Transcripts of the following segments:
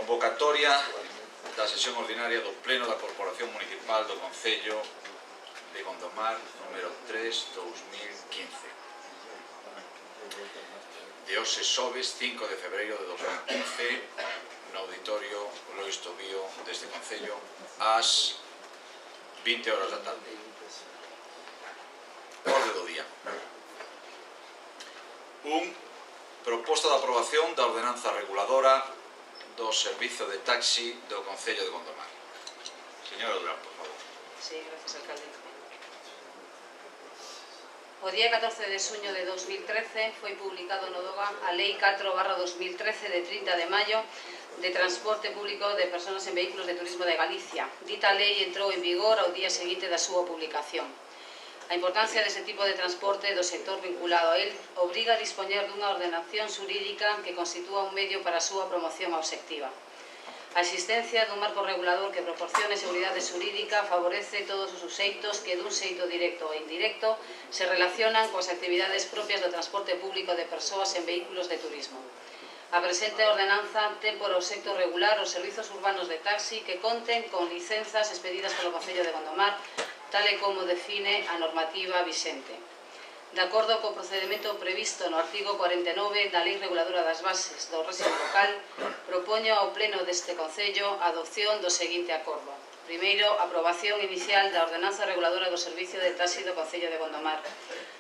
Convocatoria da sesión ordinaria do Pleno da Corporación Municipal do Concello de Gondomar, número 3/2015. De hoxe xoves 5 de febreiro de 2015, no Auditorio Lois Tobío deste Concello, ás 20 horas da tarde. Orde do día. 1. Proposta de aprobación da ordenanza reguladora do servizo de taxi do Concello de Gondomar. Señora Durán, por favor. Sí, gracias, alcalde. O día 14 de xuño de 2013 foi publicado no DOGA a Lei 4/2013 de 30 de maio de transporte público de persoas en vehículos de turismo de Galicia. Dita lei entrou en vigor ao día seguinte da súa publicación. A importancia deste tipo de transporte do sector vinculado a él obriga a dispoñer dunha ordenación xurídica que constitúa un medio para a súa promoción obxectiva. A existencia dun marco regulador que proporcione seguridade xurídica favorece todos os suxeitos que dun xeito directo ou indirecto se relacionan coas actividades propias do transporte público de persoas en vehículos de turismo. A presente ordenanza ten por obxecto regular os servizos urbanos de taxi que conten con licenzas expedidas polo Concello de Gondomar, tal e como define a normativa vixente. De acordo co procedimento previsto no artigo 49 da Lei Reguladora das Bases do Réxime Local, propoño ao Pleno deste Concello a adopción do seguinte acordo. Primeiro, aprobación inicial da Ordenanza Reguladora do Servicio de Taxi do Concello de Gondomar.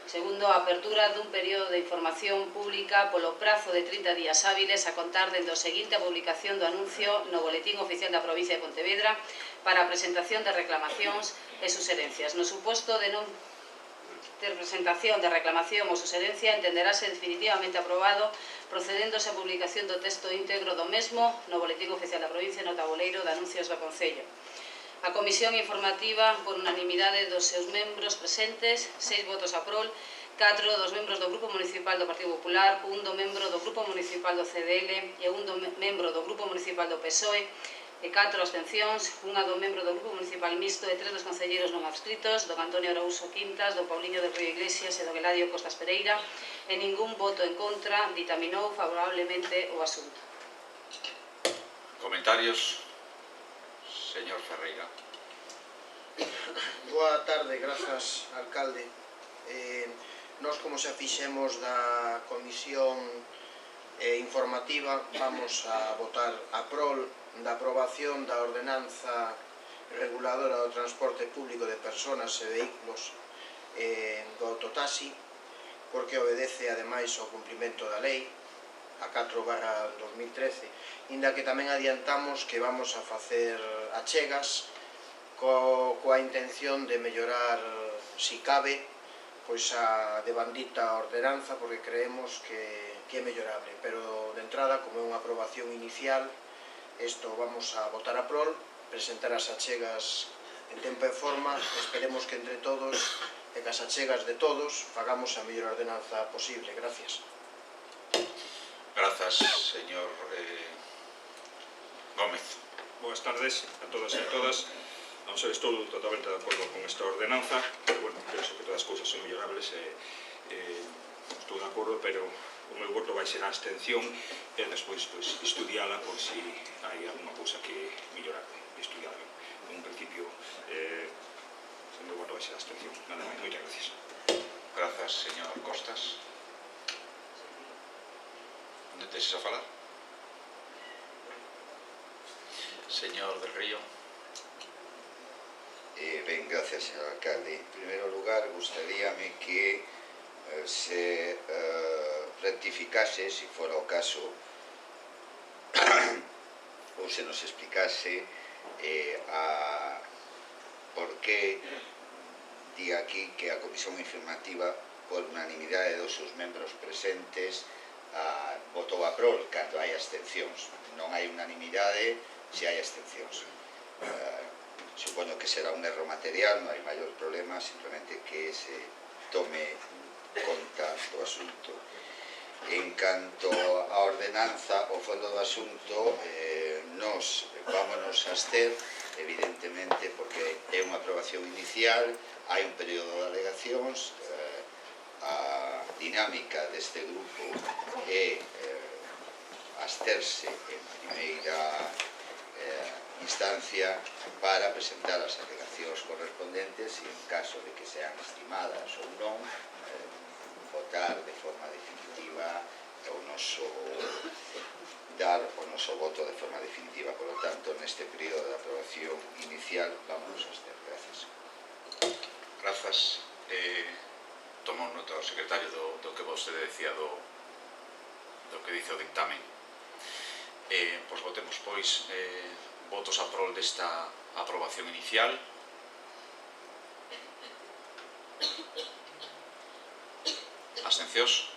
Segundo, a apertura dun período de información pública polo prazo de 30 días hábiles a contar dende o seguinte a publicación do anuncio no Boletín Oficial da Provincia de Pontevedra para a presentación de reclamacións e suxerencias. No suposto de non ter presentación de reclamación ou suxerencia, entenderase definitivamente aprobado procedéndose a publicación do texto íntegro do mesmo no Boletín Oficial da Provincia no tabuleiro de anuncios do Concello. A Comisión Informativa, por unanimidade dos seus membros presentes, 6 votos a prol, 4 dos membros do Grupo Municipal do Partido Popular, 1 do membro do Grupo Municipal do CDL e 1 do membro do Grupo Municipal do PSOE, e 4 abstencións, 1 do membro do Grupo Municipal Mixto e 3 dos concelleiros non adscritos, do Antonio Araújo Quintas, do Pauliño del Río Iglesias e do Eladio Costas Pereira, e ningún voto en contra, ditaminou favorablemente o asunto. Comentarios. Señor Ferreira. Boa tarde, grazas, alcalde. Nós, como xa fixemos da comisión informativa, vamos a votar a prol da aprobación da ordenanza reguladora do transporte público de persoas e vehículos do autotaxi, porque obedece ademais ao cumprimento da lei a 4/2013, inda que tamén adiantamos que vamos a facer achegas coa intención de mellorar, si cabe, pois a devandita ordenanza, porque creemos que é mellorable, pero de entrada, como é unha aprobación inicial, isto vamos a votar a prol, presentar as achegas en tempo e forma, esperemos que entre todos e que as achegas de todos fagamos a mellor ordenanza posible. Gracias. Grazas, señor Gómez. Boas tardes a todos e a todas. Non sei, estou totalmente de acordo con esta ordenanza, pero, bueno, penso que todas as cousas son mellorables estou de acordo, pero o meu voto vai ser a abstención e despois estudiala por si hai alguna cousa que mellorar, estudiala. En principio, o meu voto vai ser a abstención. Nada máis, moitas gracias. Grazas, señor Costas. Onde teses a falar? Señor del Río. Ben, gracias, señor alcalde. En primeiro lugar, gustaríame que se rectificase, se fora o caso, ou se nos explicase por que di aquí que a Comisión Informativa, por unanimidade dos seus membros presentes, votou a prol cando hai abstencións. Non hai unanimidade se hai abstencións. Supoño que será un erro material, non hai maior problema, simplemente que se tome conta do asunto. En canto á ordenanza, o fondo do asunto, nos vámonos a abster, evidentemente, porque é unha aprobación inicial, hai un período de alegacións, a dinámica deste grupo é absterse en primeira instancia para presentar as alegacións correspondentes e en caso de que sean estimadas ou non votar de forma definitiva dar o noso voto de forma definitiva. Por lo tanto, neste período de aprobación inicial vamos a abster. Gracias. Grazas. Tomo nota o secretario do que vostede decía do que dice o dictamen. Pois votemos, pois, votos a prol desta aprobación inicial. Abstencións.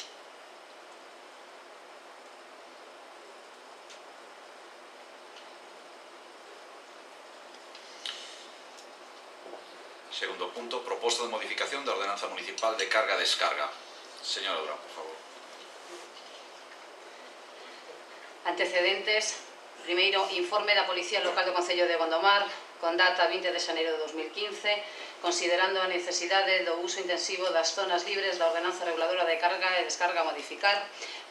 Segundo punto, proposta de modificación da ordenanza municipal de carga e descarga. Señora Durán, por favor. Antecedentes. Primeiro, informe da Policía Local do Concello de Gondomar, con data 20 de xaneiro de 2015, considerando a necesidade do uso intensivo das zonas libres da ordenanza reguladora de carga e descarga a modificar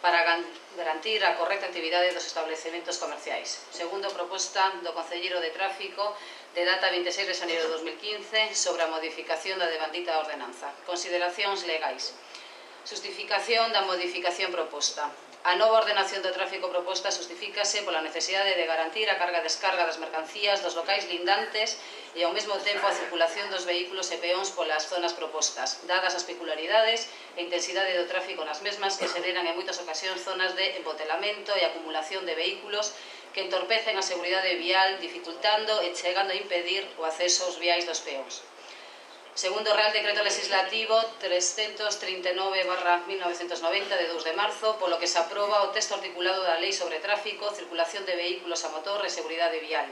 para garantir a correcta actividade dos establecementos comerciais. Segundo, proposta do Concelleiro de Tráfico de data 26 de xaneiro de 2015 sobre a modificación da devandita ordenanza. Consideracións legais. Justificación da modificación proposta. A nova ordenación do tráfico proposta justifícase pola necesidade de garantir a carga e descarga das mercancías dos locais lindantes e ao mesmo tempo a circulación dos vehículos e peóns polas zonas propostas, dadas as peculiaridades e intensidade do tráfico nas mesmas que xereran en moitas ocasións zonas de embotelamento e acumulación de vehículos que entorpecen a seguridade vial, dificultando e chegando a impedir o acceso aos viais dos peóns. Segundo Real Decreto Legislativo 339/1990 de 2 de marzo, polo que se aproba o texto articulado da Lei sobre Tráfico, Circulación de Vehículos a Motor e Seguridade Vial.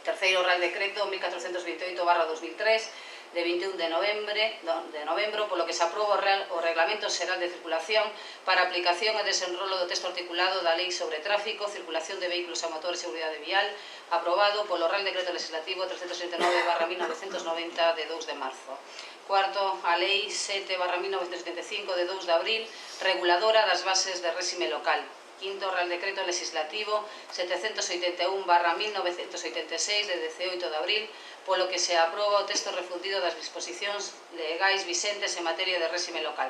Terceiro Real Decreto 1428/2003 de 21 de novembro, polo que se aproba o Reglamento Xeral de Circulación para aplicación e desenrolo do texto articulado da Lei sobre Tráfico, Circulación de Vehículos a Motor e Seguridade Vial, aprobado polo Real Decreto Legislativo 339/1990 de 2 de marzo. Cuarto, a Lei 7/1975 de 2 de abril, reguladora das bases de réxime local. Quinto, Real Decreto Legislativo 781/1986 de 18 de abril, polo que se aproba o texto refundido das disposicións legais vixentes en materia de réxime local.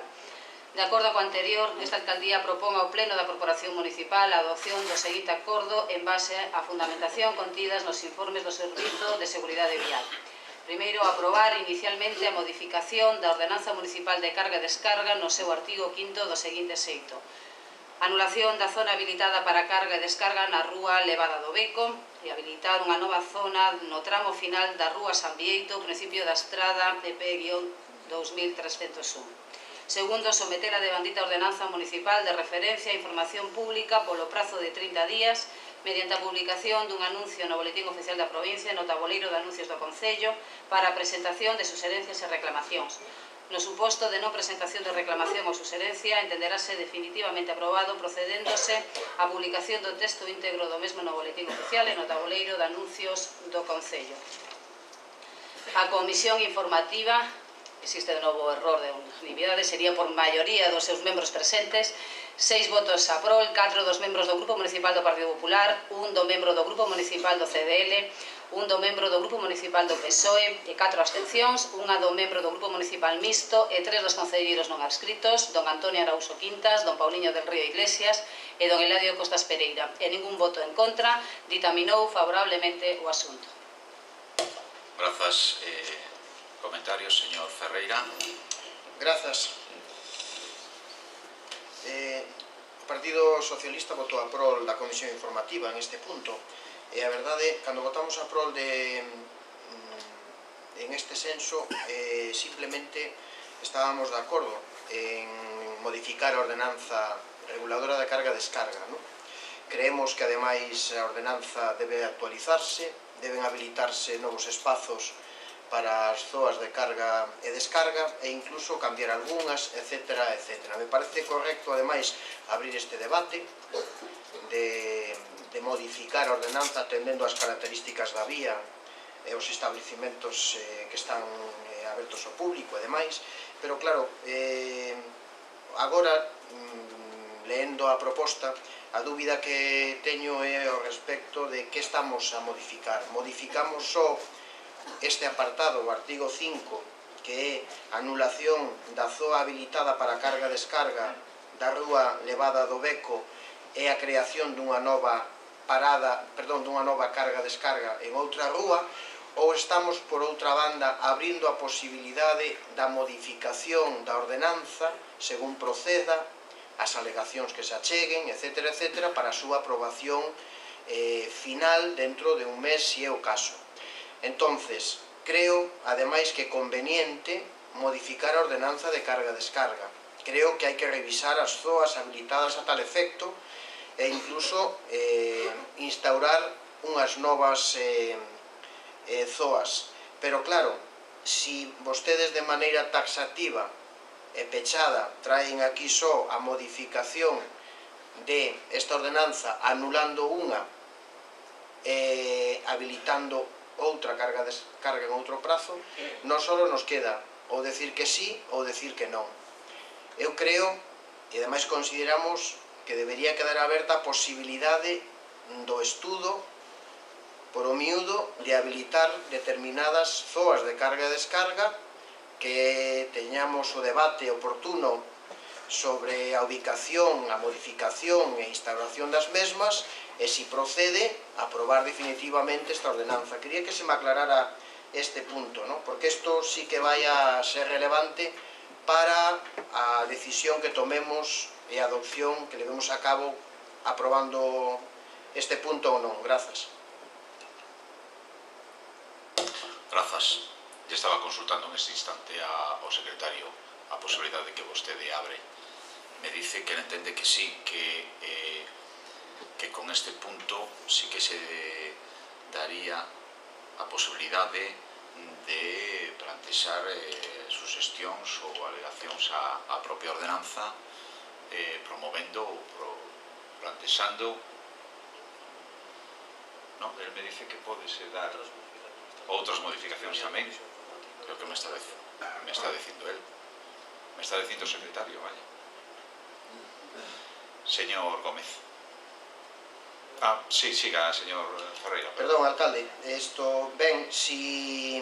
De acordo co anterior, esta alcaldía propón ao Pleno da Corporación Municipal a adopción do seguinte acordo en base á fundamentación contidas nos informes do Servizo de Seguridade Vial. Primeiro, aprobar inicialmente a modificación da Ordenanza Municipal de Carga e Descarga no seu artigo 5º do seguinte xeito. Anulación da zona habilitada para carga e descarga na rúa Levada do Beco e habilitar unha nova zona no tramo final da rúa San Bieito, principio da estrada EP-2301. Segundo, someter a devandita ordenanza municipal de referencia a información pública polo prazo de 30 días mediante a publicación dun anuncio no Boletín Oficial da Provincia e no tabuleiro de anuncios do Concello para a presentación de suxerencias e reclamacións. No suposto de non presentación de reclamación ou suxerencia, entenderase definitivamente aprobado procedéndose á publicación do texto íntegro do mesmo no Boletín Oficial e no tabuleiro de anuncios do Concello. A Comisión Informativa, existe de novo error de unanimidade, sería por maioría dos seus membros presentes, 6 votos a prol, 4 dos membros do Grupo Municipal do Partido Popular, 1 do membro do Grupo Municipal do CDL, 1 do membro do Grupo Municipal do PSOE e 4 abstencións, 1 do membro do Grupo Municipal Mixto e 3 dos concelleiros non adscritos, don Antonio Arauso Quintas, don Pauliño del Río Iglesias e don Eladio Costas Pereira. E ningún voto en contra, ditaminou favorablemente o asunto. Grazas. Comentarios, señor Ferreira. Grazas. O Partido Socialista votou a prol da Comisión Informativa en este punto. E a verdade, cando votamos a prol en este senso, simplemente estábamos de acordo en modificar a ordenanza reguladora da carga e descarga. Creemos que, ademais, a ordenanza debe actualizarse, deben habilitarse novos espazos para as zoas de carga e descarga e incluso cambiar algunhas, etc. Me parece correcto, ademais, abrir este debate de modificar a ordenanza atendendo as características da vía e os establecimentos que están abertos ao público e demais, pero claro, agora leendo a proposta, a dúbida que teño é ao respecto de que estamos a modificar. Modificamos só este apartado, o artigo 5, que é a anulación da zoa habilitada para carga-descarga da rúa Levada do Beco e a creación dunha nova carga-descarga en outra rúa, ou estamos, por outra banda, abrindo a posibilidade da modificación da ordenanza según proceda, as alegacións que se acheguen, etc., para a súa aprobación final dentro de un mes, se é o caso. Entonces, creo, ademais, que é conveniente modificar a ordenanza de carga-descarga. Creo que hai que revisar as zoas habilitadas a tal efecto e incluso instaurar unhas novas zoas. Pero claro, si vostedes de maneira taxativa e pechada traen aquí só a modificación de esta ordenanza anulando unha e habilitando outra carga-descarga en outro prazo, non só nos queda ou decir que sí ou decir que non. Eu creo, e ademais consideramos, que debería quedar aberta a posibilidade do estudo por o miúdo de habilitar determinadas zoas de carga e descarga, que teñamos o debate oportuno sobre a ubicación, a modificación e instauración das mesmas e, si procede, aprobar definitivamente esta ordenanza. Quería que se me aclarara este punto, porque isto sí que vai a ser relevante para a decisión que tomemos e a adopción que levemos a cabo aprobando este punto ou non. Grazas. Grazas. Ya estaba consultando en este instante ao secretario a posibilidade de que vostede abre. Me dice que entende que sí, que con este punto sí que se daría a posibilidade de plantexar suxestións ou alegacións á propia ordenanza, promovendo ou plantexando. Ele me dice que podese dar outras modificacións tamén. Creo que me está dicindo él. Me está dicindo o secretario, vaya. Señor Gómez. Sí, siga, señor Ferreira. Perdón, alcalde, isto ben, si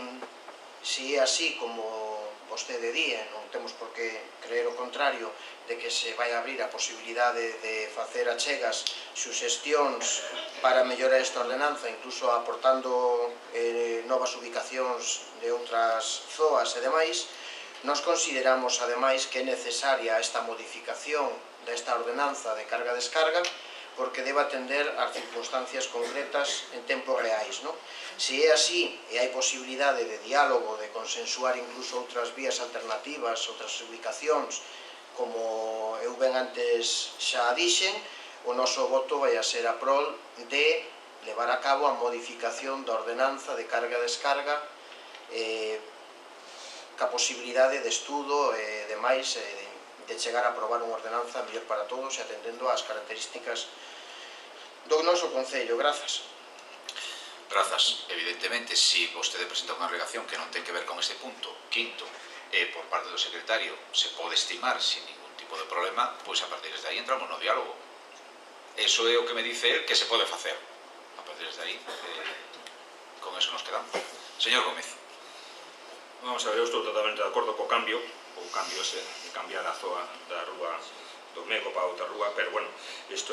é así como vostede di, non temos por que creer o contrario de que se vai abrir a posibilidade de facer achegas, suxestións para mellorar esta ordenanza, incluso aportando novas ubicacións de outras zoas e demais. Nos consideramos, ademais, que é necesaria esta modificación desta ordenanza de carga-descarga porque debe atender ás circunstancias concretas en tempos reais. Se é así e hai posibilidade de diálogo, de consensuar incluso outras vías alternativas, outras ubicacións, como eu ben antes xa dixen, o noso voto vai a ser a prol de levar a cabo a modificación da ordenanza de carga-descarga ca posibilidade de estudo e demais de chegar a aprobar unha ordenanza mellor para todos e atendendo ás características do noso Concello. Grazas. Grazas. Evidentemente, se vostede presenta unha alegación que non ten que ver con este punto, quinto, por parte do secretario, se pode estimar sin ningún tipo de problema, pois a partir de aí entramos no diálogo. Eso é o que me dice él que se pode facer. A partir de aí, con eso nos quedamos. Señor Gómez. Vamos a ver, eu estou totalmente de acordo co cambio, o cambio ese de cambiar a zoa da rúa do Meco para outra rúa, pero bueno, isto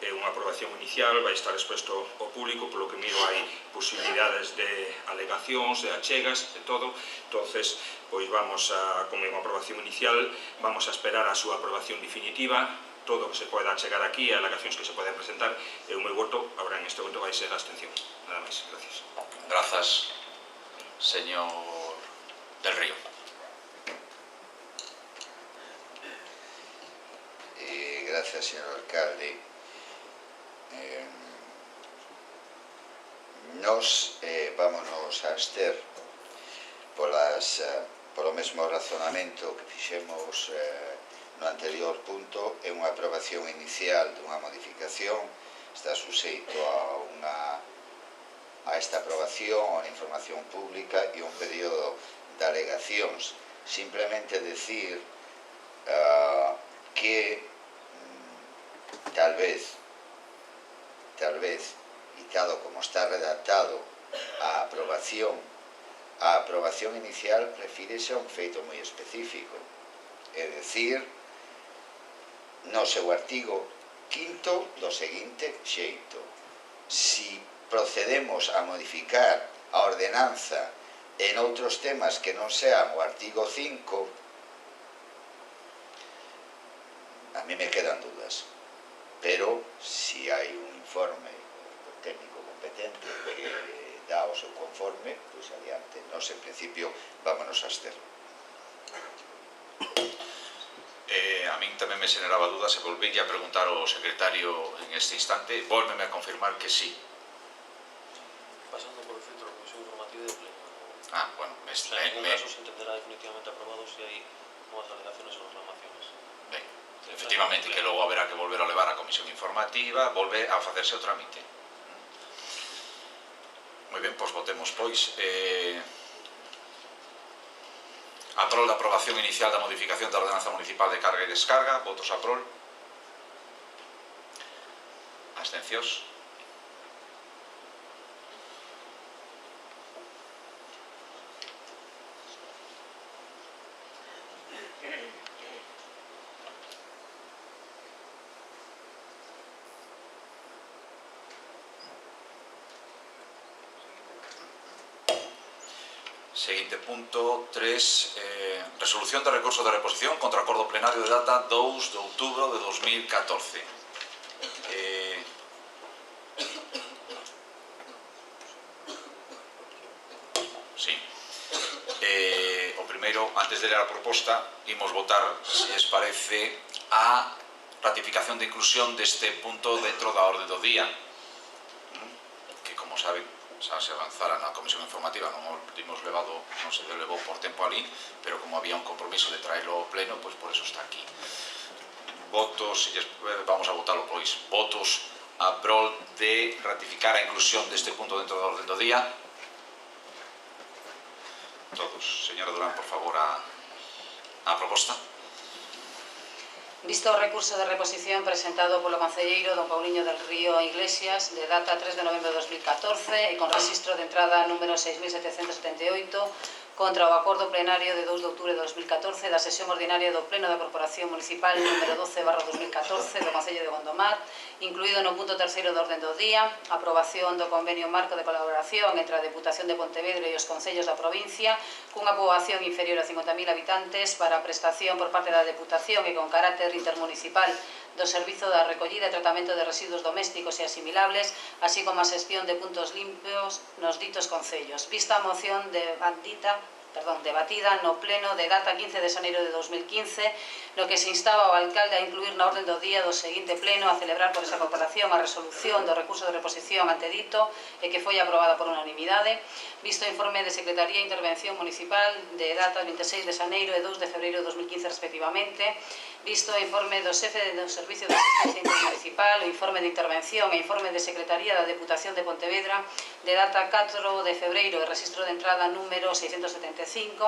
é unha aprobación inicial, vai estar exposto ao público, polo que miro hai posibilidades de alegacións, de achegas, de todo. Entonces, pois vamos a, como é unha aprobación inicial, vamos a esperar a súa aprobación definitiva, todo o que se poda chegar aquí, alegacións que se poden presentar, e o meu voto, agora en este momento, vai ser a abstención. Nada máis, gracias. Grazas, señor del Río. Gracias, señor alcalde. Nos vámonos a abster polo mesmo razonamento que fixemos no anterior punto. É unha aprobación inicial dunha modificación, está suxeito a esta aprobación, a unha información pública e un período de alegacións. Simplemente decir que tal vez, e dado como está redactado a aprobación inicial refírese a un feito moi específico, é dicir, no seu artigo 5º do seguinte xeito: si procedemos a modificar a ordenanza en outros temas que non sean o artigo 5, a mí me quedan dudas, pero si hai un informe técnico competente que dá o seu conforme, pois adiante. Nos, en principio, vámonos a abster. A min tamén me xeneraba dudas e volví a preguntar ao secretario en este instante, volveme a confirmar que sí. Pasando por el centro de comisión informativa de pleno. Bueno, En ningún caso se entenderá definitivamente aprobado si hay nuevas alegaciones o reclamaciones. ben, efectivamente, que logo haberá que volver a levar a comisión informativa, volve a facerse o trámite. Moi ben, pois votemos, pois. A prol da aprobación inicial da modificación da ordenanza municipal de carga e descarga, votos a prol. Abstencións. Seguinte punto, 3, resolución de recurso de reposición contra acordo plenario de data 2 de outubro de 2014. Sí. O primeiro, antes de ler a proposta, imos votar, se lles parece, a ratificación de inclusión deste punto dentro da orde do día, que, como saben, xa se avanzara na comisión informativa, non se levou por tempo ali, pero como había un compromiso de traelo ao pleno, pois por eso está aquí. Votos, vamos a votalo pois, votos a prol de ratificar a inclusión deste punto dentro da orden do día. Todos. Señora Durán, por favor, a proposta. Visto o recurso de reposición presentado polo concelleiro don Pauliño del Río Iglesias de data 3 de novembro de 2014 e con registro de entrada número 6778 contra o acordo plenario de 2 de outubro de 2014 da sesión ordinaria do Pleno da Corporación Municipal número 12/2014 do Concello de Gondomar, incluído no punto terceiro do orden do día, aprobación do convenio marco de colaboración entre a Deputación de Pontevedra e os concellos da provincia cunha poboación inferior a 50.000 habitantes para a prestación por parte da Deputación e con carácter intermunicipal do servizo da recollida e tratamento de residuos domésticos e asimilables, así como a xestión de puntos limpios nos ditos concellos. Vista a moción debatida no pleno de data 15 de xaneiro de 2015, no que se instaba ao alcalde a incluir na orden do día do seguinte pleno a celebrar por esa corporación a resolución do recurso de reposición antedito e que foi aprobada por unanimidade, visto o informe de Secretaría e Intervención Municipal de data 26 de xaneiro e 2 de febreiro de 2015 respectivamente, visto o informe do xefe do Servicio de Asistencia Intermunicipal, o informe de intervención e informe de Secretaría da Deputación de Pontevedra de data 4 de febreiro e registro de entrada número 675,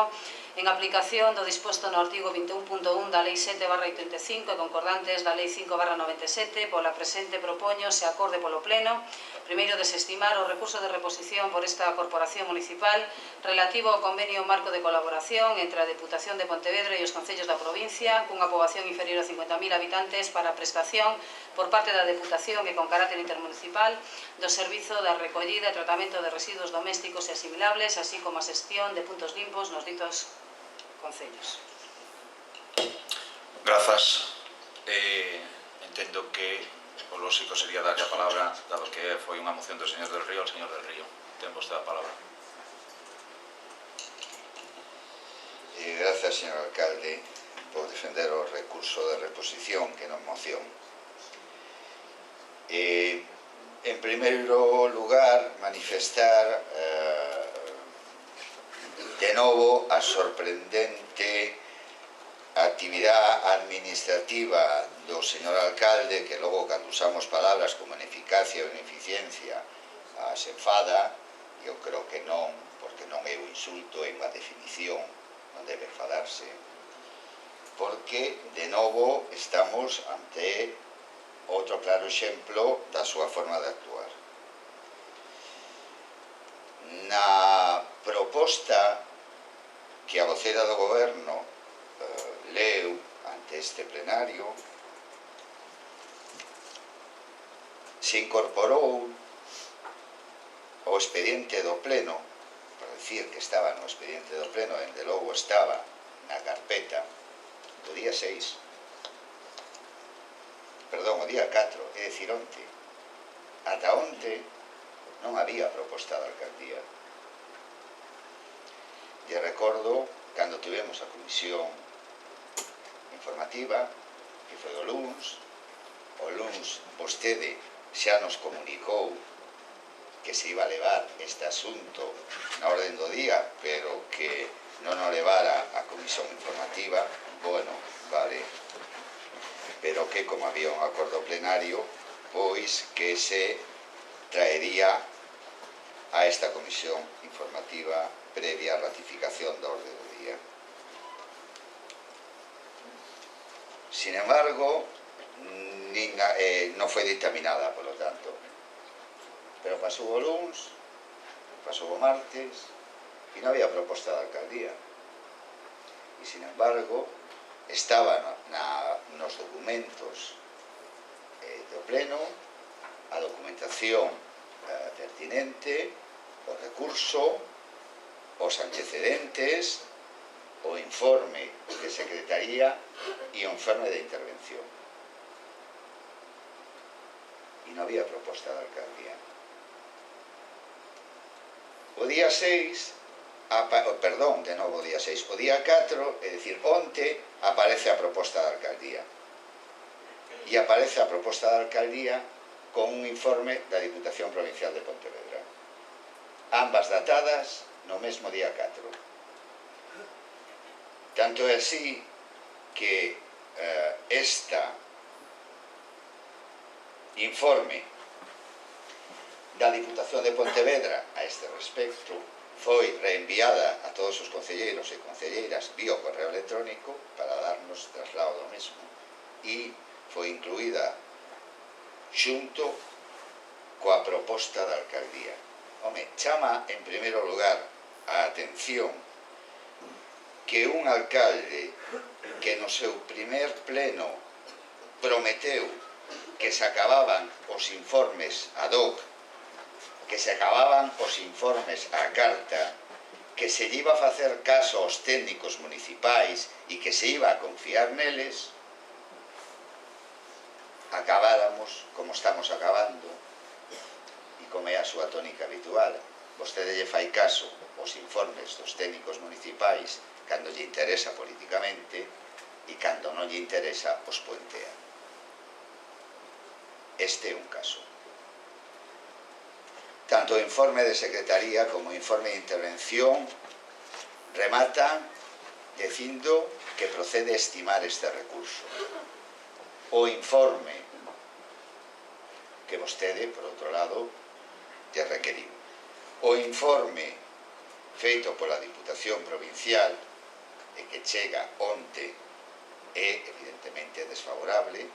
en aplicación do disposto no artigo 21.1 da Lei 7/85 e concordantes da Lei 5/97, pola presente propoño se acorde polo Pleno, primeiro, desestimar o recurso de reposición por esta Corporación Municipal relativo ao convenio marco de colaboración entre a Deputación de Pontevedra e os concellos da provincia cunha poboación inferior a 50.000 habitantes para a prestación por parte da Deputación e con carácter intermunicipal do servizo da recollida e tratamento de residuos domésticos e asimilables, así como a xestión de puntos limpos nos ditos concellos. Grazas. Entendo que o lógico sería darlle a palabra, dado que foi unha moción do señor del Río, ao señor del Río. Ten vostede a palabra. Grazas, señor alcalde, por defender o recurso de reposición que non moción. En primeiro lugar, manifestar de novo a sorprendente actividade administrativa do señor alcalde, que logo, cando usamos palabras como ineficacia ou ineficiencia, se enfada. Eu creo que non, porque non é o insulto, é unha definición, non debe enfadarse, porque de novo estamos ante outro claro exemplo da súa forma de actuar. Na proposta que a voceira do goberno leu ante este plenario, se incorporou o expediente do pleno, por decir que estaba no expediente do pleno, dende logo estaba na carpeta do día 6, perdón, o día 4, é dicir, onte. Ata onte non había proposta da alcaldía. E recordo, cando tivemos a comisión informativa, que foi o luns vostede xa nos comunicou que se iba a levar este asunto na orden do día, pero que non o levara a comisión informativa. Bueno, vale, pero que como había un acordo plenario, pois que se traería a esta comisión informativa previa ratificación da orde do día. Sin embargo, non foi dictaminada, polo tanto. Pero pasou o luns, pasou o martes, e non había proposta da alcaldía. E, sin embargo, estaba nos documentos do pleno a documentación pertinente, o recurso, os antecedentes, o informe de secretaría e o informe de intervención. E non había proposta da alcaldía. O día 6, perdón, de novo o día 6, o día 4, é dicir, onte, aparece a proposta da alcaldía. E aparece a proposta da alcaldía con un informe da Diputación Provincial de Pontevedra. Ambas datadas no mesmo día 4. Tanto é así que esta informe da Diputación de Pontevedra a este respecto foi reenviada a todos os concelleiros e concelleiras vía correo electrónico para darnos traslado do mesmo, e foi incluída xunto coa proposta da alcaldía. Home, chama en primeiro lugar a atención que un alcalde que no seu primer pleno prometeu que se acababan os informes ad hoc, que se acababan os informes á carta, que se iba a facer caso aos técnicos municipais e que se iba a confiar neles, acabáramos como estamos acabando e como é a súa tónica habitual. Vostede lle fai caso aos informes dos técnicos municipais cando lle interesa políticamente e cando non lle interesa os puentea. Este é un caso. Tanto o informe de secretaría como o informe de intervención rematan dicindo que procede estimar este recurso. O informe que vostede, por outro lado, lle requeriu. O informe feito pola Diputación Provincial e que chega onte é evidentemente desfavorable,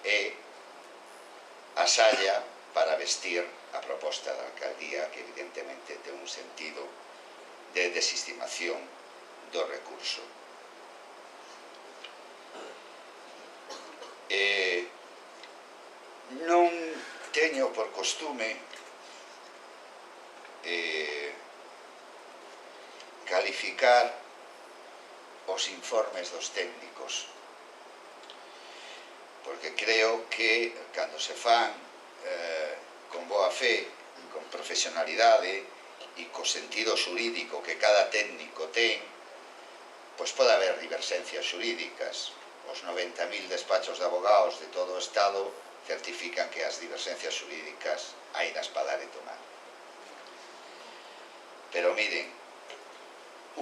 é a salla para vestir a proposta da alcaldía, que evidentemente ten un sentido de desestimación do recurso. Non teño por costume calificar os informes dos técnicos, porque creo que cando se fan con boa fe, con profesionalidade e co sentido xurídico que cada técnico ten, pois pode haber diversencias xurídicas. Os 90.000 despachos de abogados de todo o Estado certifican que as diversencias xurídicas hainas para dar e tomar. Pero miren,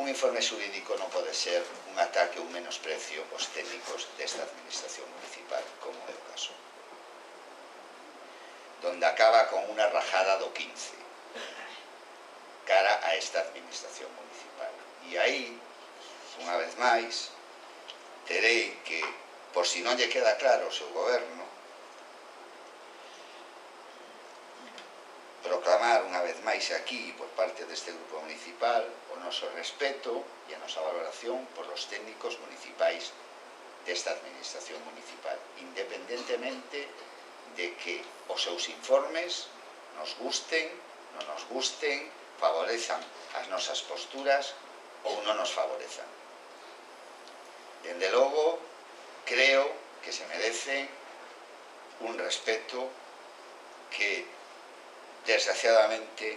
un informe xurídico non pode ser un ataque ou un menosprecio aos técnicos desta administración municipal, como é o caso, donde acaba con unha rajada do 15 cara a esta administración municipal. E aí, unha vez máis, terei que, por si non lle queda claro o seu goberno, proclamar unha vez máis aquí por parte deste grupo municipal o noso respeto e a nosa valoración por os técnicos municipais desta administración municipal, independentemente de que os seus informes nos gusten, non nos gusten, favorezan as nosas posturas ou non nos favorezan. Dende logo, creo que se merece un respeto que, desgraciadamente,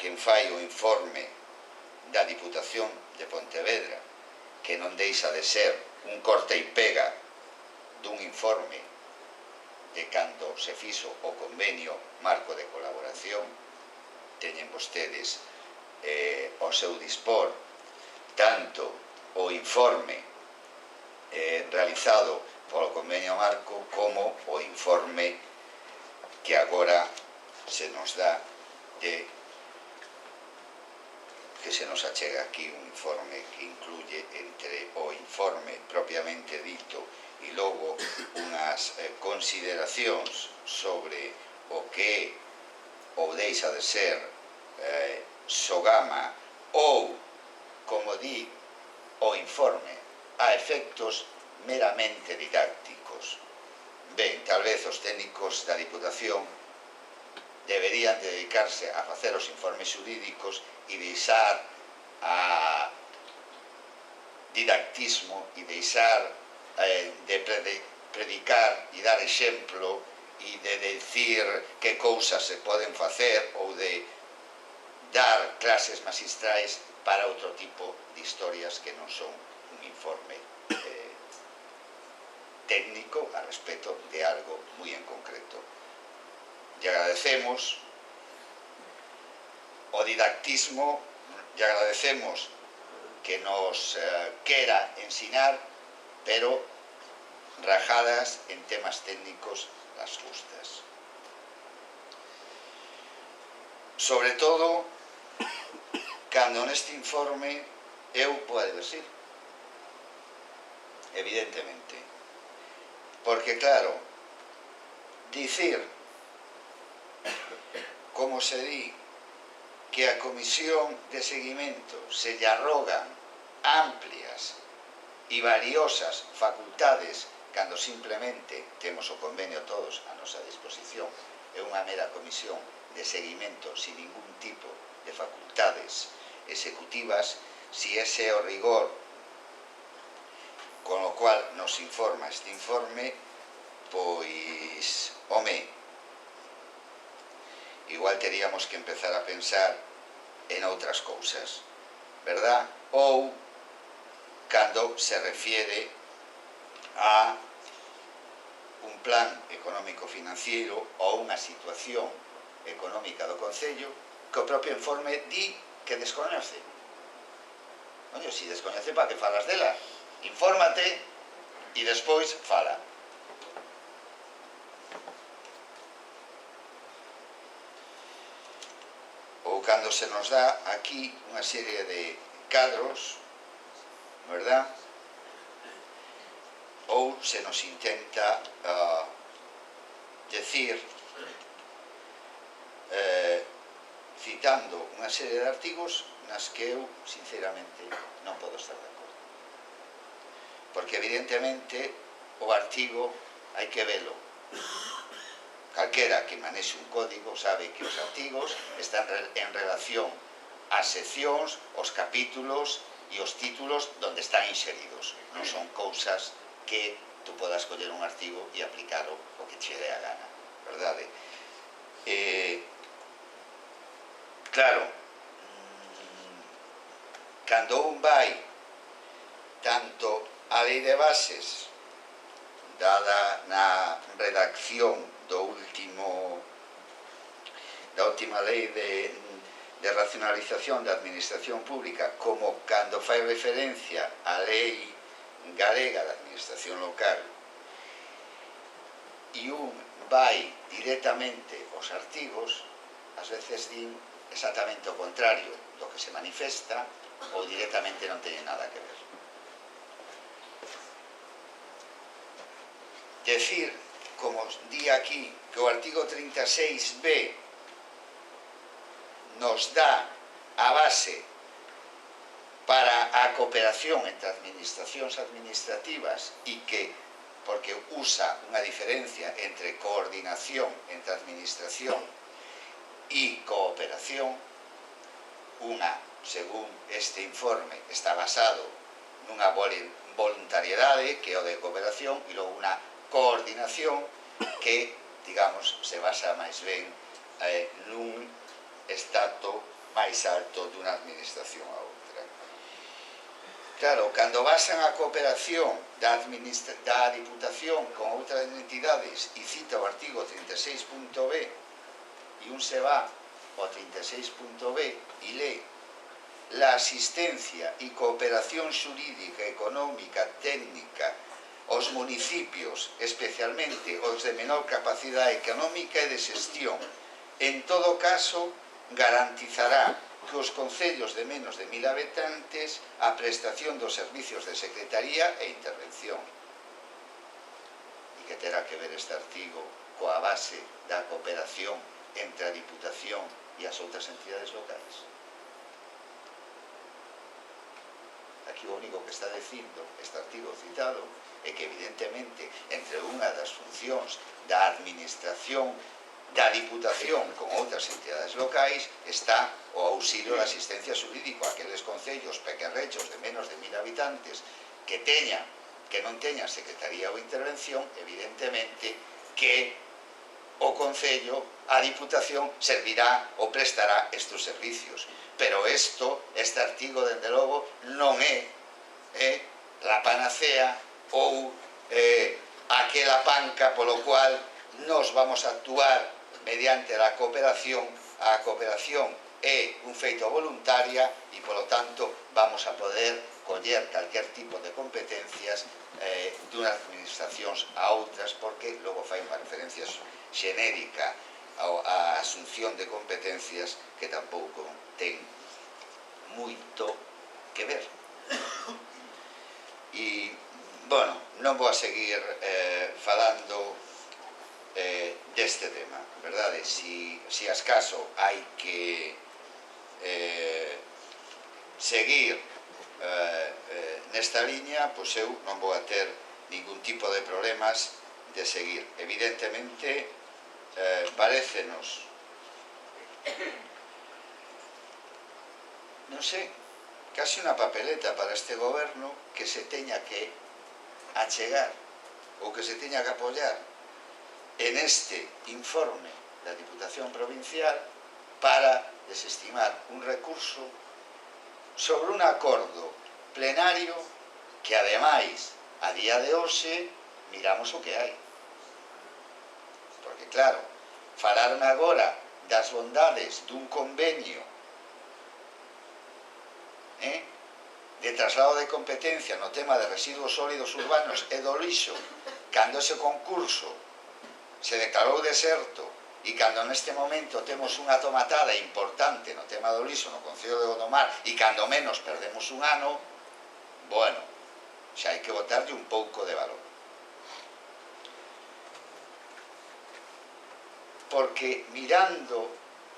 quen fai o informe da Diputación de Pontevedra, que non deixa de ser un corte e pega dun informe de cando se fixo o convenio marco de colaboración, teñen vostedes ao seu dispor tanto o informe realizado polo convenio marco como o informe que agora se nos dá que se nos achega aquí, un informe que incluye entre o informe propiamente dito e logo unhas consideracións sobre o que ou deixa de ser Sogama ou, como di o informe, a efectos meramente didácticos. Ben, tal vez os técnicos da Diputación deberían dedicarse a facer os informes xurídicos e deixar a didactismo e deixar de predicar e dar exemplo e de decir que cousas se poden facer ou de dar clases magistrais para outro tipo de historias que non son un informe técnico a respecto de algo moi en concreto. E agradecemos o didactismo e agradecemos que nos quera ensinar, pero rajadas en temas técnicos las justas. Sobre todo, cando neste informe eu podo decir, evidentemente, porque claro, dicir, como se di, que a comisión de seguimento se lle arrogan amplias e valiosas facultades cando simplemente temos o convenio todos a nosa disposición, é unha mera comisión de seguimento sin ningún tipo de facultades executivas, si ese é o rigor con o cual nos informa este informe, pois, home, igual teríamos que empezar a pensar en outras cousas, verdad? Ou cando se refiere a un plan económico-financiero ou unha situación económica do Concello que o propio informe di que descoñece. Oye, se descoñece, para que falas dela? Infórmate e despois fala. Ou cando se nos dá aquí unha serie de cadros, verdad? Ou se nos intenta decir, citando unha serie de artigos nas que eu, sinceramente, non podo estar de acordo. Porque, evidentemente, o artigo hai que velo. Calquera que manexe un código sabe que os artigos están en relación ás seccións, os capítulos e os títulos donde están inseridos. Non son cousas que tú podas coller un artigo e aplicalo o que che dé a gana, verdade? Claro, cando un vai tanto a lei de bases dada na redacción da última lei de racionalización da administración pública, como cando fai referencia á lei galega da administración local, e un vai directamente aos artigos, ás veces din exactamente o contrario do que se manifesta, ou directamente non teñen nada que ver. Decir como di aquí, que o artigo 36b nos dá a base para a cooperación entre administracións administrativas e que, porque usa unha diferencia entre coordinación entre administración e cooperación, unha, según este informe, está basado nunha voluntariedade, que é o de cooperación, e logo unha coordinación que, digamos, se basa máis ben nun estato máis alto dunha administración a outra. Claro, cando basan a cooperación da Diputación con outras entidades e cita o artigo 36.b e un se va ao 36.b e lee la asistencia e cooperación xurídica, económica, técnica aos municipios, especialmente os de menor capacidade económica e de xestión. En todo caso, garantizará que os concellos de menos de 1000 habitantes a prestación dos servicios de secretaría e intervención. E que terá que ver este artigo coa base da cooperación entre a Diputación e as outras entidades locais. Aquí o único que está dicindo este artigo citado é que evidentemente entre unha das funcións da administración da Diputación con outras entidades locais está o auxilio da asistencia xurídica a aqueles concellos pequerrechos de menos de 1000 habitantes que non teñan secretaría ou intervención, evidentemente que o concello, a Diputación, servirá ou prestará estes servicios. Pero este artigo, dende logo, non é la panacea ou aquela panca polo cual nos vamos a actuar mediante a cooperación. A cooperación é un feito voluntaria e, polo tanto, vamos a poder coller calquer tipo de competencias dunhas administracións a outras, porque logo fai unha referencia xenérica a asunción de competencias que tampouco ten moito que ver. E, bueno, non vou a seguir falando deste tema, verdade? Si ascaso hai que seguir nesta liña, pois eu non vou a ter ningún tipo de problemas de seguir. Evidentemente, parécenos, non sei, casi unha papeleta para este goberno que se teña que achegar ou que se teña que apoiar en este informe da Diputación Provincial para desestimar un recurso sobre un acordo plenario que, ademais, a día de hoxe, miramos o que hai. Porque, claro, falarme agora das bondades dun convenio de traslado de competencia no tema de residuos sólidos urbanos e do lixo, cando ese concurso se declarou deserto e cando neste momento temos unha tomatada importante no tema do lixo no Concello de Gondomar e cando menos perdemos un ano, bueno, xa hai que botarlle un pouco de valor. Porque mirando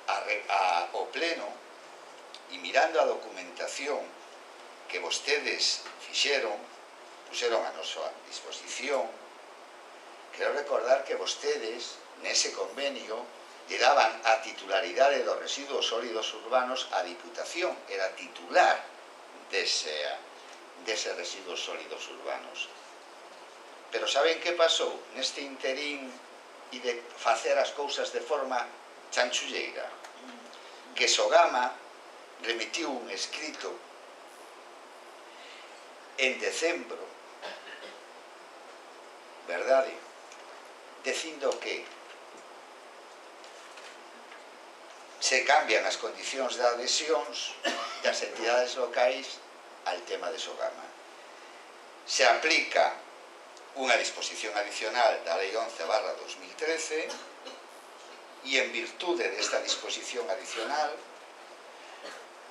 ao pleno e mirando a documentación que vostedes fixeron, puxeron a nosa disposición, quero recordar que vostedes, nese convenio, lle daban a titularidade dos residuos sólidos urbanos á Diputación, era titular dese residuos sólidos urbanos. Pero saben que pasou neste interín e de facer as cousas de forma chanchulleira? Que Sogama remitiu un escrito en decembro, verdade, dicindo que se cambian as condicións de adhesións das entidades locais al tema de Sogama. Se aplica unha disposición adicional da Lei 11/2013 e en virtude desta disposición adicional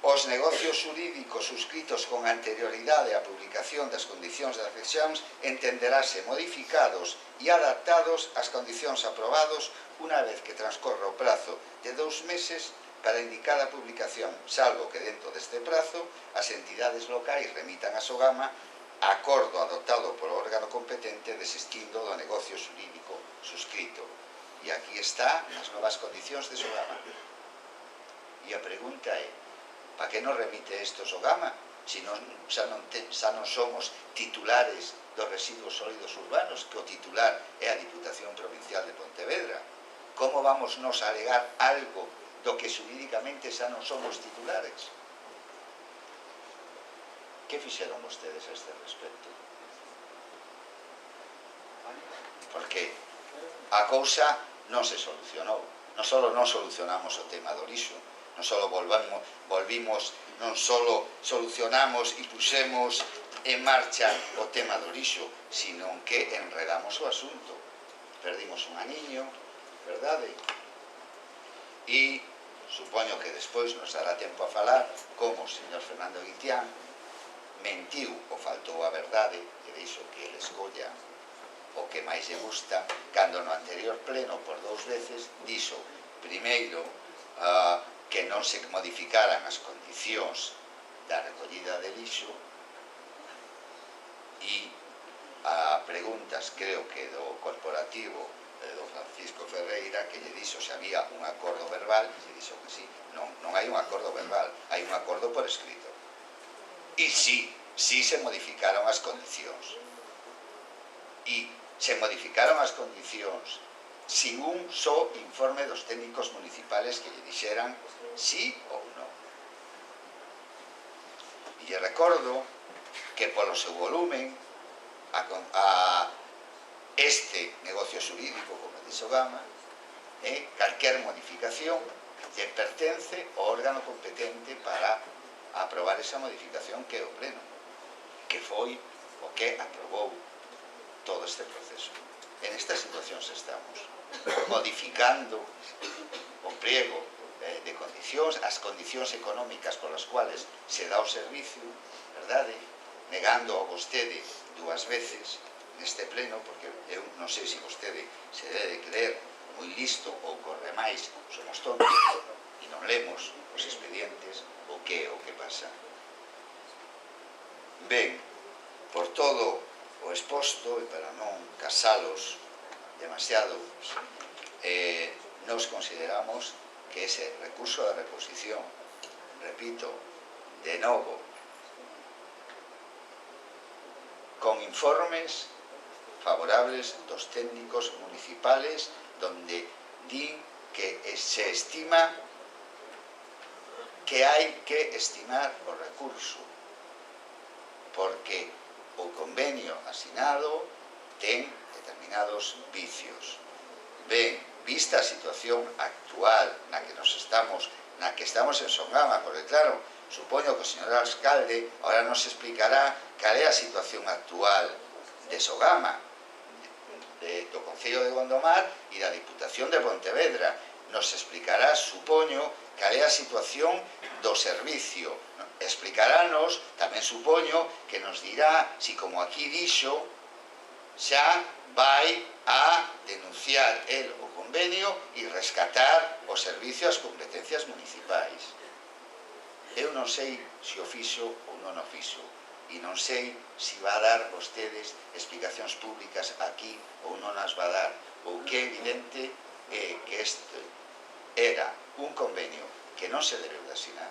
os negocios xurídicos suscritos con anterioridade á publicación das condicións das cesións entenderase modificados e adaptados ás condicións aprobados unha vez que transcorra o prazo de 2 meses para indicada publicación, salvo que dentro deste prazo as entidades locais remitan a Sogama acordo adoptado polo órgano competente desistindo do negocio xurídico suscrito. E aquí está nas novas condicións de Sogama. E a pregunta é, para que nos remite isto Sogama? Se xa non somos titulares dos residuos sólidos urbanos, que o titular é a Diputación Provincial de Pontevedra. Como vamos nos a alegar algo do que xurídicamente xa non somos titulares? Que fixeron vostedes a este respecto? Porque a cousa non se solucionou. Non só non solucionamos o tema do lixo, non só volvimos, non só solucionamos e puxemos en marcha o tema do lixo, sino que enredamos o asunto. Perdimos un aniño, verdade? E supoño que despois nos dará tempo a falar como o señor Fernando Guitián mentiu ou faltou a verdade, e deixo que ele escolla o que máis lle gusta, cando no anterior pleno por 2 veces dixo primeiro que non se modificaran as condicións da recollida de lixo e a preguntas, creo que do corporativo do Francisco Ferreira, que lle dixo se había un acordo verbal, e dixo que sí. Non hai un acordo verbal, hai un acordo por escrito. E sí se modificaron as condicións. E se modificaron as condicións sin un só informe dos técnicos municipales que lle dixeran sí ou non. E lle recordo que polo seu volumen este negocio xurídico, como dixo Gama, calquer modificación lle pertence ao órgano competente para aprobar esa modificación, que é o pleno, que foi o que aprobou todo este proceso. En estas situacións estamos modificando o pliego de condicións, as condicións económicas polas cuales se dá o servicio, verdade? Negando a vostede 2 veces neste pleno, porque eu non sei se vostede se debe creer moi listo ou corre máis, somos tontos e non lemos os expedientes, o que é o que pasa. Ben, por todo o exposto, e para non casalos demasiado, nos consideramos que ese recurso de reposición, repito, de novo, con informes favorables dos técnicos municipales, donde din que se estima que hai que estimar o recurso, porque o convenio asinado ten determinados vicios. Ben, vista a situación actual na que estamos en Sogama, porque claro, supoño que o señor alcalde ahora nos explicará cal é a situación actual de Sogama, do Concello de Gondomar e da Diputación de Pontevedra. Nos explicará, supoño, cal é a situación do servicio. Explicarános, tamén supoño, que nos dirá si, como aquí dixo, xa vai a denunciar el o convenio e rescatar o servicio ás competencias municipais. Eu non sei se o fixo ou non o fixo, e non sei se va a dar vostedes explicacións públicas aquí ou non as va a dar, ou que é evidente que este era un convenio que non se debeu de asinar,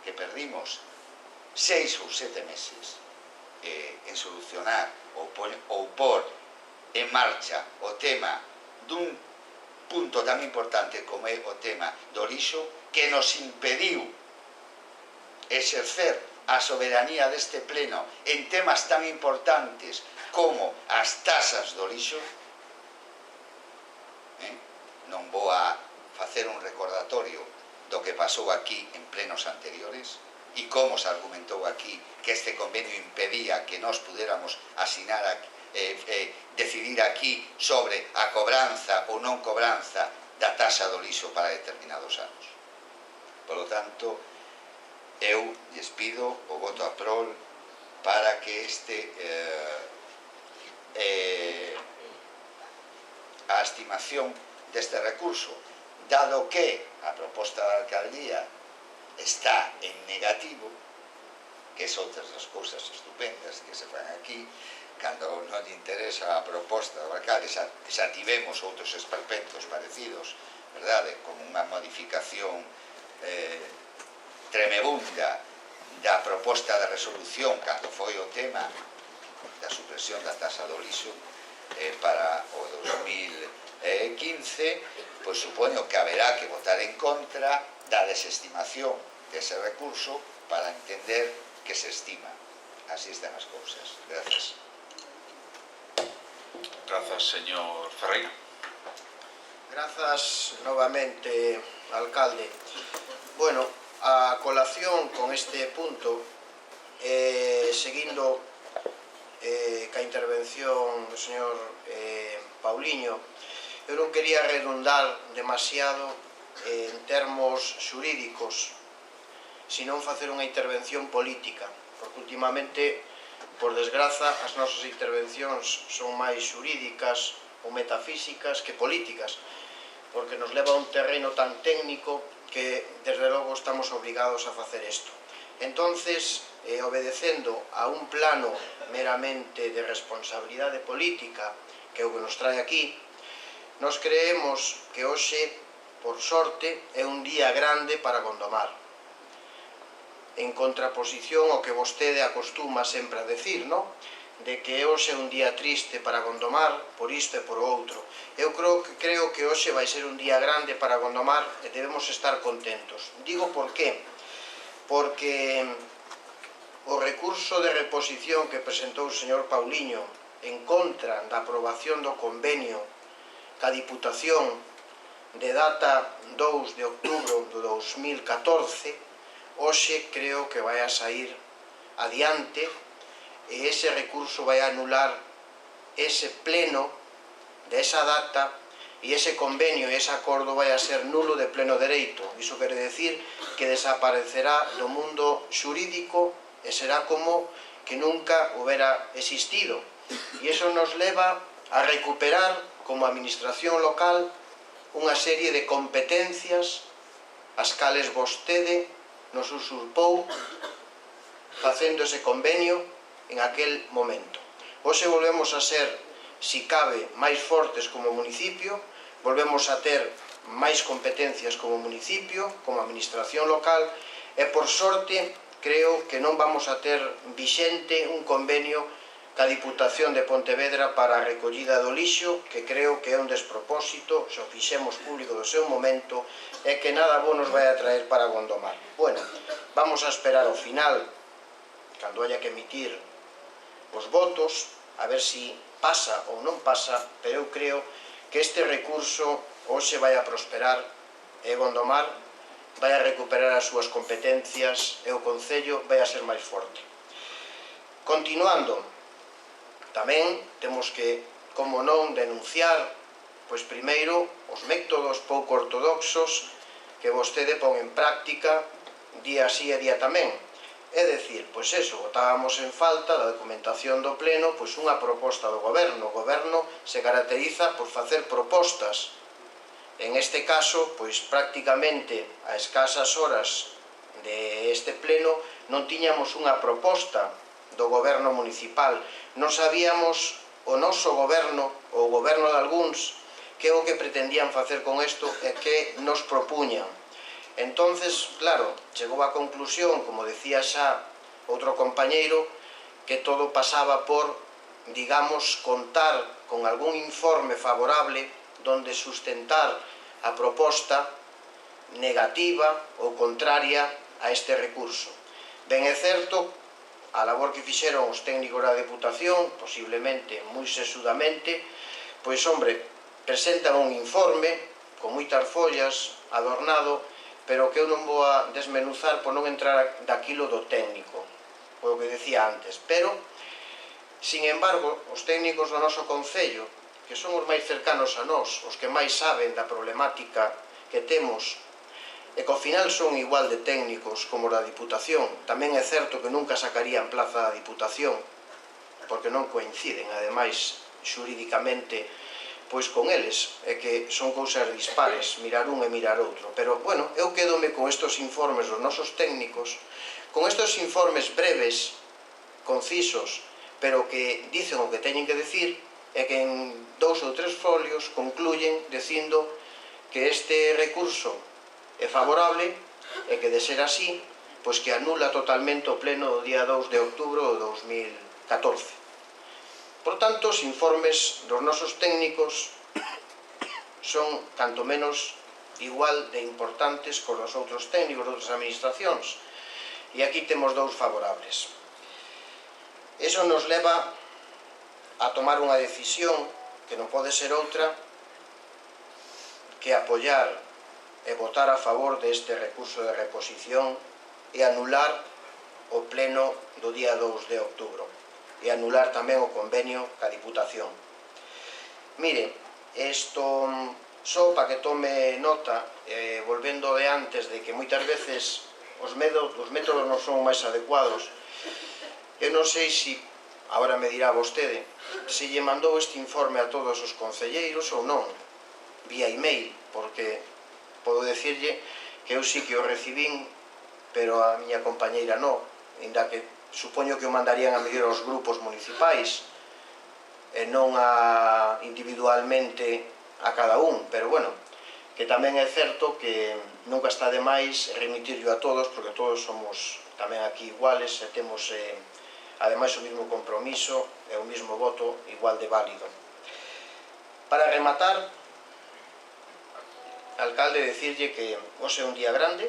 que perdimos 6 ou 7 meses en solucionar ou por en marcha o tema dun punto tan importante como é o tema do lixo, que nos impediu exercer a soberanía deste pleno en temas tan importantes como as tasas do lixo. Non vou a facer un recordatorio do que pasou aquí en plenos anteriores e como se argumentou aquí que este convenio impedía que nós pudéramos asinar decidir aquí sobre a cobranza ou non cobranza da tasa do lixo para determinados anos. Por lo tanto, eu lles pido o voto a prol para que a estimación deste recurso, dado que a proposta da alcaldía está en negativo, que é outras das cousas estupendas que se fan aquí, cando non lle interesa a proposta do alcalde, xa tivemos outros esperpentos parecidos, verdade, como unha modificación tremebunda da proposta de resolución cando foi o tema da supresión da taxa do lixo para o 2015, pois supoño que haberá que votar en contra da desestimación dese recurso para entender que se estima. Así están as cousas. Gracias. Grazas, señor Ferreira. Grazas novamente, alcalde. Bueno, a colación con este punto, seguindo ca intervención do señor Pauliño, eu non quería redundar demasiado en termos xurídicos, senón facer unha intervención política, porque últimamente, por desgraza, as nosas intervencións son máis xurídicas ou metafísicas que políticas, porque nos leva a un terreno tan técnico que, desde logo, estamos obrigados a facer isto. Entonces, obedecendo a un plano meramente de responsabilidade política, que é o que nos trae aquí, nos creemos que hoxe, por sorte, é un día grande para Gondomar. En contraposición ao que vostede acostuma sempre a decir, non? De que hoxe é un día triste para Gondomar, por isto e por outro. Eu creo que hoxe vai ser un día grande para Gondomar e debemos estar contentos. Digo por qué? Porque o recurso de reposición que presentou o señor Pauliño en contra da aprobación do convenio ca Diputación de data 2 de outubro do 2014, hoxe creo que vai a sair adiante e ese recurso vai a anular ese pleno de esa data e ese convenio e ese acordo vai a ser nulo de pleno dereito. Iso quere decir que desaparecerá do mundo xurídico e será como que nunca houbera existido. E iso nos leva a recuperar como administración local unha serie de competencias as cales vostede nos usurpou facendo ese convenio en aquel momento. Hoxe volvemos a ser, si cabe, máis fortes como municipio, volvemos a ter máis competencias como municipio, como administración local, e por sorte creo que non vamos a ter vixente un convenio ca Diputación de Pontevedra para a recollida do lixo, que creo que é un despropósito, se o fixemos público do seu momento, e que nada bo nos vai a traer para Gondomar. Bueno, vamos a esperar ao final, cando haya que emitir os votos, a ver si pasa ou non pasa, pero eu creo que este recurso hoxe vai a prosperar e Gondomar vai a recuperar as súas competencias e o Concello vai a ser máis forte. Continuando, tamén temos que, como non, denunciar, pois primeiro, os métodos pouco ortodoxos que vostede pon en práctica día así e día tamén. É dicir, pois eso, botábamos en falta da documentación do pleno pois unha proposta do goberno. O goberno se caracteriza por facer propostas. En este caso, pois prácticamente a escasas horas de este pleno non tiñamos unha proposta do goberno municipal. Non sabíamos o noso goberno, ou o goberno de algúns, que é o que pretendían facer con isto e que nos propuñan. Entonces, claro, chegou a conclusión, como decía xa outro compañeiro, que todo pasaba por, digamos, contar con algún informe favorable donde sustentar a proposta negativa ou contraria a este recurso. Ben é certo, a labor que fixeron os técnicos da Deputación, posiblemente moi sesudamente, pois, hombre, presentan un informe con moitas follas, adornado, pero que eu non vou a desmenuzar por non entrar daquilo do técnico, o que decía antes. Pero, sin embargo, os técnicos do noso Concello, que son os máis cercanos a nós, os que máis saben da problemática que temos, e que ao final son igual de técnicos como da Diputación. Tamén é certo que nunca sacarían plaza da Diputación, porque non coinciden, ademais, xurídicamente, pois con eles, é que son cousas dispares, mirar un e mirar outro. Pero, bueno, eu quedome con estos informes dos nosos técnicos, con estos informes breves, concisos, pero que dicen o que teñen que decir, e que en 2 ou 3 folios concluyen dicindo que este recurso é favorable e que, de ser así, pois que anula totalmente o pleno do día 2 de outubro de 2014. Por tanto, os informes dos nosos técnicos son, canto menos, igual de importantes que os dos outros técnicos de outras administracións. E aquí temos 2 favorables. Eso nos leva a tomar unha decisión que non pode ser outra que apoiar e votar a favor deste recurso de reposición e anular o pleno do día 2 de outubro e anular tamén o convenio ca Diputación. Mire, isto só para que tome nota, volvendo de antes de que moitas veces os métodos non son máis adecuados. Eu non sei se, agora me dirá vostede, se lle mandou este informe a todos os concelleiros ou non, vía email, porque podo decirlle que eu sí que o recibín, pero a miña compañeira non, ainda que supoño que o mandarían a mellor aos grupos municipais e non individualmente a cada un, pero bueno, que tamén é certo que nunca está de máis remitirlo a todos, porque todos somos tamén aquí iguales e temos ademais o mesmo compromiso e o mesmo voto igual de válido. Para rematar, alcalde, decirlle que hoxe é un día grande,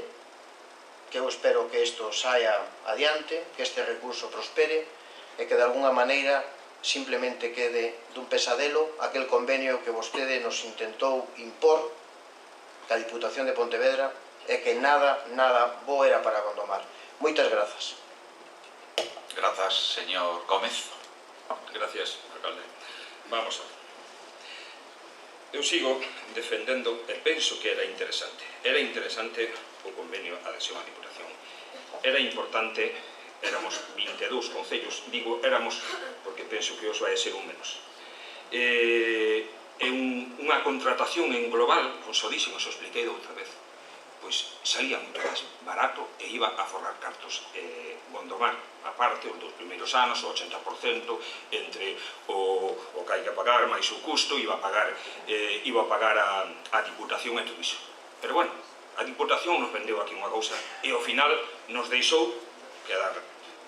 que eu espero que isto saia adiante, que este recurso prospere e que de alguna maneira simplemente quede dun pesadelo aquel convenio que vostede nos intentou impor ca Diputación de Pontevedra e que nada bo era para Gondomar. Moitas grazas. Grazas, señor Gómez. Gracias, alcalde. Vamos a ver. Eu sigo defendendo e penso que era interesante. Era interesante o convenio a adhesión á Diputación. Era importante, éramos 22 concellos, digo éramos porque penso que os vai ser un menos. Unha contratación en global, como o dixen, os expliquei outra vez, pois salía moito máis barato e iba a forrar cartos Gondomar, aparte, os dos primeiros anos, o 80% entre o que hai que pagar, máis o custo, iba a pagar a Diputación e todo iso. Pero bueno, a Diputación nos vendeu aquí unha cousa e ao final nos deixou quedar.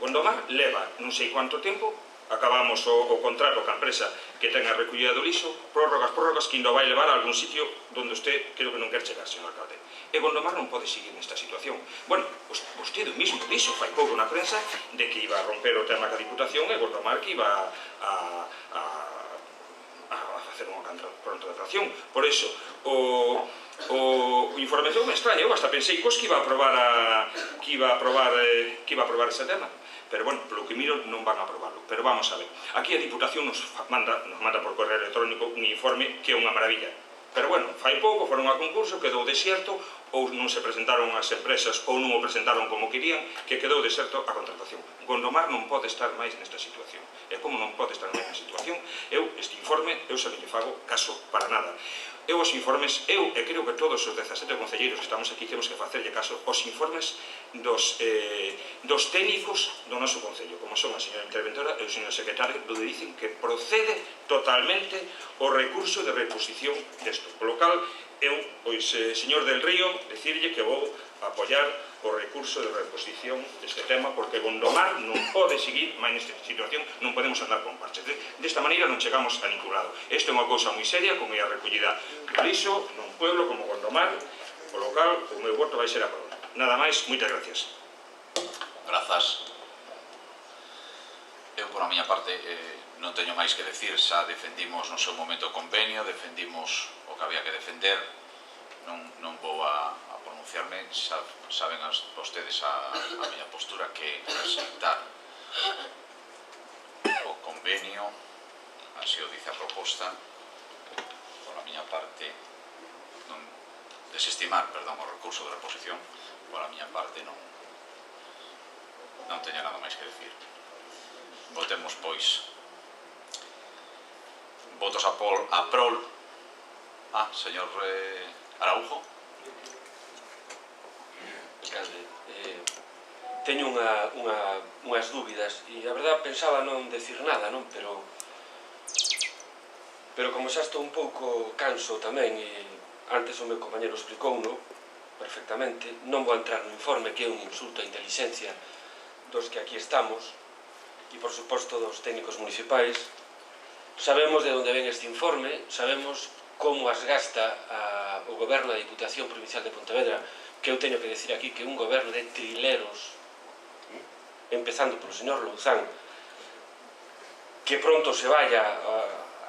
Gondomar leva non sei quanto tempo, acabamos o contrato ca empresa que ten a recollida do lixo, prórrogas, que ainda vai levar a algún sitio onde usted creo que non quer chegar, señor alcalde. E Gondomar non pode seguir nesta situación. Bueno, vostede mesmo dixo fai pouco na prensa de que iba a romper o tema ca Diputación e Gondomar que iba a facer unha contratación. Por iso, o información me extraña, eu hasta pensei que iba a aprobar ese tema. Pero bueno, polo que miro non van a aprobarlo. Pero vamos a ver, aquí a Diputación nos manda por correo electrónico un informe que é unha maravilla. Pero bueno, fai pouco, foron a concurso, quedou desierto, ou non se presentaron as empresas, ou non o presentaron como querían, que quedou desierto a contratación. Gondomar non pode estar máis nesta situación. E como non pode estar máis nesta situación, este informe, eu xa non lle fago caso para nada. Eu os informes, e creo que todos os 17 concelleiros que estamos aquí temos que facerlle caso, os informes dos técnicos do noso concello, como son a señora interventora e o señor secretario, onde dicen que procede totalmente o recurso de reposición desto. Polo cal, eu, pois, señor del Río, decirlle que vou apoiar o recurso de reposición deste tema, porque Gondomar non pode seguir máis nesta situación, non podemos andar con parches. Desta maneira non chegamos a ningún lado. Isto é unha cousa moi seria, como é a recollida do lixo nun pueblo como Gondomar, polo cal o meu voto vai ser a prova. Nada máis, moitas gracias. Grazas. Eu, por a miña parte, non teño máis que decir, xa defendimos no seu momento o convenio, defendimos o que había que defender, non vou a pronunciarme, saben vostedes a miña postura, que presentar o convenio, así o dice a proposta. Por a miña parte, non desestimar, perdón, o recurso de reposición. Por a miña parte non teño nada máis que decir. Votemos, pois, votos a prol. Señor Araujo. Alcalde, teño unhas dúbidas e a verdad pensaba non decir nada, non? Pero como xa estou un pouco canso tamén e antes o meu compañero explicouno perfectamente, non vou entrar no informe que é un insulto á inteligencia dos que aquí estamos e por suposto dos técnicos municipais. Sabemos de onde ven este informe, sabemos como as gasta o goberno da Diputación Provincial de Pontevedra, que eu teño que decir aquí que é un goberno de trileros, empezando polo señor Louzán, que pronto se vaya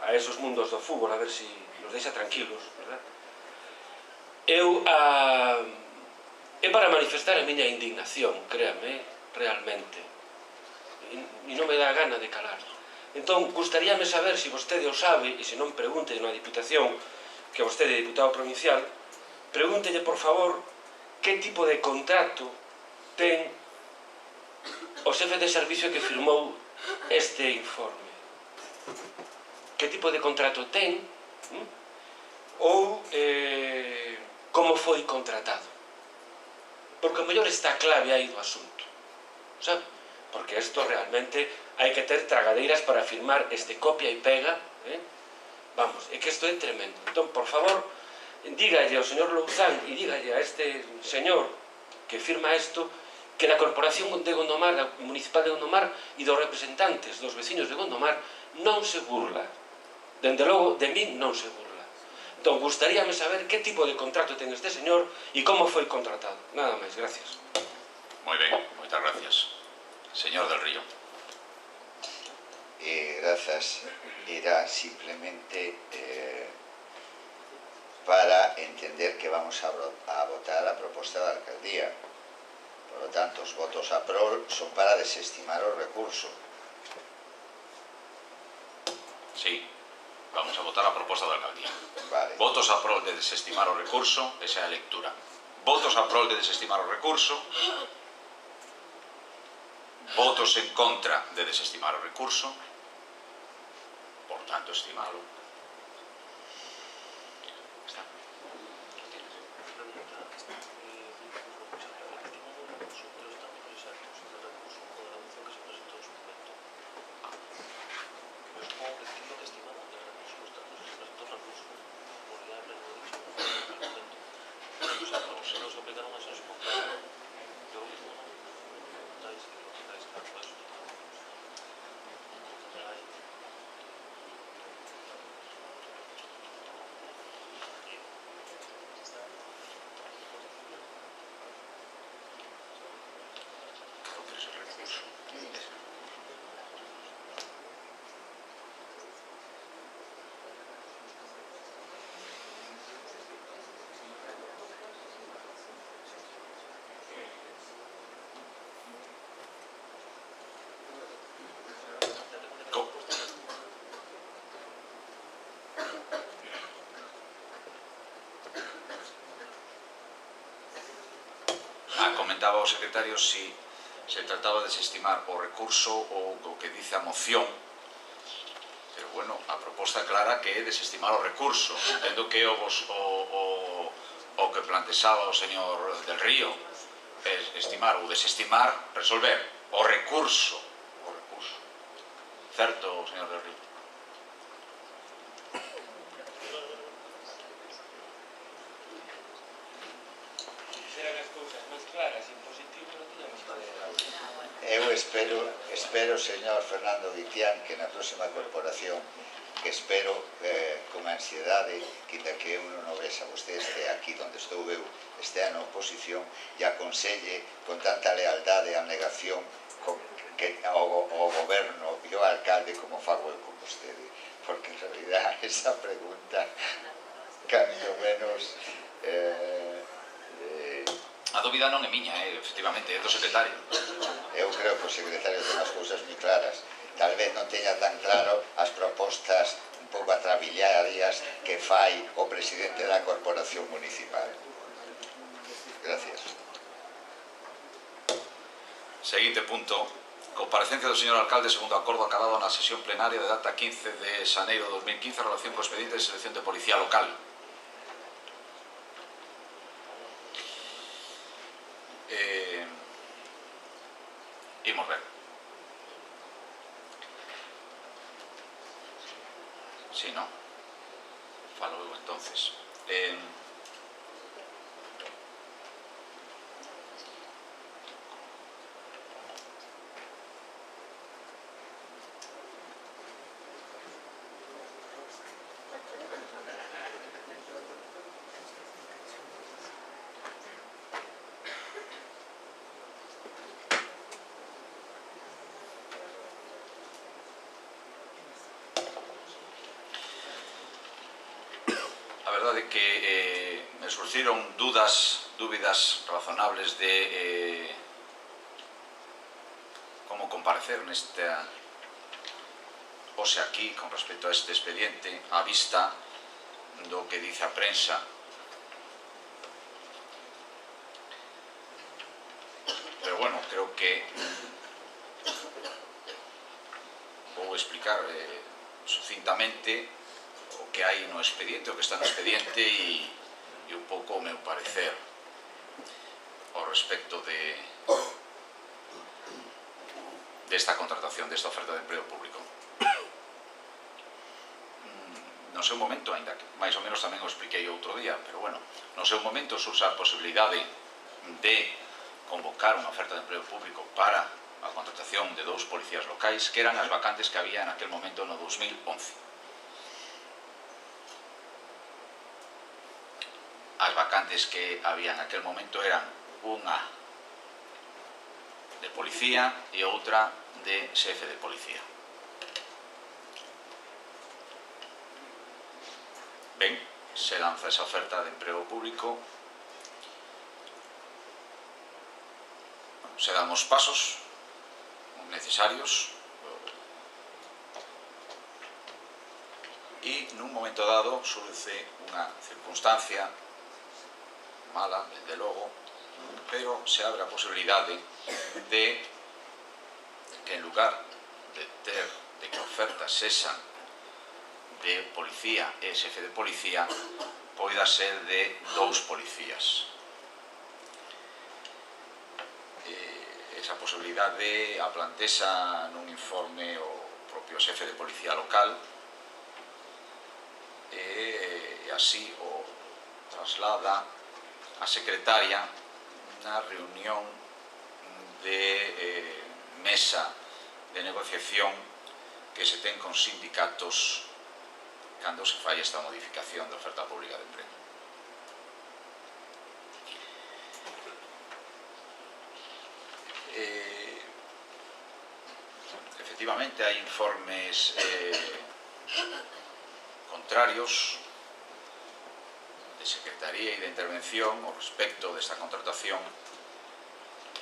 a esos mundos do fútbol, a ver se nos deixa tranquilos, verdad? É para manifestar a miña indignación, créame, realmente, e non me dá gana de calar. Entón, gustaríame saber se vostede o sabe, e se non pregunte na Diputación, que vostede é diputado provincial, pregúntelle, por favor, que tipo de contrato ten o xefe de servicio que firmou este informe. Que tipo de contrato ten, ou como foi contratado. Porque o mellor está a clave aí do asunto, sabe? Porque isto realmente hai que ter tragadeiras para firmar este copia e pega, vamos, é que isto é tremendo. Entón, por favor, dígalle ao señor Louzán e dígalle a este señor que firma isto que na Corporación de Gondomar, da Municipal de Gondomar e dos representantes dos veciños de Gondomar non se burla. Dende logo, de min non se burla. Entón, gustaríame saber que tipo de contrato ten este señor e como foi contratado. Nada máis, gracias. Moi ben, moitas gracias. Señor del Río. Grazas. Era simplemente para entender que vamos a votar a proposta da alcaldía. Por lo tanto, os votos a prol son para desestimar o recurso. Sí, vamos a votar a proposta da alcaldía. Vale. Votos a prol de desestimar o recurso, esa é a lectura. Votos a prol de desestimar o recurso. Votos en contra de desestimar o recurso. Por tanto, estimalo. Está. Comentaba o secretario si se trataba de desestimar o recurso ou o que dice a moción, pero bueno, a proposta clara que é desestimar o recurso. Entendo que o que plantexaba o señor del Río é estimar ou desestimar, resolver o recurso. Certo, señor del Río? Eu espero, señor Fernando Guitián, que na próxima corporación, que espero con ansiedade, que inda que eu non ves a vostede este aquí onde estou eu, estea na oposición e aconselle con tanta lealdade a negación ao goberno e ao alcalde como fago eu con vostede, porque en realidad esa pregunta cando menos a dúbida non é miña, efectivamente, é do secretario. Eu creo que o secretario ten as cousas moi claras. Tal vez non teña tan claro as propostas un pouco atrabiliarias que fai o presidente da corporación municipal. Seguinte punto. Comparecencia do señor alcalde segundo acordo acabado na sesión plenaria de data 15 de xaneiro de 2015 en relación co expediente de selección de policía local. Imos ver. Si, non? Falo eu entonces. A verdade é que me surgiron dúbidas razonables de como comparecer nesta hoxe aquí con respecto a este expediente á vista do que dice a prensa. Pero bueno, creo que vou explicar sucintamente o que hai no expediente, o que está no expediente e un pouco o meu parecer ao respecto desta contratación, desta oferta de emprego público. No seu momento, ainda que máis ou menos tamén o expliquei outro día, pero bueno, no seu momento surxe a posibilidade de convocar unha oferta de emprego público para a contratación de 2 policías locais, que eran as vacantes que había en aquel momento no 2011. As vacantes que había en aquel momento eran unha de policía e outra de xefe de policía. Ben, se lanza esa oferta de emprego público, se dan os pasos necesarios e nun momento dado surge unha circunstancia mala, desde logo, pero se abre a posibilidade de que en lugar de que a oferta sexa de policía e xefe de policía poida ser de 2 policías. Esa posibilidade a plantexa nun informe o propio xefe de policía local e así o traslada a secretaria na reunión de mesa de negociación que se ten con sindicatos cando se fai esta modificación da oferta pública de emprego. Efectivamente, hai informes contrarios de Secretaría e de Intervención ao respecto desta contratación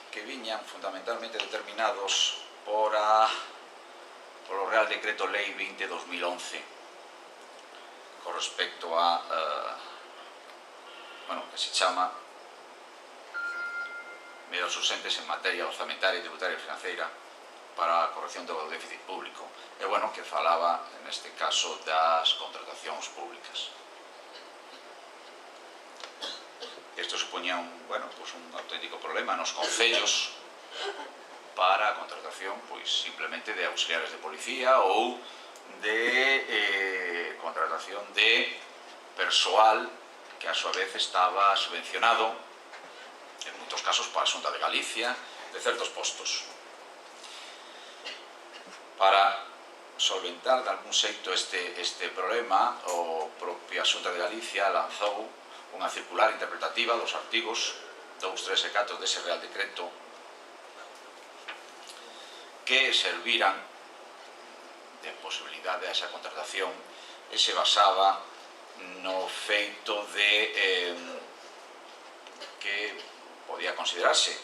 que viñan fundamentalmente determinados polo Real Decreto Lei 20/2011 con respecto a que se chama medidas urxentes en materia orzamentaria, tributaria e financeira para a corrección do déficit público e que falaba neste caso das contratacións públicas. Isto supoñía un auténtico problema nos concellos para a contratación simplemente de auxiliares de policía ou de contratación de persoal que a súa vez estaba subvencionado en moitos casos para a Xunta de Galicia de certos postos. Para solventar de algún xeito este problema, o propia Xunta de Galicia lanzou unha circular interpretativa dos artigos 2, 3 e 4 dese Real Decreto que serviran de posibilidade a esa contratación e se basaba no feito de que podía considerarse,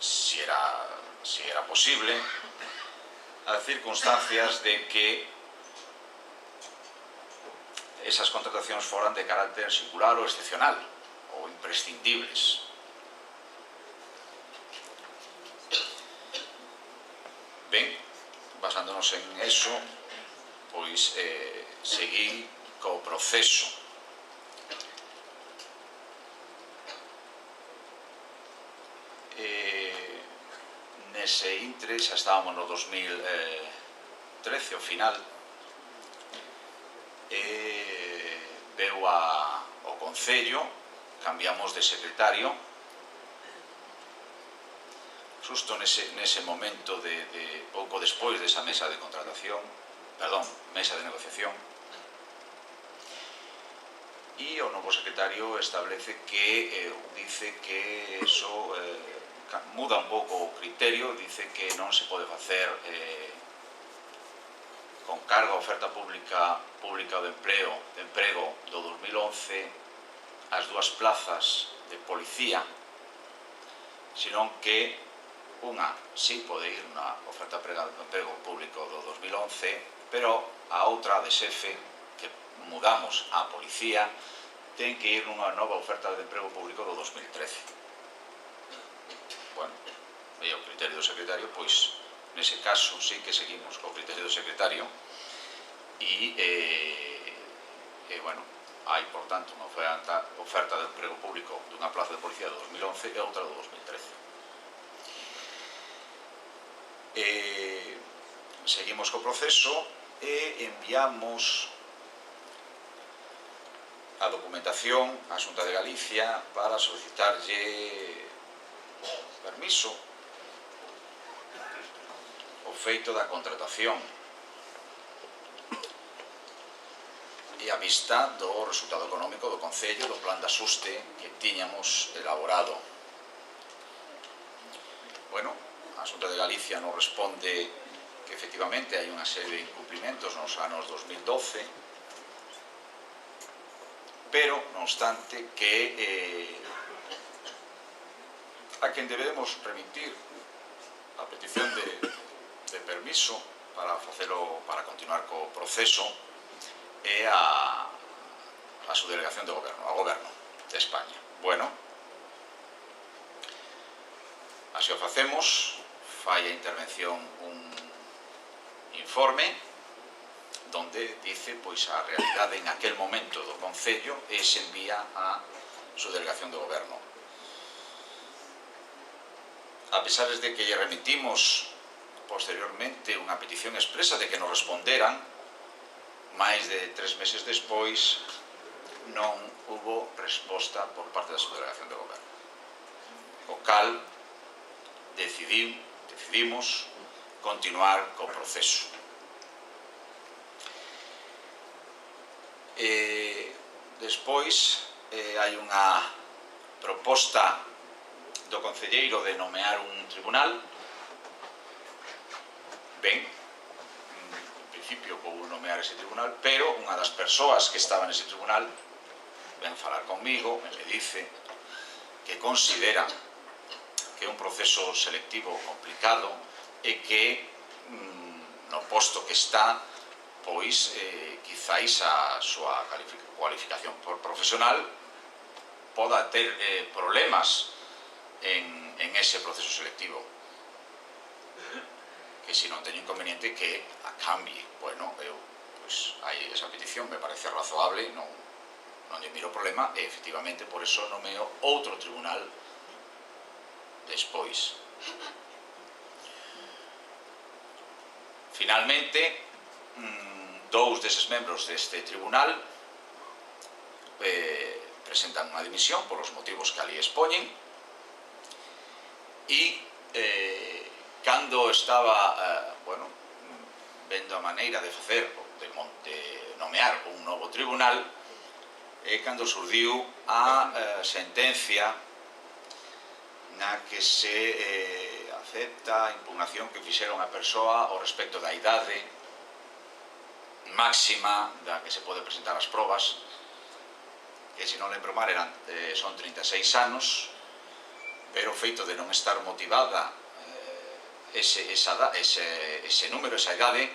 si era posible, as circunstancias de que esas contratacións foran de carácter singular ou excepcional ou imprescindibles. estamos en eso, pois seguir co proceso. Nese intre xa estábamos no 2013, ao final, veu ao Concello, cambiamos de secretario, xusto nese momento de pouco despois desa mesa de contratación, perdón, mesa de negociación, e o novo secretario establece que dice que eso muda un pouco o criterio, dice que non se pode facer con cargo a oferta pública de emprego do 2011 as dúas plazas de policía, senón que unha sí pode ir na oferta de emprego público do 2011, pero a outra de xefe, que mudamos a policía, ten que ir nunha nova oferta de emprego público do 2013. Bueno, e o criterio do secretario, pois, nese caso, sí que seguimos co criterio do secretario e bueno, hai, por tanto, unha oferta de emprego público dunha plaza de policía do 2011 e outra do 2013. Seguimos co proceso e enviamos a documentación á Xunta de Galicia para solicitarlle permiso o feito da contratación e a vista do resultado económico do Concello, do plan de axuste que tiñamos elaborado. Bueno, a Xunta de Galicia nos responde que efectivamente hai unha serie de incumplimentos nos anos 2012, pero, non obstante, que a quen debemos remitir a petición de permiso para continuar co proceso é a subdelegación do goberno, ao goberno de España. Bueno, así o facemos, fai a intervención un informe donde dice pois a realidade en aquel momento do Concello e se envía a subdelegación do goberno. A pesar de que lle remitimos posteriormente unha petición expresa de que nos responderan, máis de 3 meses despois non hubo resposta por parte da subdelegación do goberno. O cal decidimos continuar co proceso. Despois hai unha proposta do concelleiro de nomear un tribunal. Ben, en principio vou nomear ese tribunal, pero unha das persoas que estaba nese tribunal ven falar conmigo e me dice que considera que é un proceso selectivo complicado e que no posto que está, pois quizáis a súa cualificación profesional poda ter problemas en ese proceso selectivo, que se non teño inconveniente que a cambie. Bueno, pois hai esa petición, me parece razoable, non lle miro problema e efectivamente por eso nomeo outro tribunal despois. Finalmente, 2 deses membros deste tribunal presentan unha dimisión por os motivos que ali expoñen e cando estaba vendo a maneira de facer, de nomear un novo tribunal, cando surdiu a sentencia na que se acepta a impugnación que fixeron a persoa ao respecto da idade máxima da que se pode presentar as probas, que se non lembro mal son 36 anos, pero o feito de non estar motivada ese número, esa idade,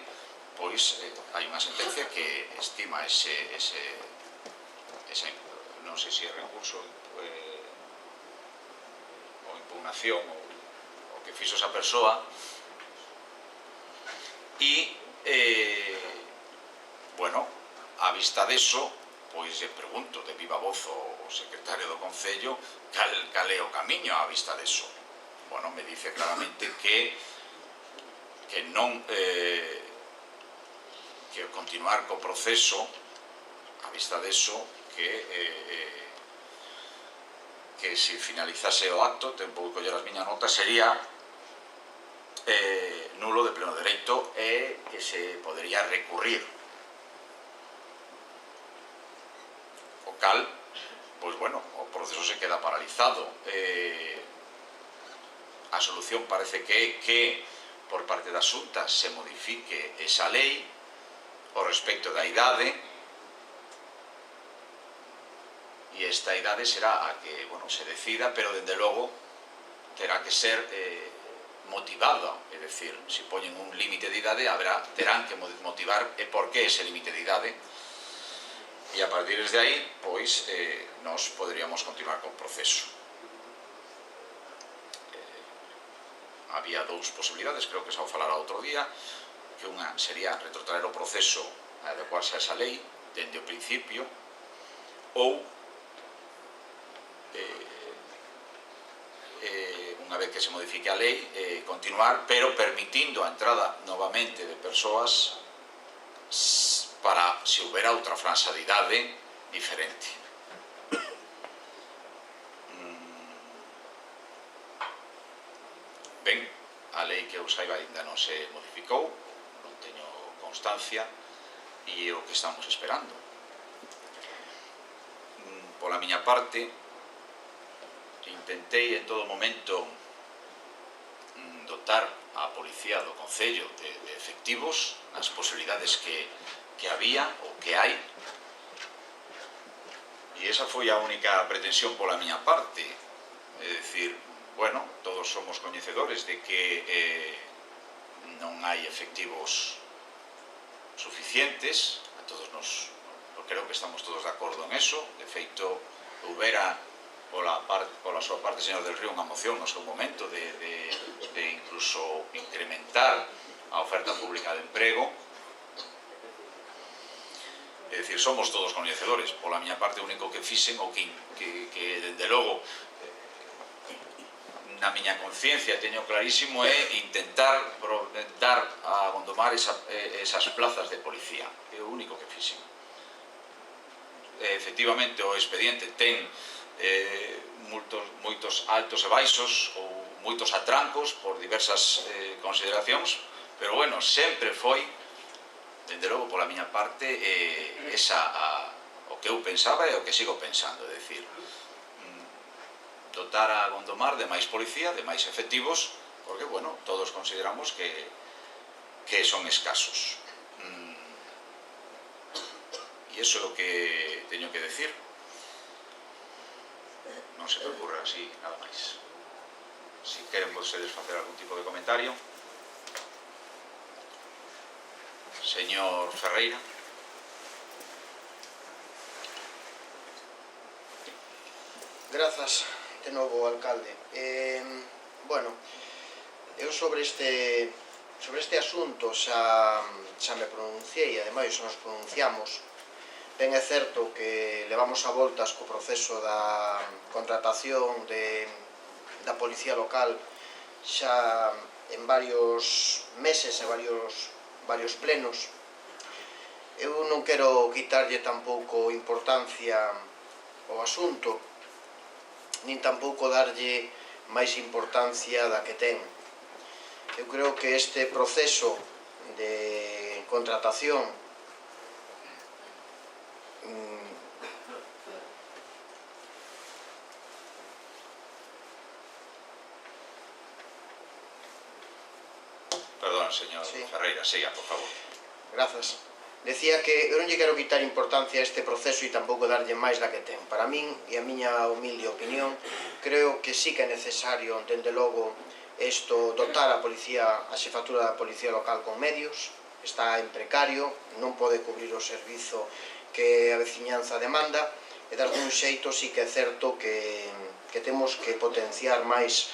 pois hai unha sentencia que estima non sei se é recurso ou impugnación o que fixo esa persoa, E, bueno, a vista deso, pois lle pregunto de viva voz ao secretario do Concello cal é o camiño a vista deso. Bueno, me dice claramente que non que continuar co proceso a vista deso que se finalizase o acto, ten pouco coller as miñas notas, sería nulo de pleno dereito e que se podería recurrir. O cal, pois bueno, o proceso se queda paralizado. A solución parece que é que por parte da Xunta se modifique esa lei ao respecto da idade, e esta idade será a que, bueno, se decida, pero dende logo terá que ser motivada, é dicir, se poñen un límite de idade, terán que motivar por que ese límite de idade, e a partir de aí, pois, nos poderíamos continuar con o proceso. Había dous posibilidades, creo que xa o falara outro día, que unha sería retrotraer o proceso a adecuarse a esa lei dende o principio, ou unha vez que se modifique a lei continuar, pero permitindo a entrada novamente de persoas para se houbera outra franxa de idade diferente. Ben, a lei que eu saiba ainda non se modificou, non teño constancia, e é o que estamos esperando. Pola miña parte, intentei en todo momento dotar a Policía do Concello de efectivos nas posibilidades que había ou que hai, e esa foi a única pretensión pola miña parte. É dicir, bueno, todos somos coñecedores de que non hai efectivos suficientes, a todos creo que estamos todos de acordo en eso. De feito, houbera pola súa parte, señor del Río, unha moción no seu momento de incluso incrementar a oferta pública de emprego. É dicir, somos todos coñecedores. Pola miña parte, o único que fixen, ou que dende logo na miña conciencia teño clarísimo, é intentar dar a Gondomar esas plazas de policía. É o único que fixen. Efectivamente, o expediente ten moitos altos e baixos ou moitos atrancos por diversas consideracións, pero bueno, sempre foi, dende logo pola miña parte, o que eu pensaba e o que sigo pensando, é dicir, dotar a Gondomar de máis policía, de máis efectivos, porque, bueno, todos consideramos que son escasos. E iso é o que teño que decir. Non se me ocurre así nada máis. Si queren vostedes facer algún tipo de comentario. Señor Ferreira. Grazas de novo, alcalde. Bueno, eu sobre este asunto xa me pronunciei, ademais nos pronunciamos. Ben é certo que levamos a voltas co proceso da contratación da policía local xa en varios meses e varios plenos. Eu non quero quitarlle tampouco importancia ao asunto, nin tampouco darlle máis importancia da que ten. Eu creo que este proceso de contratación Perdón, señor Ferreira, siga, por favor. Grazas. Decía que eu non lle quero quitar importancia a este proceso e tampouco darlle máis da que ten. Para min, e a miña humilde opinión, creo que sí que é necesario, dende logo, dotar a xefatura da policía local con medios. Está en precario, non pode cubrir o servizo que a veciñanza demanda, e dar un xeito sí que é certo que temos que potenciar máis,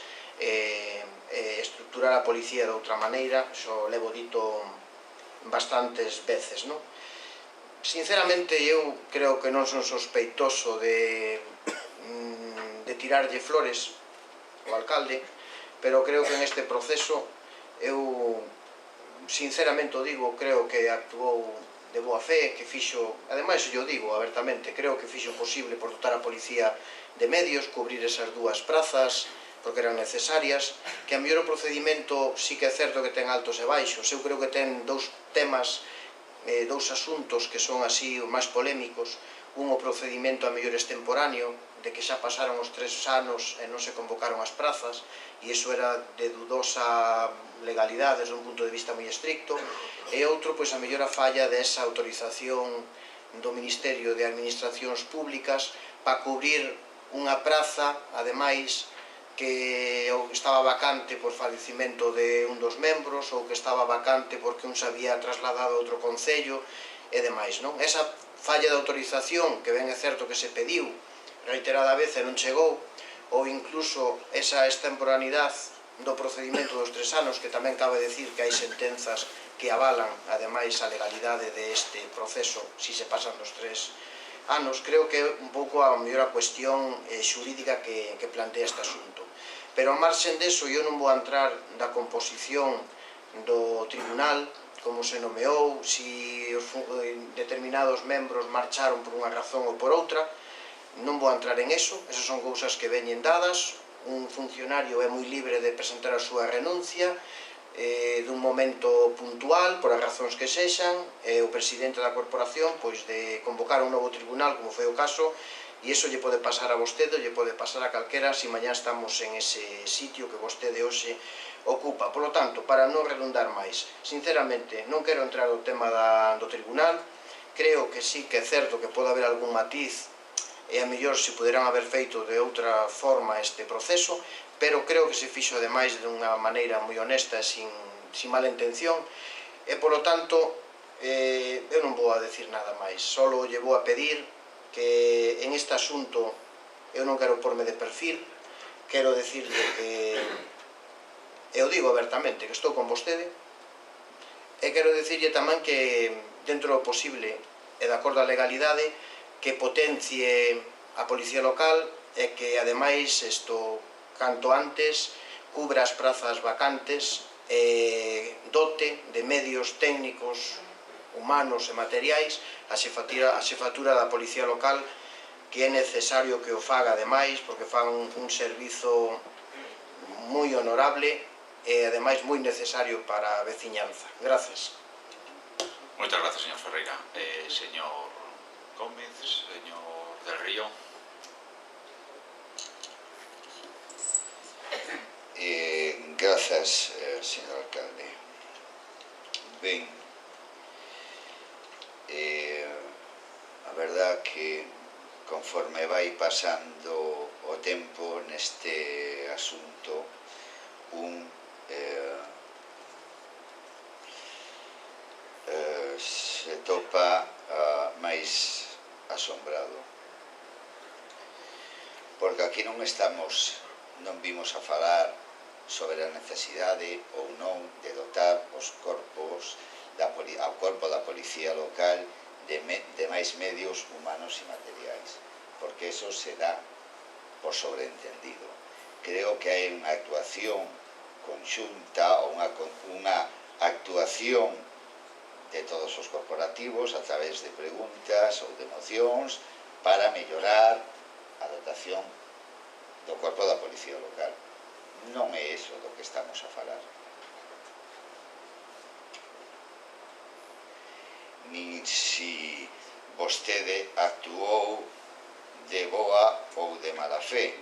estruturar a policía de outra maneira. Xo levo dito bastantes veces, non? Sinceramente, eu creo que non son sospeitoso de tirarlle flores ao alcalde, pero creo que neste proceso eu, sinceramente o digo, creo que actuou de boa fe, que fixo, ademais eu digo abertamente, creo que fixo posible por dotar a policía de medios, cubrir esas dúas prazas, porque eran necesarias, que a mellor o procedimento sí que é certo que ten altos e baixos. Eu creo que ten dous temas, dous asuntos que son así os máis polémicos. Un, o procedimento a mellor extemporáneo, de que xa pasaron os 3 anos e non se convocaron as prazas, e iso era de dudosa legalidade desde un punto de vista moi estricto. E outro, pois a mellor a falla desa autorización do Ministerio de Administracións Públicas para cubrir unha praza, ademais, que estaba vacante por falecimento de un dos membros ou que estaba vacante porque un se había trasladado a outro concello e demais, non? Esa falla de autorización, que ben é certo que se pediu reiterada vez e non chegou, ou incluso esa extemporaneidade do procedimento dos 3 anos, que tamén cabe decir que hai sentenzas que avalan, ademais, a legalidade deste proceso si se pasan dos 3 anos. Creo que é un pouco a mellor a cuestión xurídica que plantea este asunto. Pero a marxen deso, eu non vou entrar da composición do tribunal, como se nomeou, si determinados membros marcharon por unha razón ou por outra. Non vou entrar en eso, esas son cousas que veñen dadas. Un funcionario é moi libre de presentar a súa renuncia dun momento puntual, por as razóns que sexan, e o presidente da corporación pois de convocar un novo tribunal, como foi o caso, e iso lle pode pasar a vostede, lle pode pasar a calquera se mañá estamos en ese sitio que vostede hoxe ocupa. Por lo tanto, para non redundar máis, sinceramente, non quero entrar no tema do tribunal. Creo que sí que é certo que pode haber algún matiz e a mellor se poderán haber feito de outra forma este proceso, pero creo que se fixo ademais de unha maneira moi honesta e sin mala intención, e polo tanto eu non vou a decir nada máis, só lle vou a pedir que en este asunto eu non quero porme de perfil, quero decirle que eu digo abertamente que estou con vostede, e quero decirle tamén que dentro do posible e de acordo á legalidade que potencie a policía local e que ademais isto canto antes cubra as prazas vacantes e dote de medios técnicos, humanos e materiais a xefatura da policía local, que é necesario que o faga ademais, porque fan un servizo moi honorable e ademais moi necesario para a veciñanza. Gracias. Moitas gracias, señor Ferreira. Señor Gómez, señor del Río. Grazas, señor alcalde. Ben, a verdad que conforme vai pasando o tempo neste asunto, se topa máis asombrado, porque aquí non vimos a falar sobre a necesidade ou non de dotar os corpos ao corpo da policía local de máis medios humanos e materiais, porque eso se dá por sobreentendido. Creo que hai unha actuación conxunta ou unha actuación de todos os corporativos a través de preguntas ou de mocións para mellorar a dotación do corpo da policía local. Non é iso do que estamos a falar. Nin si vostede actuou de boa ou de mala fe.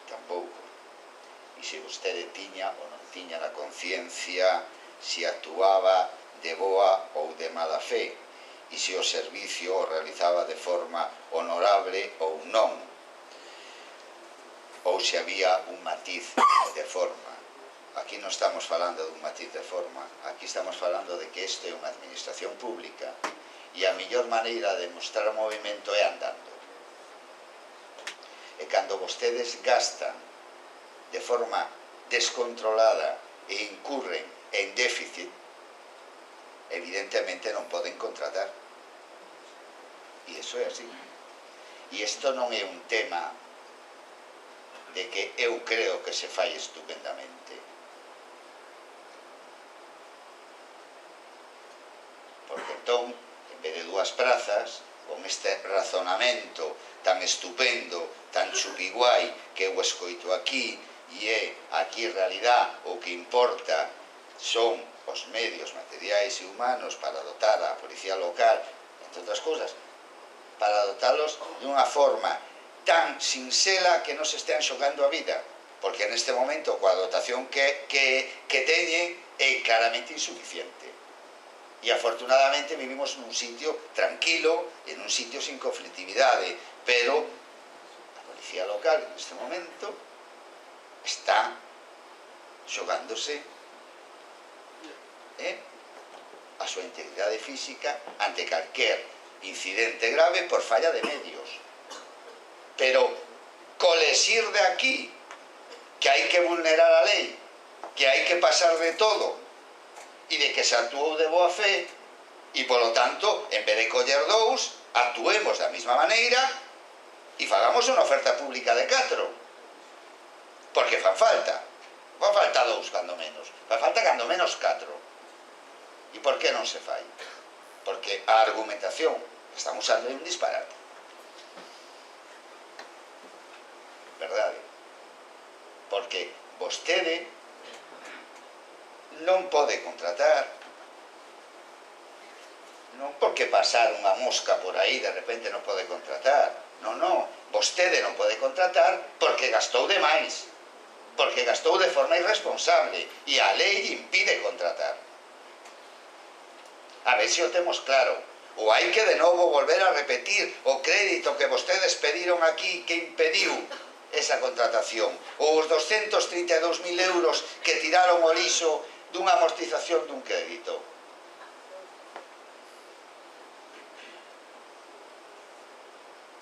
Tampouco. E se vostede tiña ou non tiña na conciencia si actuaba de boa ou de mala fe, e se o servicio o realizaba de forma honorable ou non, ou se había un matiz de forma. Aquí non estamos falando dun matiz de forma, aquí estamos falando de que isto é unha administración pública e a mellor maneira de mostrar o movimento é andando. E cando vostedes gastan de forma descontrolada e incurren en déficit, evidentemente non poden contratar. E iso é así. E isto non é un tema de que eu creo que se fai estupendamente. Porque entón, en vez de 2 prazas, con este razonamento tan estupendo, tan chupiguai que eu escoito aquí, e é aquí en realidad o que importa son os medios materiais e humanos para dotar a policía local, entre outras cousas, para dotalos dunha forma tan sinxela que non se estean xogando a vida, porque neste momento coa dotación que teñen é claramente insuficiente. E afortunadamente vivimos nun sitio tranquilo e nun sitio sin conflictividade, pero a policía local neste momento está xogándose a súa integridade física ante calquer incidente grave por falla de medios. Pero colexir de aquí que hai que vulnerar a lei, que hai que pasar de todo e de que se actuou de boa fe e, polo tanto, en vez de coller 2, actuemos da mesma maneira e fagamos unha oferta pública de 4, porque fan falta 2 cando menos, fan falta cando menos 4. E por que non se fai? Porque a argumentación que están usando é un disparate. Verdade? Porque vostede non pode contratar, non porque pasar unha mosca por aí de repente non pode contratar, non, vostede non pode contratar porque gastou demais, porque gastou de forma irresponsable e a lei impide contratar. A ver se o temos claro, ou hai que de novo volver a repetir o crédito que vostedes pediron aquí que impediu esa contratación, ou os 232.000 euros que tiraron o lixo dunha amortización dun crédito.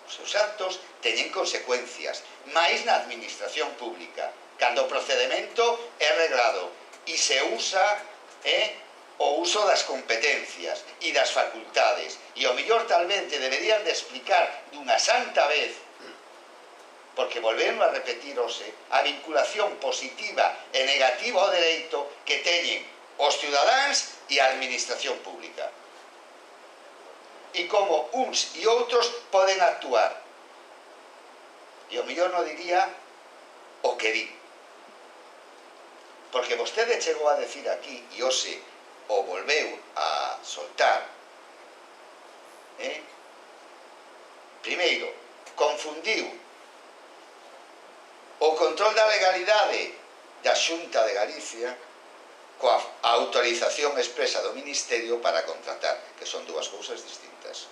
Os seus actos teñen consecuencias, máis na administración pública, cando o procedimento é reglado e se usa o uso das competencias e das facultades. E ao mellor tal vez te deberían de explicar dunha santa vez, porque volveron a repetir hoxe, a vinculación positiva e negativa ao dereito que teñen os cidadáns e a administración pública. E como uns e outros poden actuar. E ao mellor non diría o que di. Porque vostede chegou a decir aquí, e hoxe o volveu a soltar, primeiro, confundiu o control da legalidade da Xunta de Galicia coa autorización expresa do Ministerio para contratar, que son 2 cousas distintas.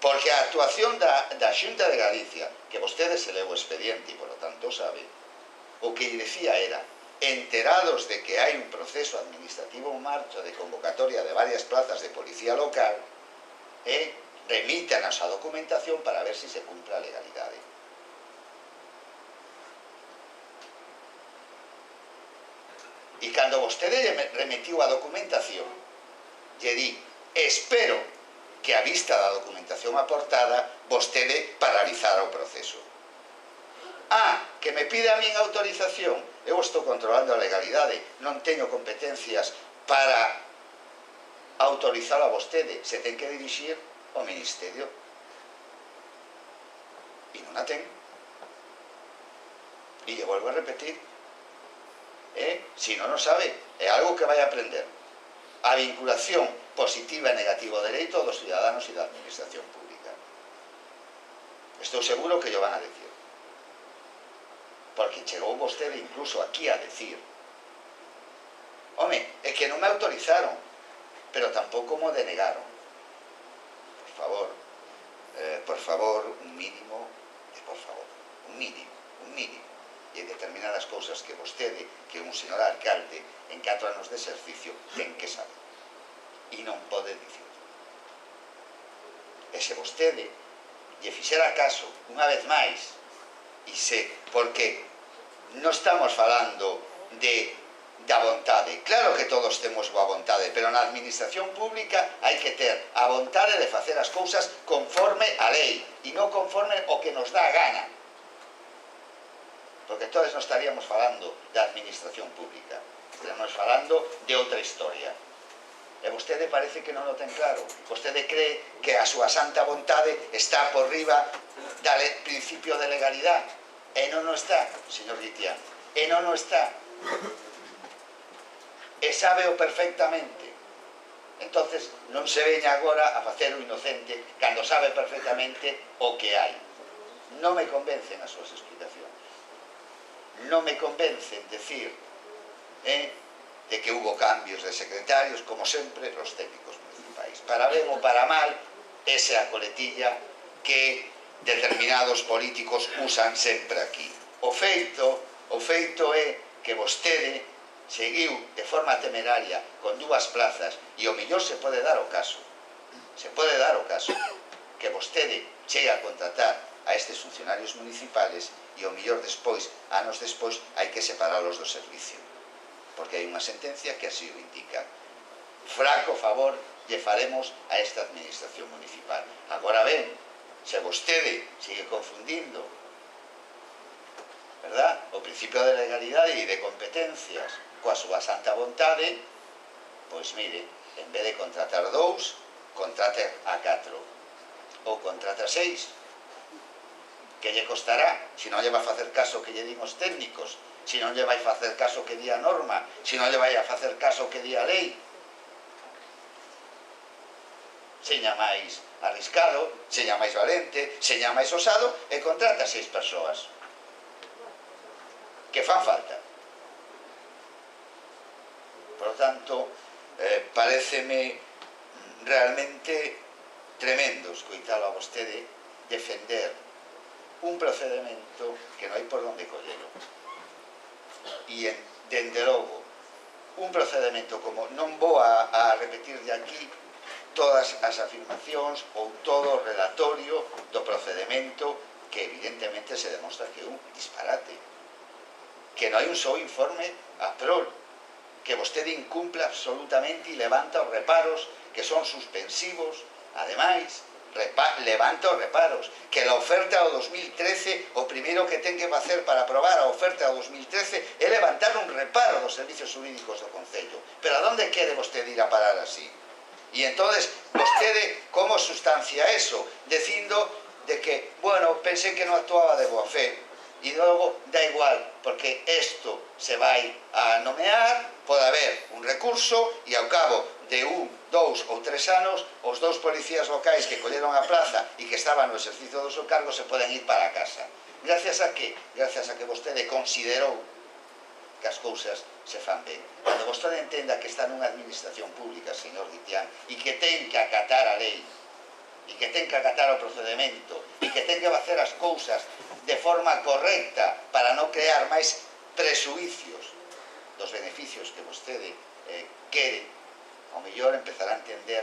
Porque a actuación da Xunta de Galicia, que vostede se leu o expediente e, por lo tanto, sabe, o que lle decía era: enterados de que hai un proceso administrativo en marcha de convocatoria de varias plazas de policía local, remitan a esa documentación para ver se se cumpre a legalidade. E cando vostede remitiu a documentación, lle di: espero que a vista da documentación aportada vostede paralizara o proceso. Que me pide a min autorización. Eu estou controlando a legalidade, non teño competencias para autorizar a vostede, se ten que dirixir ao Ministerio. E non a ten. E lle volvo a repetir, se non o sabe, é algo que vai a aprender. A vinculación positiva e negativa ao dereito dos ciudadanos e da administración pública. Estou seguro que lo van a decir. Porque chegou vostede incluso aquí a decir: home, é que non me autorizaron, pero tampouco mo denegaron. Por favor, un mínimo, un mínimo. E determinadas cousas que vostede, que un señor alcalde, en 4 anos de exercicio, ten que saber. E non pode dicir. E se vostede lle fixera caso, unha vez máis, porque non estamos falando de da vontade. Claro que todos temos boa vontade, pero na administración pública hai que ter a vontade de facer as cousas conforme a lei e non conforme o que nos dá a gana. Porque todos non estaríamos falando da administración pública, estaríamos falando de outra historia. E vostede parece que non o ten claro. Vostede cree que a súa santa vontade está por riba do principio de legalidade. E non o está, señor Guitián. E non o está. E sábeo perfectamente. Entonces non se veña agora a facer o inocente cando sabe perfectamente o que hai. Non me convencen as súas explicacións. Non me convencen decir de que hubo cambios de secretarios, como sempre, los técnicos municipais. Para ben ou para mal, esa é a coletilla que determinados políticos usan sempre aquí. O feito é que vostede seguiu de forma temeraria con 2 plazas e o mellor se pode dar o caso que vostede chegue a contratar a estes funcionarios municipales e o mellor despois, anos despois, hai que separalos do servicio porque hai unha sentencia que así o indica. Fraco favor lle faremos a esta administración municipal. Agora ben, se vostede sigue confundindo, verdad, o principio de legalidade e de competencias coa súa santa vontade, pois mire, en vez de contratar 2, contrate a 4 ou contrata 6. Que lle costará se non lle vai facer caso que lle din os técnicos, se non lle vai facer caso que di a norma, se non lle vai a facer caso que di a lei. Seña máis arriscado, seña máis valente, seña máis osado e contrata 6 persoas que fan falta. Por lo tanto, pareceme realmente tremendo escoitalo a vostede defender un procedimento que non hai por onde collelo. E, dende logo, un procedimento como non vou a repetir de aquí todas as afirmacións ou todo o relatorio do procedimento que evidentemente se demostra que é un disparate, que non hai un só informe a prol, que vostede incumple absolutamente e levanta os reparos que son suspensivos, ademais levanta os reparos, que la oferta do 2013 o primeiro que ten que facer para aprobar a oferta do 2013 é levantar un reparo dos servicios jurídicos do Concello. Pero a onde quere vostede ir a parar así? E entonces, vostede como sustancia eso? Dicindo de que, bueno, pensei que non actuaba de boa fe e logo da igual, porque isto se vai a nomear, pode haber un recurso e ao cabo de 1, 2 ou 3 anos os 2 policías locais que colleron a plaza e que estaban no exercicio do seu cargo se poden ir para a casa. Gracias a que? Gracias a que vostede considerou que as cousas se fan ben. Cando vostede entenda que está nunha administración pública, señor Guitián, e que ten que acatar a lei, e que ten que acatar o procedimento, e que ten que facer as cousas de forma correcta para non crear máis presuicios dos beneficios que vostede quere, ao mellor empezará a entender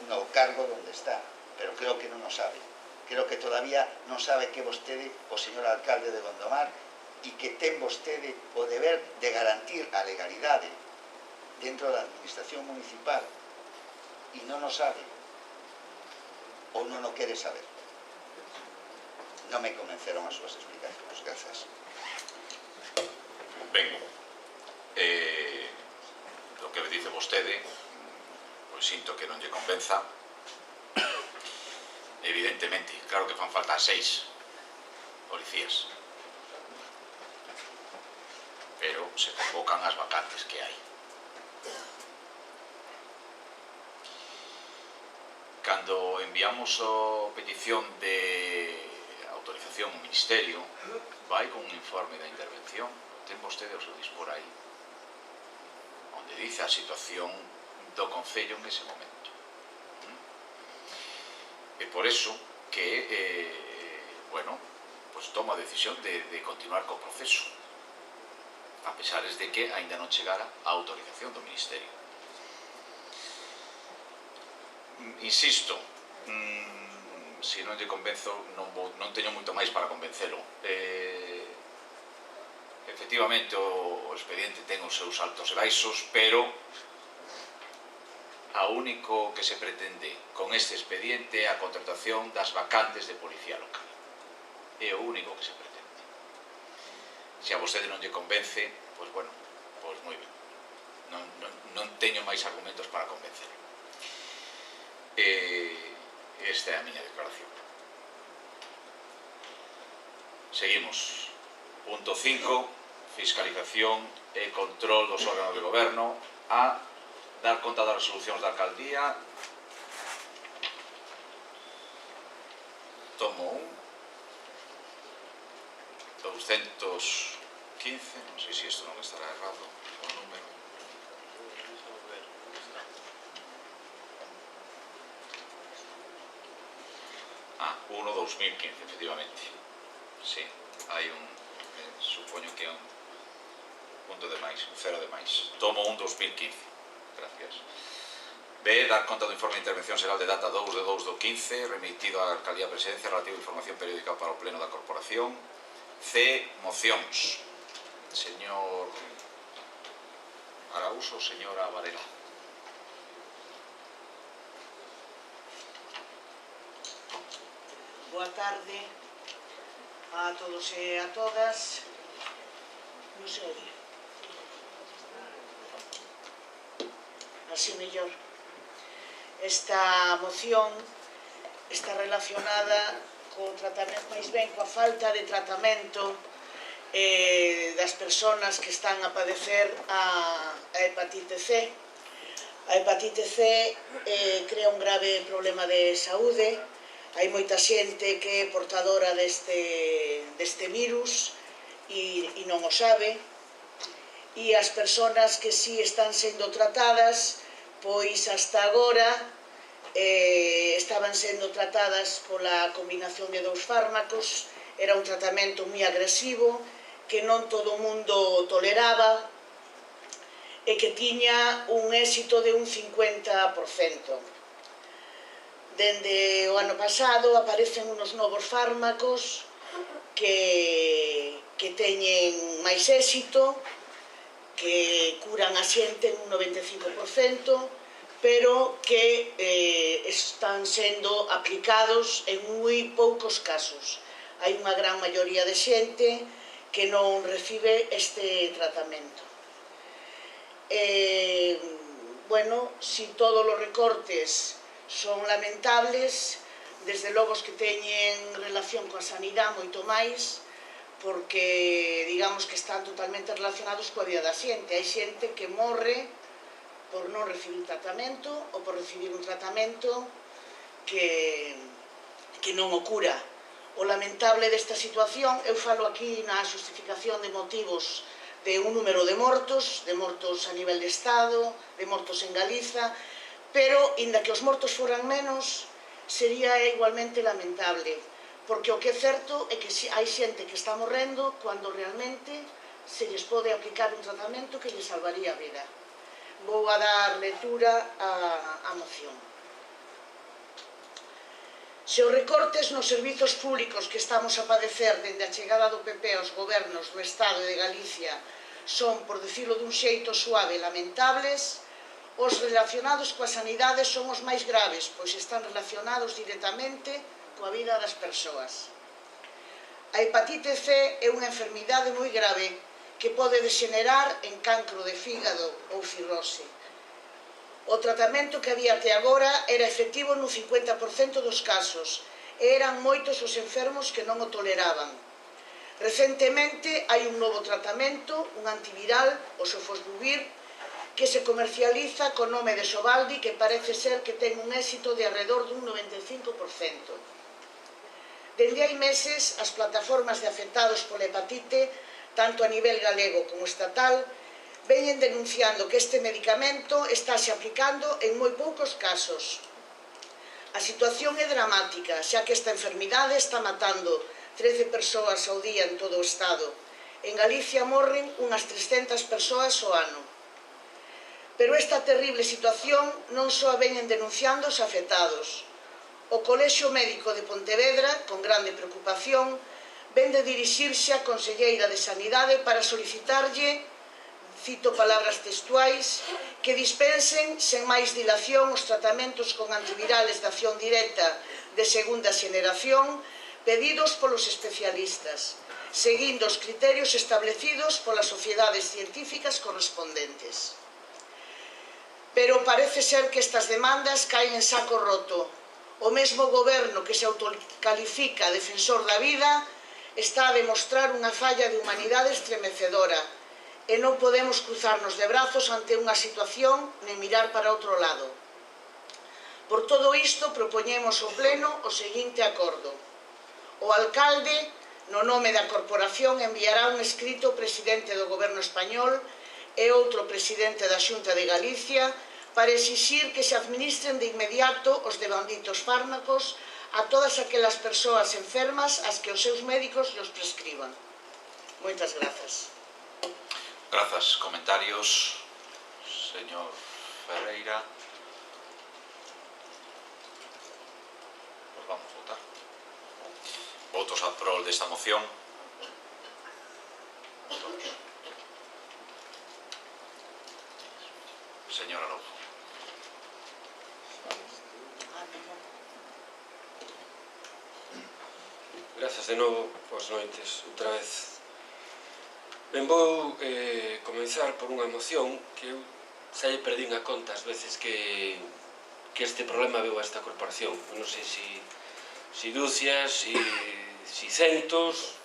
no cargo onde está, pero creo que non o sabe. Creo que todavía non sabe que vostede, o señor alcalde de Gondomar, e que ten vostede o deber de garantir a legalidade dentro da administración municipal e non o sabe ou non o quere saber. Non me convenceron as súas explicacións. Gracias. Ben, lo que me dice vostede, pois sinto que non lle convenza. Evidentemente, claro que fan falta 6 policías, pero se convocan as vacantes que hai. Cando enviamos a petición de autorización ao Ministerio, vai con un informe da intervención, ten vostede o seu dispor aí, onde dice a situación do Concello en ese momento. E por eso que, bueno, pues toma a decisión de continuar co proceso, a pesar de que aínda non chegara a autorización do Ministerio. Insisto, se non lle convenzo, non teño moito máis para convencelo. efectivamente o expediente ten os seus altos e baixos, pero a único que se pretende con este expediente é a contratación das vacantes de policía local. É o único que se pretende. Se a vostede non lle convence, pois bueno, pois moi ben. Non teño máis argumentos para convencer. Esta é a miña declaración. Seguimos. Punto 5. Fiscalización e control dos órganos de goberno. A dar conta das resolucións da alcaldía. Tomo 1. 215. Non sei se isto non estará errado o número. Ah, 1/2015, efectivamente. Sí, hai un... supoño que é un punto de máis, un cero de máis. Tomo 1/2015. Gracias. B. Dar conta do informe de intervención xeral de data 2/2/15 remitido á Alcaldía de Presidencia relativo a información periódica para o Pleno da Corporación. C. Mocións. Señor Araújo ou señora Varela. Boa tarde a todos e a todas. Non se oye. Así mellor. Esta moción está relacionada co tratamento, máis ben coa falta de tratamento das persoas que están a padecer a hepatite C. A hepatite C crea un grave problema de saúde. Hai moita xente que é portadora deste virus e non o sabe. E as persoas que si están sendo tratadas, pois hasta agora estaban sendo tratadas pola combinación de 2 fármacos. Era un tratamento moi agresivo que non todo o mundo toleraba e que tiña un éxito de un 50%. Dende o ano pasado aparecen unos novos fármacos que teñen máis éxito, que curan a xente en un 95%, pero que están sendo aplicados en moi poucos casos. Hai unha gran maioría de xente que non recibe este tratamento. Bueno, si todos os recortes son lamentables, desde logo os que teñen relación coa sanidade moito máis, porque digamos que están totalmente relacionados coa vida da xente. Hai xente que morre por non recibir tratamento ou por recibir un tratamento que non o cura. O lamentable desta situación, eu falo aquí na xustificación de motivos de un número de mortos a nivel de Estado, de mortos en Galiza, pero, inda que os mortos foran menos, sería igualmente lamentable, porque o que é certo é que hai xente que está morrendo cando realmente se lles pode aplicar un tratamento que lles salvaría a vida. Vou a dar lectura á moción. Se os recortes nos servizos públicos que estamos a padecer dende a chegada do PP aos gobernos do Estado e de Galicia son, por dicirlo dun xeito suave, lamentables, os relacionados coa sanidade son os máis graves, pois están relacionados directamente coa vida das persoas. A hepatite C é unha enfermidade moi grave que pode degenerar en cancro de fígado ou cirrose. O tratamento que había até agora era efectivo no 50% dos casos e eran moitos os enfermos que non o toleraban. Recentemente hai un novo tratamento, un antiviral, o sofosbuvir, que se comercializa co nome de Sovaldi, que parece ser que ten un éxito de alrededor dun 95%. Dende hai meses, as plataformas de afectados pola hepatite, tanto a nivel galego como estatal, veñen denunciando que este medicamento estáse aplicando en moi poucos casos. A situación é dramática, xa que esta enfermidade está matando 13 persoas ao día en todo o Estado. En Galicia morren unhas 300 persoas ao ano. Pero esta terrible situación non só veñen denunciando os afectados. O Colexio Médico de Pontevedra, con grande preocupación, ven de dirixirse á Conselleira de Sanidade para solicitarlle, cito palabras textuais, que dispensen sen máis dilación os tratamentos con antivirales de acción directa de segunda xeneración pedidos polos especialistas, seguindo os criterios establecidos polas sociedades científicas correspondentes. Pero parece ser que estas demandas caen en saco roto. O mesmo goberno que se autocalifica defensor da vida está a demostrar unha falla de humanidade estremecedora e non podemos cruzarnos de brazos ante unha situación nin mirar para outro lado. Por todo isto, propoñemos ao Pleno o seguinte acordo. O alcalde, no nome da corporación, enviará un escrito ao presidente do Goberno español e outro presidente da Xunta de Galicia para exixir que se administren de inmediato os devanditos fármacos a todas aquelas persoas enfermas ás que os seus médicos los prescriban. Moitas grazas. Grazas. Comentarios. Señor Ferreira. Pues vamos a votar. Votos a prol desta moción. Señor Araujo. Grazas de novo, boas noites, outra vez. Ben, vou comenzar por unha moción que eu xa lle perdín a conta as veces que este problema veu a esta corporación. Non sei se dúcias, se centos,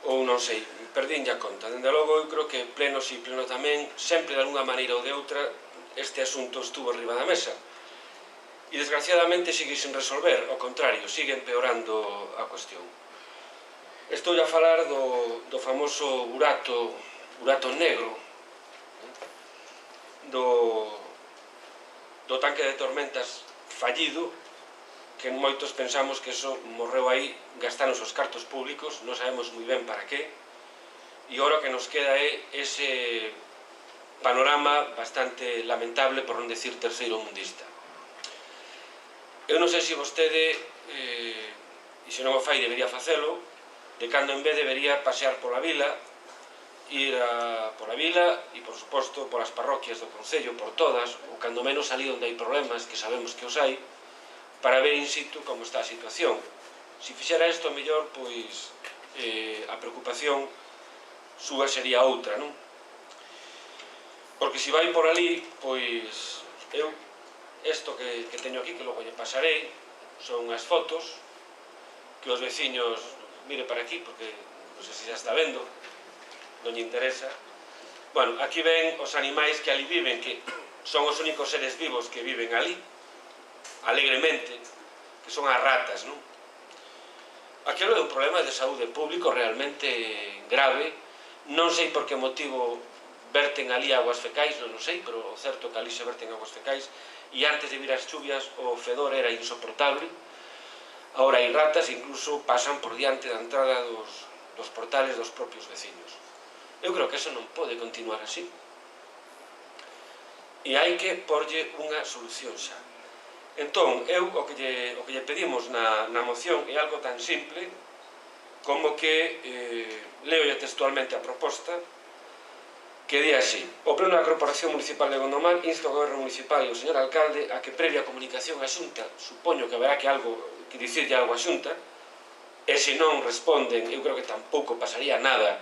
ou non sei, perdín a conta. Dende logo, eu creo que pleno si, pleno tamén, sempre de alguna maneira ou de outra, este asunto estuvo arriba da mesa. E desgraciadamente sigue sin resolver, ao contrario, sigue empeorando a cuestión. Estou a falar do famoso burato negro, do tanque de tormentas fallido, que moitos pensamos que eso morreu aí, gastanos os cartos públicos, non sabemos moi ben para qué, e ora que nos queda é ese panorama bastante lamentable, por non decir terceiro mundista. Eu non sei se vostede, e se non o fai debería facelo, de cando en vez debería pasear pola vila, ir pola vila e, por suposto, polas parroquias do Concello, por todas, ou cando menos ali onde hai problemas, que sabemos que os hai, para ver in situ como está a situación. Se fixera isto, mellor, pois, a preocupación súa sería outra, non? Porque se vai por ali, pois, eu, isto que teño aquí, que logo lle pasarei, son as fotos que os veciños, mire para aquí, porque non sei se xa está vendo, non lle interesa. Bueno, aquí ven os animais que ali viven, que son os únicos seres vivos que viven ali, alegremente, que son as ratas, non? Aquilo é un problema de saúde público realmente grave. Non sei por que motivo verten ali aguas fecais, non sei, pero o certo é que ali se verten aguas fecais, e antes de vir as chuvias o fedor era insoportable. Ahora hai ratas, incluso pasan por diante da entrada dos portales dos propios veciños. Eu creo que eso non pode continuar así. E hai que porlle unha solución xa. Entón, eu o que lle pedimos na moción é algo tan simple como que, leolle textualmente a proposta, que di así: o Pleno da Corporación Municipal de Gondomar insta ao Goberno Municipal e ao señor Alcalde a que previa comunicación á Xunta, supoño que haberá que dicirlle algo á Xunta, e se non responden, eu creo que tampouco pasaría nada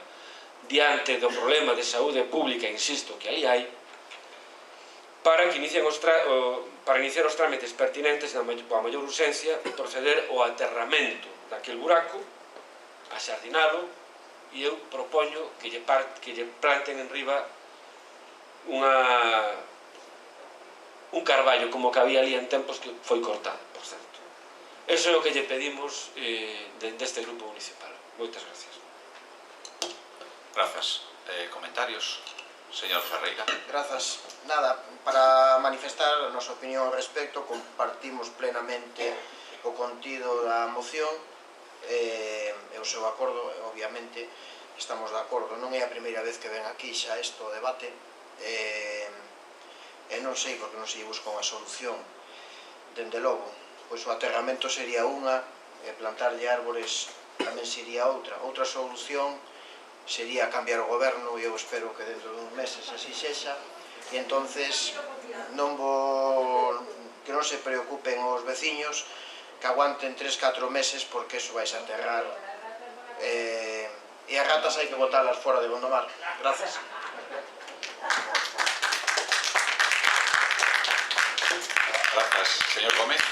diante do problema de saúde pública, insisto, que aí hai, para iniciar os trámites pertinentes a maior urxencia e proceder ao aterramento daquel buraco, axardinalo, e eu propoño que lle planten en riba un carballo como que había ali en tempos que foi cortado, por certo. Eso é o que lle pedimos deste grupo municipal. Moitas gracias. Grazas. Comentarios. Señor Ferreira. Grazas. Nada, para manifestar a nosa opinión ao respecto, compartimos plenamente o contido da moción e o seu acordo, obviamente, estamos de acordo. Non é a primeira vez que ven aquí xa isto o debate e non sei porque non se busca unha solución. Dende logo, pois o aterramento sería unha, plantarlle árbores tamén sería outra. Outra solución sería cambiar o goberno, e eu espero que dentro de uns meses así sexa, e entonces que non se preocupen os veciños, que aguanten 3-4 meses, porque eso vais a aterrar, e as ratas hai que botalas fora de Gondomar. Gracias. Grazas, señor Gómez.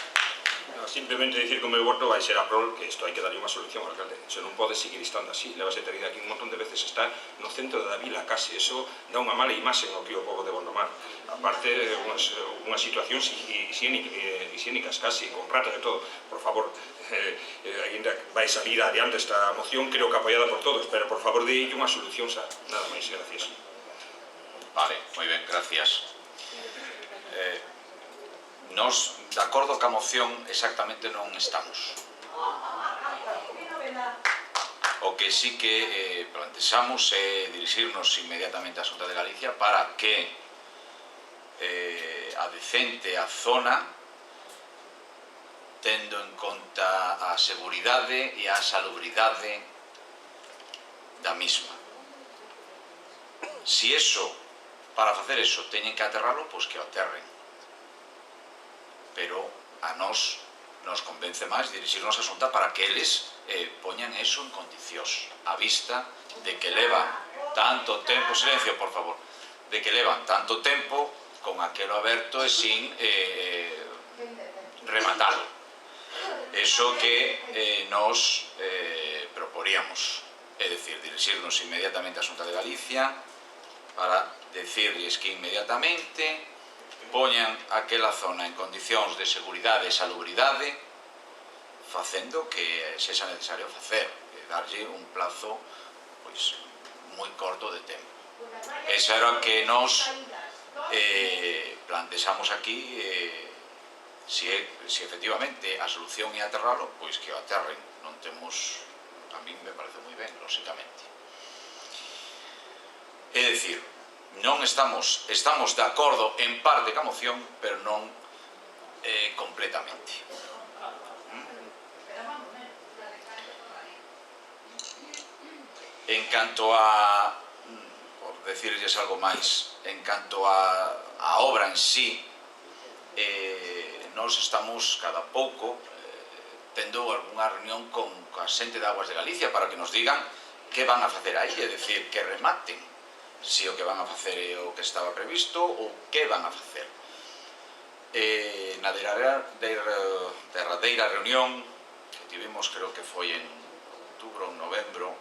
Simplemente dicir que o meu voto vai ser a prol, que isto hai que darlle unha solución ao alcalde. Iso non pode seguir estando así. Levase traída aquí un montón de veces, está no centro da vila case. Eso dá unha mala imaxe ao que o povo de Gondomar. Aparte, unhas situacións higiénicas casi, con ratas e todo. Por favor, ainda vai salir adiante esta moción, creo que apoiada por todos, pero por favor, dille unha solución xa. Nada máis, gracias. Vale, moi ben, gracias. Nos, de acordo ca moción, exactamente non estamos. O que sí que plantexamos é dirixirnos inmediatamente á Xunta de Galicia para que adecente a zona, tendo en conta a seguridade e a salubridade da misma. Si eso, para facer eso, teñen que aterralo, pois que o aterren. Pero a nos convence máis dirixirnos a Xunta para que eles poñan eso en condicións, a vista de que levan tanto tempo, silencio, por favor, de que levan tanto tempo con aquelo aberto e sin rematalo. Eso que nos proporíamos, é dicir, dirixirnos inmediatamente a Xunta de Galicia para decirles que inmediatamente poñan aquela zona en condicións de seguridade e salubridade, facendo que sexa necesario facer, darlle un plazo pois moi corto de tempo. Eso era o que nos plantexamos aquí, si efectivamente a solución é aterralo, pois que o aterren. Non temos, a mí me parece moi ben, lóxicamente. É dicir, non estamos de acordo en parte ca moción, pero non completamente. En canto a, por decirles algo máis, en canto a obra en sí, nós estamos cada pouco tendo algunha reunión con a xente de Aguas de Galicia para que nos digan que van a facer aí, é dicir, que rematen se o que van a facer é o que estaba previsto ou que van a facer. Na derradeira reunión que tivemos, creo que foi en outubro ou novembro,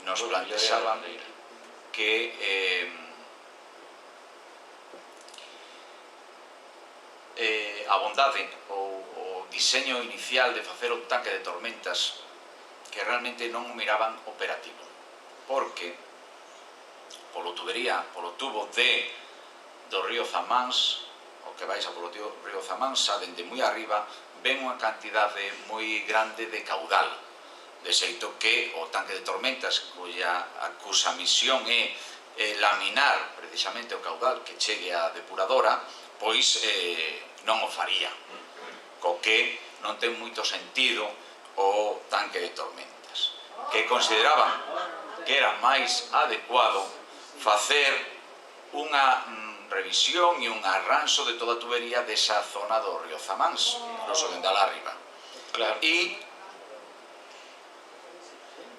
nos plantexaban que a bondade ou o diseño inicial de facer o tanque de tormentas que realmente non o miraban operativo, porque polo tubo do río Zamáns, o que vais a polo río Zamáns, dende moi arriba, ven unha cantidade moi grande de caudal, de xeito que o tanque de tormentas, cuxa misión é laminar precisamente o caudal que chegue á depuradora, pois non o faría, co que non ten moito sentido o tanque de tormentas, que consideraban que era máis adecuado facer unha revisión e un arranxo de toda a tubería desa zona do río Zamáns, incluso dende alá arriba.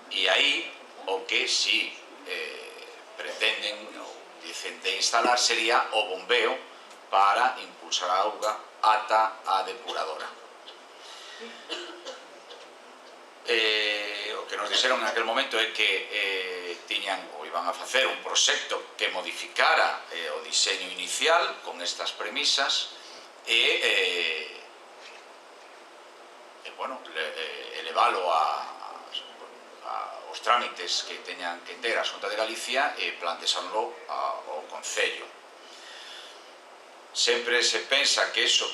E aí o que si pretenden ou dicen de instalar sería o bombeo para impulsar a auga ata a depuradora. O que nos dixeron en aquel momento é que tiñan ou iban a facer un proxecto que modificara o diseño inicial con estas premisas e elevalo aos trámites que teñan que ter a Xunta de Galicia e plantexarlo ao Concello. Sempre se pensa que iso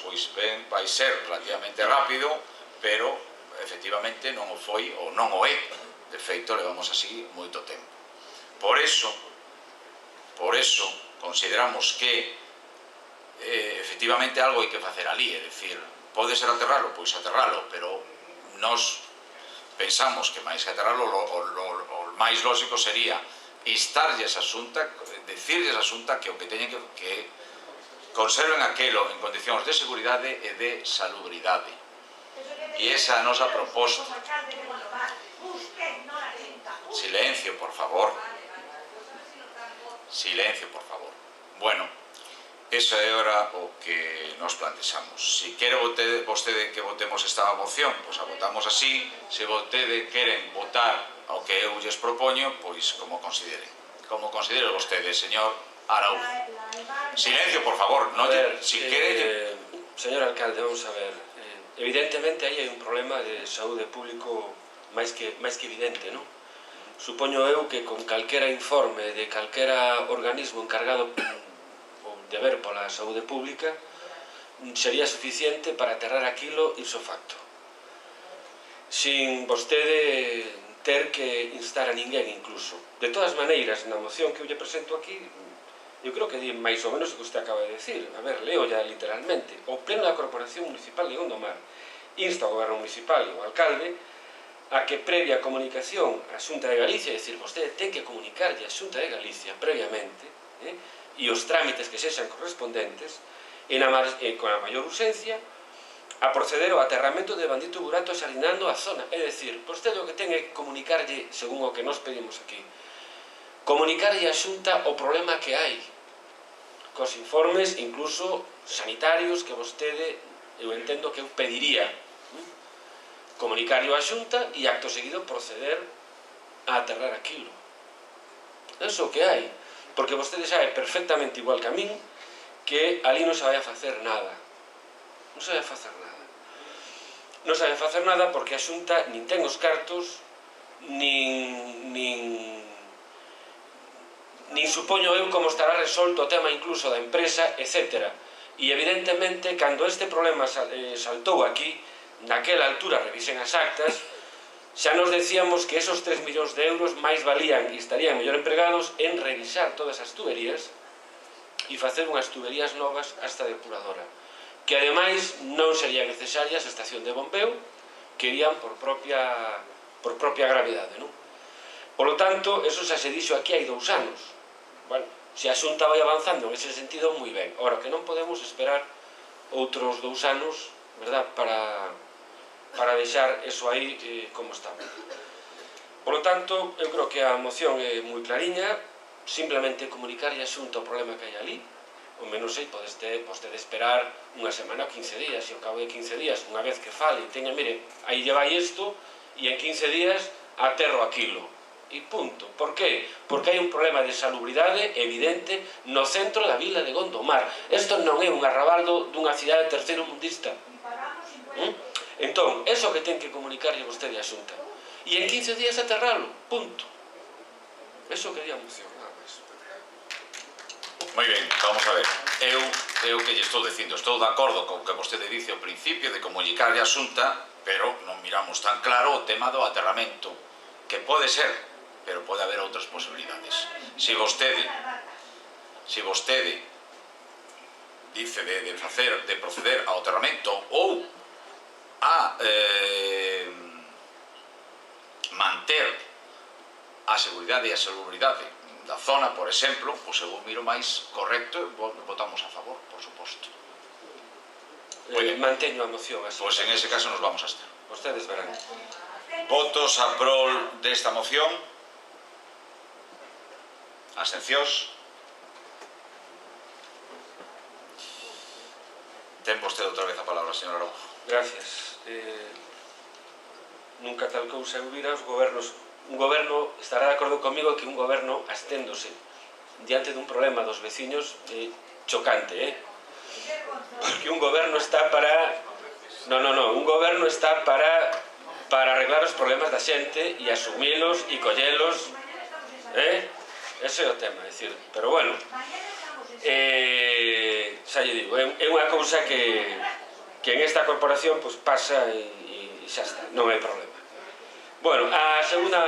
vai ser relativamente rápido, pero efectivamente non o foi ou non o é. De feito, levamos así moito tempo. Por eso consideramos que efectivamente algo hai que facer ali, é dicir, pode ser aterralo, pois aterralo, pero nos pensamos que máis que aterralo, o máis lógico sería instarlles a Xunta, decirlles a Xunta que o que teñen que conserven aquelo en condicións de seguridade e de salubridade. E esa é a nosa proposta. Silencio, por favor. Silencio, por favor. Bueno, esa é ora o que nos plantexamos. Si quere vostede que votemos esta moción, pois a votamos así. Se vostede queren votar ao que eu lles propoño, pois como consideren. Como considere vostede, señor Araújo. Silencio, por favor. No, si quere... Señor alcalde, vamos a ver. Evidentemente, aí hai un problema de saúde público máis que evidente, non? Supoño eu que con calquera informe de calquera organismo encargado de ver pola saúde pública sería suficiente para aterrar aquilo ipso facto, sin vostede ter que instar a ninguén incluso. De todas maneiras, na moción que eu lle presento aquí, eu creo que di máis ou menos o que usted acaba de decir. A ver, leo ya literalmente. O Pleno da Corporación Municipal de Gondomar insta ao Goberno Municipal e ao alcalde a que previa comunicación á Xunta de Galicia, é dicir, vostede ten que comunicarlle á Xunta de Galicia previamente, e os trámites que sexan correspondentes, con a maior urxencia, a proceder ao aterramento de Bandito Burato xardinando a zona. É dicir, vostede o que ten é comunicarlle, según o que nos pedimos aquí, comunicarlle á Xunta o problema que hai, cos informes incluso sanitarios que vostede, eu entendo que eu pediría, comunicarlo á Xunta e acto seguido proceder a aterrar aquilo. Eso que hai, porque vostede sabe perfectamente igual que a min que ali non se vai a facer nada, non se vai a facer nada, non se vai a facer nada porque a Xunta nin ten os cartos, nin supoño eu como estará resolto o tema incluso da empresa, etc. E evidentemente, cando este problema saltou aquí, naquela altura, revisen as actas, xa nos decíamos que esos 3 millóns de euros máis valían e estarían mellor empregados en revisar todas as tuberías e facer unhas tuberías novas hasta depuradora, que ademais non serían necesarias a estación de bombeo, que irían por propia gravidade, non? Por lo tanto, eso xa se dixo aquí hai 2 anos. Bueno, se a Xunta vai avanzando en ese sentido, moi ben. Ora, que non podemos esperar outros 2 anos, verdad, para deixar eso aí como estaba. Por lo tanto, eu creo que a moción é moi clariña, simplemente comunicarlle a Xunta o problema que hai ali, o menos sei, pode vostede esperar unha semana ou 15 días, e ao cabo de 15 días, unha vez que fale, teña, mire, aí lle vai isto, e en 15 días aterro aquilo. E punto. Por qué? Porque hai un problema de salubridade evidente no centro da vila de Gondomar. Isto non é un arrabaldo dunha cidade terceiromundista. Entón, eso que ten que comunicarlle vostede a Xunta. E en 15 días aterralo. Punto. Eso quería moción, nada máis. Moi ben, vamos a ver. Eu que lle estou dicindo, estou de acordo con o que vostede dice ao principio de comunicarlle a Xunta, pero non miramos tan claro o tema do aterramento, que pode ser, pero pode haber outras posibilidades. Se vostede dice de proceder ao aterramento ou a manter a seguridade e a salubridade da zona, por exemplo, pois eu miro máis correcto e votamos a favor, por suposto. Manteño a moción así. Pois en ese caso nos vamos a estar. Vostedes verán. Votos a prol desta moción. Abstencións. Ten vostede outra vez a palabra, señor Araújo. Gracias. Nunca tal cousa eu vira os gobernos. Un goberno estará de acordo comigo que un goberno asténdose diante dun problema dos veciños chocante, porque un goberno está para... un goberno está para arreglar os problemas da xente e asumilos e collelos, ese é o tema, é dicir, pero bueno, xa lle digo, é unha cousa que en esta corporación pasa e xa está, non hai problema. Bueno, a segunda...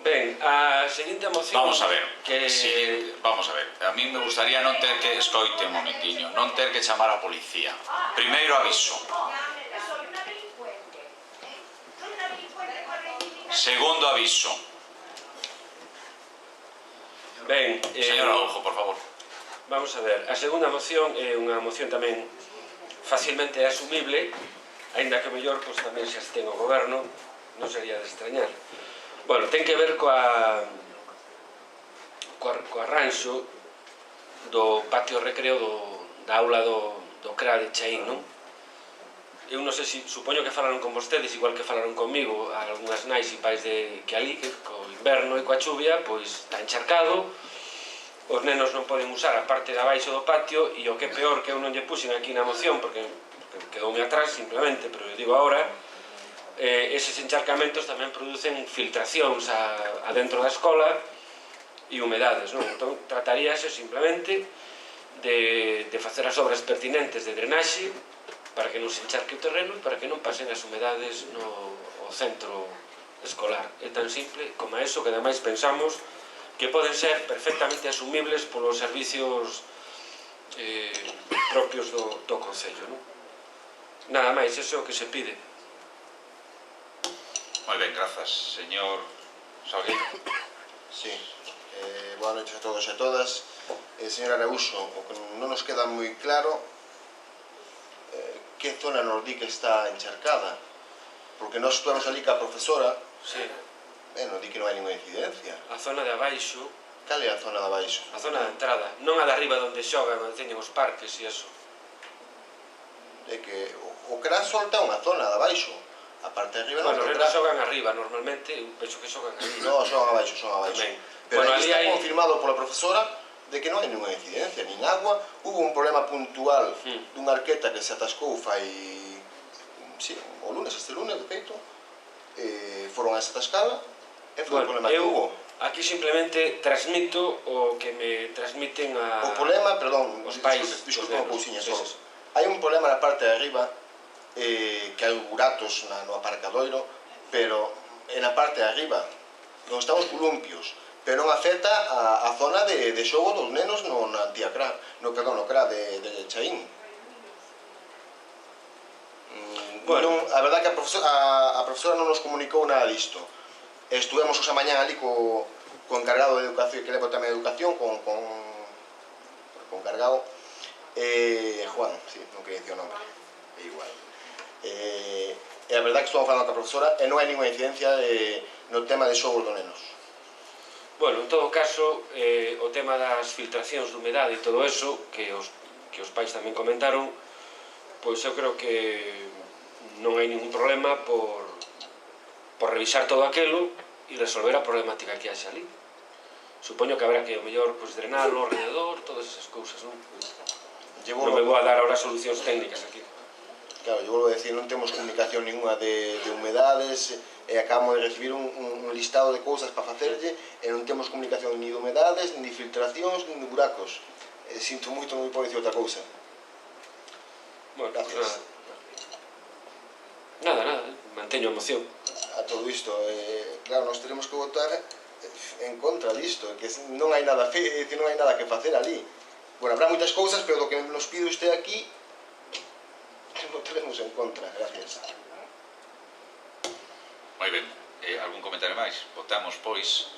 Ben, Ben, a seguinte moción... Vamos a ver, que... sí, vamos a ver. A mí me gustaría non ter que, escoite un momentiño, non ter que chamar a policía. Primeiro aviso. Segundo aviso. Ben, Señor Araujo, por favor. vamos a ver, a segunda moción é unha moción tamén facilmente asumible, aínda que mellor pois, tamén se abstén o goberno, non sería de extrañar. Bueno, ten que ver co arranxo do patio recreo da aula do CRA de Chaín, non? Eu non sei se, supoño que falaron con vostedes, igual que falaron comigo, algunhas nais e pais que ali, que co inverno e coa chuvia, pois está encharcado, os nenos non poden usar a parte de abaixo do patio, e o que é peor que eu non lle puxen aquí na moción, porque quedoume atrás simplemente, pero eu digo agora, eses encharcamentos tamén producen filtracións a dentro da escola e humedades, non? Entón, trataríase simplemente de facer as obras pertinentes de drenaxe para que non se encharque o terreno e para que non pasen as humedades no centro escolar. É tan simple como eso que ademais pensamos que poden ser perfectamente asumibles polos servicios propios do Concello, non? Nada máis, eso é o que se pide. Moi ben, grazas. Señor Salgueiro. Sí. Boa noite a todos e a todas. Señor Arauxo, o que non nos queda moi claro que zona nos di que está encharcada, porque nós estuvemos ali ca profesora. Sí. Nos di que non hai ninguna incidencia. A zona de abaixo... Cal é a zona de abaixo? A zona de entrada, non a de arriba onde xogan, onde teñen os parques e eso. É que o CRA solta unha zona de abaixo. A parte de arriba non Bueno, os tendrá. nenos xogan arriba, normalmente, eu penso que xogan ali. Non, son abaixo, son abaixo. Tamén. Pero Bueno, ali ali está hai... confirmado pola profesora de que non hai ninguna incidencia, nin agua. Hubo un problema puntual dunha arqueta que se atascou fai... Sí, o lunes, este lunes, de feito. Foron a esa tascala e foi o problema que hubo. Aquí simplemente transmito o que me transmiten O problema, perdón, os pais. disculpa unha cousiña só. Hai un problema na parte de arriba, que hai buratos no aparcadoiro, pero na parte de arriba, non están os columpios, pero non afecta a zona de xogo dos nenos na antiga CRA, no CRA de Chaín. Bueno, a verdade que a profesora non nos comunicou nada disto. Estuvemos esa mañán ali co encargado de educación, que leva tamén a educación, con encargado, Juan, sí, non quería dicir o nombre, é igual. E a verdade que estamos falando con a profesora e non hai ninguna incidencia no tema de xogos dos nenos. Bueno, en todo caso, o tema das filtracións de humedade e todo eso, que os pais tamén comentaron, pois eu creo que non hai ningún problema por revisar todo aquilo e resolver a problemática que haxe ali. Supoño que habrá que, o mellor, drenalo alrededor, todas esas cousas, non? Non me vou a dar ahora solucións técnicas aquí. Claro, eu volvo a decir, non temos comunicación ninguna de humedades, e acabamos de recibir un listado de cousas para facerlle, e non temos comunicación ni de humedades, ni de filtracións, ni de buracos. Sinto moito, non me podo dicir outra cousa. Bueno, gracias. Nada, manteño a moción. A todo isto, claro, nós teremos que votar en contra disto, que non hai nada que facer ali. Bueno, habrá moitas cousas, pero do que nos pide usted aquí, votaremos en contra. Gracias. Moi ben. Algún comentario máis? Votamos, pois...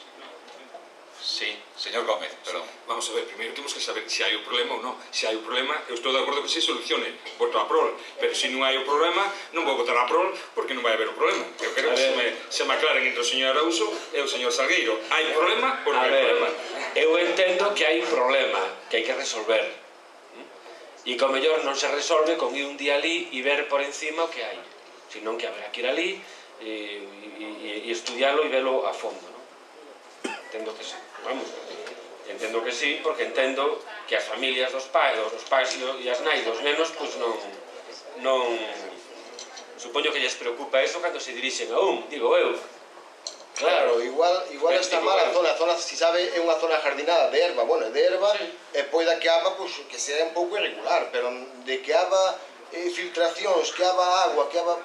Sí, señor Gómez, perdón. Vamos a ver, primeiro temos que saber se hai o problema ou non. Se hai o problema, eu estou de acordo que se solucione, voto a prol. Pero se non hai o problema, non vou votar a prol porque non vai haber o problema. Eu quero que se me aclaren entre o señor Arauxo e o señor Salgueiro. Hai problema ou non hai problema? Eu entendo que hai problema, que hai que resolver. E que ao mellor non se resolve con ir un día ali e ver por encima o que hai. Senón que haberá que ir ali e estudiarlo e velo a fondo, non? Entendo que sí, vamos, entendo que sí, porque entendo que as familias dos pais e as nais dos nenos, pois non supoño que lles preocupa eso cando se dirixen a digo eu. Claro, igual está mal a zona, si sabe, é unha zona jardinada de erva, bueno, de erva, e poida que haga, pois, que sea un pouco irregular, pero de que haga filtracións, que haga agua, que haga...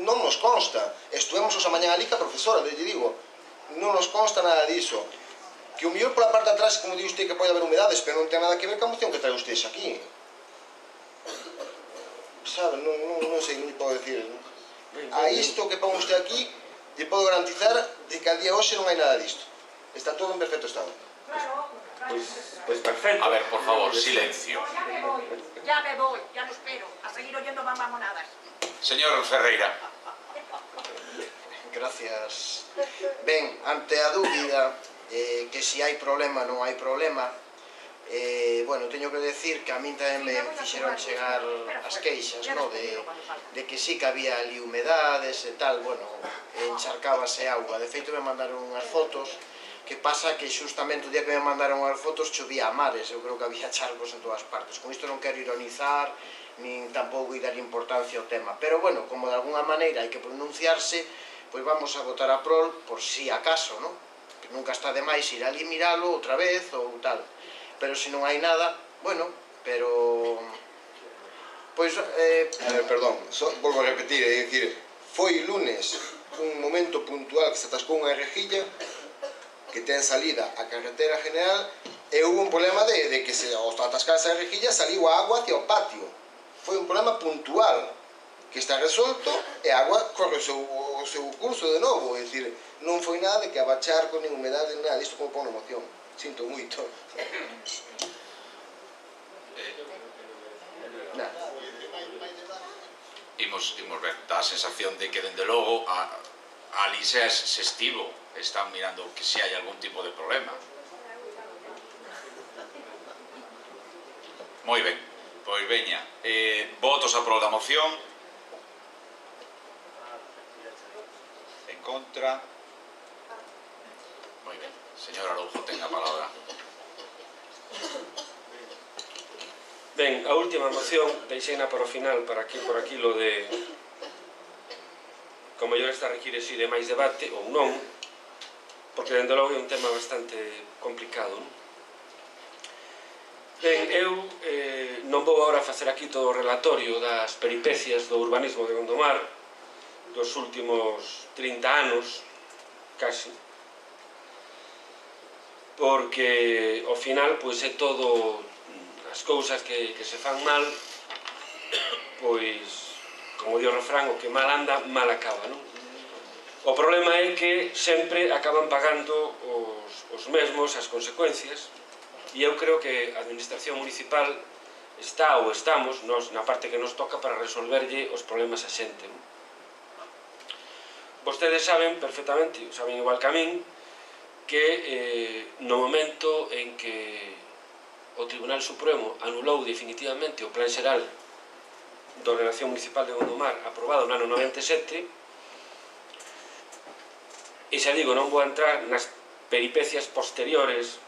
non nos consta. Estuvemos esa mañán ali ca profesora, lle digo, non nos consta nada diso. Que o mellor pola parte de atrás, como di usted, que pode haber humedades, pero non ten nada que ver ca moción que trae ustedes aquí. Sabe, non sei, non lle podo decir. A isto que pon usted aquí, lle podo garantizar de que al día hoxe non hai nada disto. Está todo en perfecto estado. Pues perfecto. A ver, por favor, silencio. Ya me voy, ya no espero, a seguir oyendo mamonadas. Señor Ferreira. Gracias. Ben, ante a dúbida que si hai problema non hai problema, bueno, teño que decir que a min tamén me fixeron chegar as queixas, no? De que sí que había ali humedades e tal, bueno, encharcábase auga. De feito me mandaron unhas fotos, que pasa que xustamente o día que me mandaron as fotos chovía a mares, eu creo que había charcos en todas partes. Con isto non quero ironizar, nin tampouco dar importancia ao tema, pero bueno, como de alguna maneira hai que pronunciarse, pois vamos a votar a prol por si acaso, non? Que nunca está de máis ir ali miralo outra vez ou tal, pero se non hai nada, bueno, pero... Pois, a ver, perdón, volvo a repetir, é dicir, foi lunes un momento puntual que se atascou unha rejilla que ten salida a carretera general e hubo un problema de que se ao atascarse a rejilla saliu a agua hacia o patio. Foi un problema puntual que está resolto e a agua corre o seu curso de novo, é dicir, non foi nada de que abachar con nin humedade, nada disto como pon na moción. Sinto moito. Nada. Imos ver, dá a sensación de que, dende logo, ali se estivo, están mirando que se hai algún tipo de problema. Moi ben, pois veña, votos a prol da moción. En contra. Moi ben, señor Aroujo, ten a palabra. Ben, a última moción deixeina para o final, por aquí lo de como mellor esta require si de máis debate ou non, porque dende logo é un tema bastante complicado, non? Ben, eu non vou agora facer aquí todo o relatorio das peripecias do urbanismo de Gondomar dos últimos 30 anos, casi, porque ao final pois é todo as cousas que se fan mal, pois, como di o refrán, o que mal anda, mal acaba, non? O problema é que sempre acaban pagando os mesmos as consecuencias, e eu creo que a administración municipal está ou estamos, na parte que nos toca, para resolverlle os problemas a xente, non? Vostedes saben perfectamente, saben igual que a min, que no momento en que o Tribunal Supremo anulou definitivamente o Plan Xeral de Ordenación Municipal de Gondomar aprobado no ano 97, e xa digo, non vou entrar nas peripecias posteriores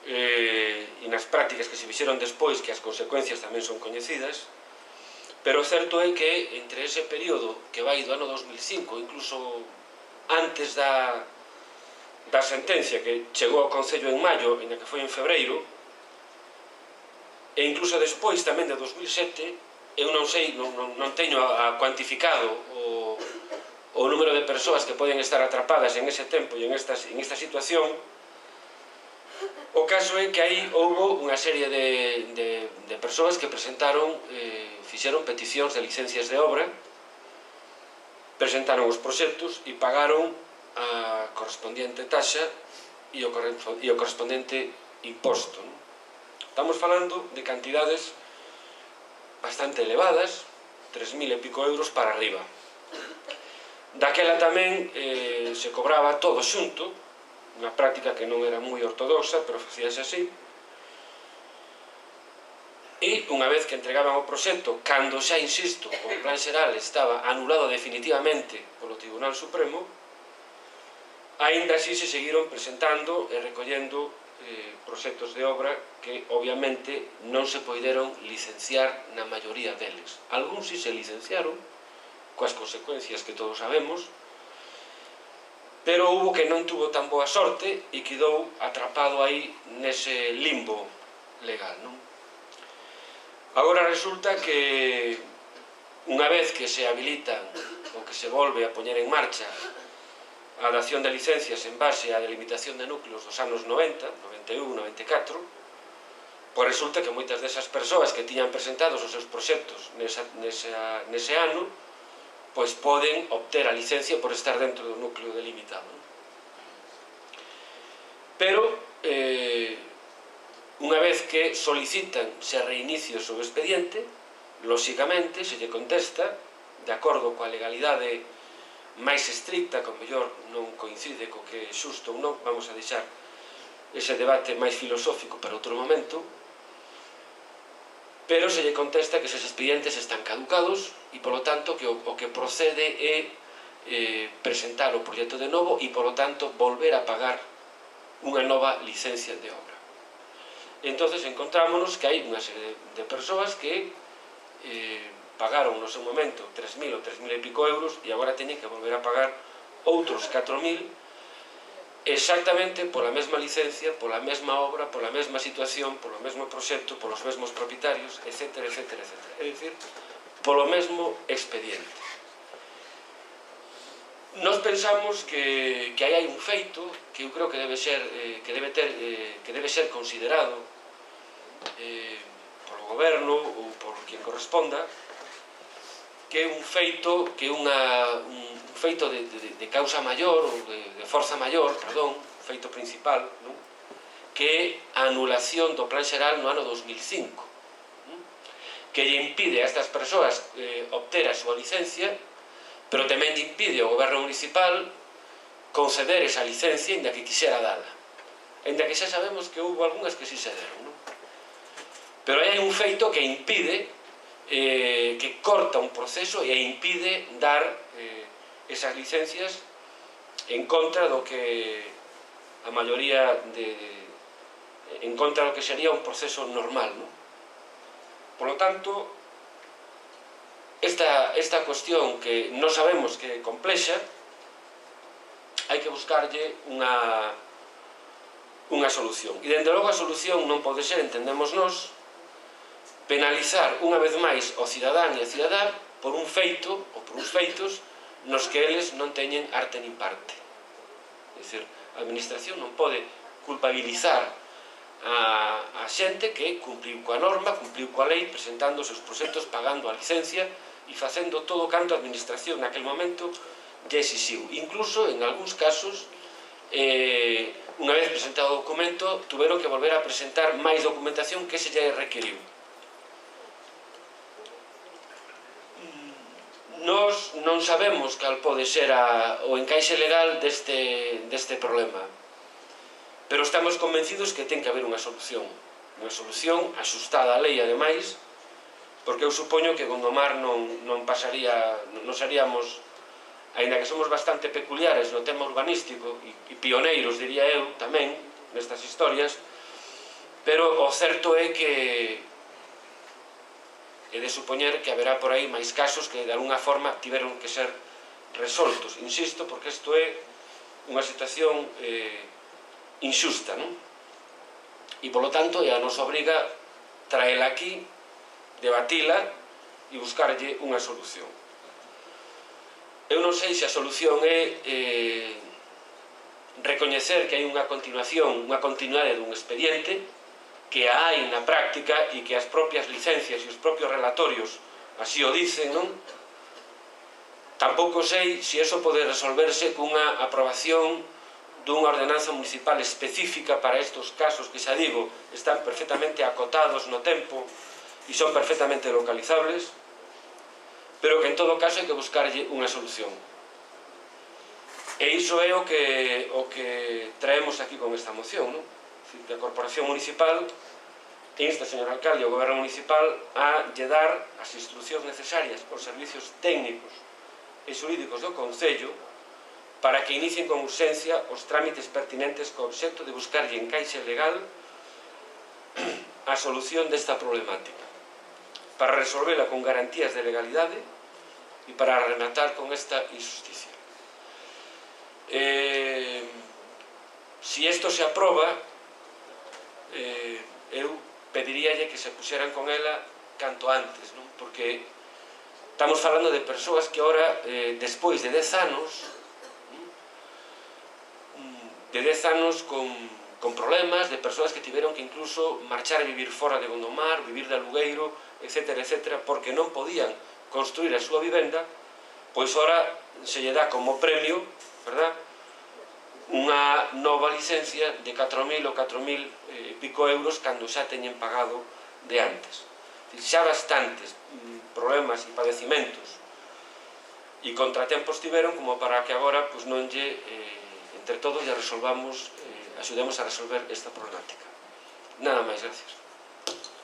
e nas prácticas que se fixeron despois, que as consecuencias tamén son coñecidas, pero o certo é que entre ese período que vai do ano 2005, incluso antes da sentencia que chegou ao Concello en maio, e na que foi en febreiro, e incluso despois tamén de 2007, eu non sei, non teño cuantificado o número de persoas que poden estar atrapadas en ese tempo e en esta situación. O caso é que aí houbo unha serie de persoas que presentaron, fixeron peticións de licencias de obra, presentaron os proxectos e pagaron a correspondiente taxa e o correspondente imposto. Estamos falando de cantidades bastante elevadas, 3.000 e pico euros para arriba. Daquela tamén se cobraba todo xunto, unha práctica que non era moi ortodoxa, pero facíase así. E unha vez que entregaban o proxecto, cando xa, insisto, o Plan Xeral estaba anulado definitivamente polo Tribunal Supremo, aínda así se seguiron presentando e recollendo proxectos de obra que obviamente non se poideron licenciar na maioría deles. Algúns si se licenciaron, coas consecuencias que todos sabemos, pero hubo que non tuvo tan boa sorte e quedou atrapado aí nese limbo legal, non? Agora resulta que unha vez que se habilitan ou que se volve a poñer en marcha a dación de licencias en base á delimitación de núcleos dos anos 90, 91, 94, pois resulta que moitas desas persoas que tiñan presentados os seus proxectos nese ano, pois poden obter a licencia por estar dentro do núcleo delimitado. Pero, unha vez que solicitan se reinicie o seu expediente, lóxicamente se lle contesta, de acordo coa legalidade máis estricta, que o mellor non coincide co que é xusto ou non, vamos a deixar ese debate máis filosófico para outro momento, pero se lle contesta que eses expedientes están caducados e, polo tanto, que o que procede é presentar o proxecto de novo e, polo tanto, volver a pagar unha nova licencia de obra. Entonces encontrámonos que hai unha serie de persoas que pagaron no seu momento 3.000 ou 3.000 e pico euros e agora teñen que volver a pagar outros 4.000 exactamente pola mesma licencia, pola mesma obra, pola mesma situación, polo mesmo proxecto, polos mesmos propietarios, etc. É dicir, polo mesmo expediente. Nos pensamos que aí hai un feito que eu creo que debe ser considerado polo goberno ou por quen corresponda, que é un feito de causa maior ou de forza maior, perdón, feito principal, que é a anulación do Plan Xeral no ano 2005, que lle impide a estas persoas obter a súa licencia, pero tamén lle impide ao goberno municipal conceder esa licencia inda que quixera dala, inda que xa sabemos que houve algunhas que si se deron, pero hai un feito que impide, que corta un proceso e impide dar esas licencias en contra do que a maioría en contra do que sería un proceso normal, non? Por lo tanto, esta cuestión que non sabemos que é complexa, hai que buscarlle unha solución. E, dende logo, a solución non pode ser, entendemos nós, penalizar unha vez máis o cidadán e a cidadá por un feito ou por uns feitos nos que eles non teñen arte nin parte. É dicir, a administración non pode culpabilizar a xente que cumpliu coa norma, cumpliu coa lei, presentando os seus proxectos, pagando a licencia e facendo todo canto a administración naquele momento lle exixiu. Incluso, en algúns casos, unha vez presentado o documento, tuveron que volver a presentar máis documentación que se lle requiriu. Nós non sabemos cal pode ser o encaixe legal deste problema, pero estamos convencidos que ten que haber unha solución axustada á lei, ademais, porque eu supoño que Gondomar non seríamos, aínda que somos bastante peculiares no tema urbanístico e pioneiros, diría eu, tamén, nestas historias, pero o certo é que é de supoñer que haberá por aí máis casos que de alguna forma tiveron que ser resoltos. Insisto, porque isto é unha situación injusta, non? E, polo tanto, é a nosa obriga traela aquí, debatila e buscarlle unha solución. Eu non sei se a solución é recoñecer que hai unha continuación, unha continuidade dun expediente, que a hai na práctica e que as propias licencias e os propios relatorios así o dicen, non? Tampouco sei se iso pode resolverse cunha aprobación dunha ordenanza municipal específica para estes casos que, xa digo, están perfectamente acotados no tempo e son perfectamente localizables, pero que en todo caso hai que buscarlle unha solución. E iso é o que traemos aquí con esta moción, non? Que a Corporación Municipal insta, señor alcalde, ao Goberno Municipal a lle dar as instruccións necesarias aos servicios técnicos e xurídicos do Concello para que inicien con urxencia os trámites pertinentes co obxecto de buscarlle encaixe legal a solución desta problemática, para resolvela con garantías de legalidade e para rematar con esta injusticia. Si isto se aproba, eu pediríalle que se puxeran con ela canto antes, non? Porque estamos falando de persoas que ahora, despois de 10 anos, de 10 anos con problemas, de persoas que tiveron que incluso marchar a vivir fora de Gondomar, vivir de alugueiro, etc., porque non podían construir a súa vivenda, pois ora se lle dá como premio, verdad, unha nova licencia de 4.000 ou 4.000 e pico euros cando xa teñen pagado de antes. Xa bastantes problemas e padecimentos e contratempos tiveron como para que agora non lle, entre todos, lle resolvamos, axudemos a resolver esta problemática. Nada máis, gracias.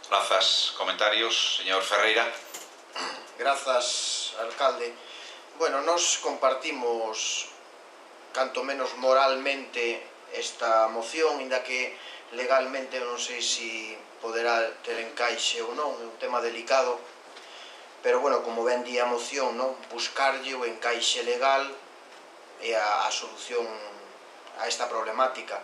Grazas. Comentarios, señor Ferreira. Grazas, alcalde. Bueno, nos compartimos canto menos moralmente esta moción, inda que legalmente non sei se poderá ter encaixe ou non, é un tema delicado, pero bueno, como ben di a moción, non? Buscarlle o encaixe legal e a solución a esta problemática.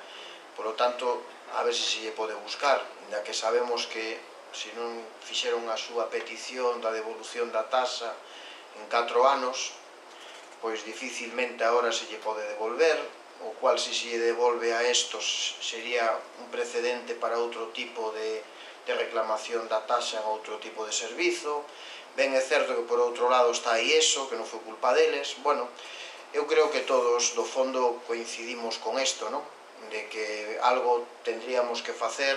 Por lo tanto, a ver se lle pode buscar, inda que sabemos que se non fixeron a súa petición da devolución da tasa en 4 anos, pois dificilmente agora se lle pode devolver, o cual se lle devolve a estos sería un precedente para outro tipo de reclamación da tasa en outro tipo de servizo. Ben é certo que por outro lado está aí eso, que non foi culpa deles. Bueno, eu creo que todos do fondo coincidimos con isto, non? De que algo tendríamos que facer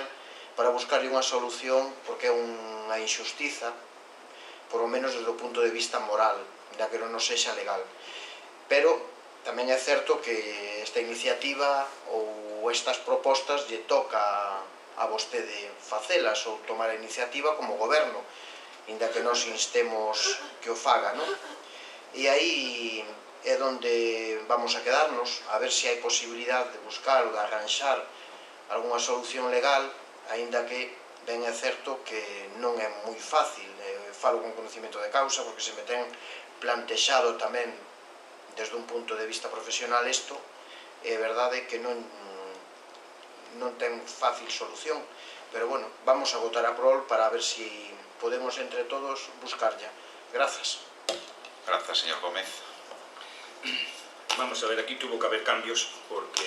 para buscarlle unha solución, porque é unha injustiza, por lo menos desde o punto de vista moral, da que non nos sexa legal. Pero tamén é certo que esta iniciativa ou estas propostas lle toca a vostede facelas ou tomar a iniciativa como goberno, inda que nos instemos que o faga, non? E aí é onde vamos a quedarnos, a ver se hai posibilidade de buscar ou de arranxar algunha solución legal, aínda que ben é certo que non é moi fácil. Falo con conocimiento de causa, porque se me ten plantexado tamén desde un punto de vista profesional isto, é verdade que non ten fácil solución, pero bueno, vamos a votar a prol para ver se podemos entre todos buscarlla. Grazas. Grazas, señor Gómez. Vamos a ver, aquí tuvo que haber cambios porque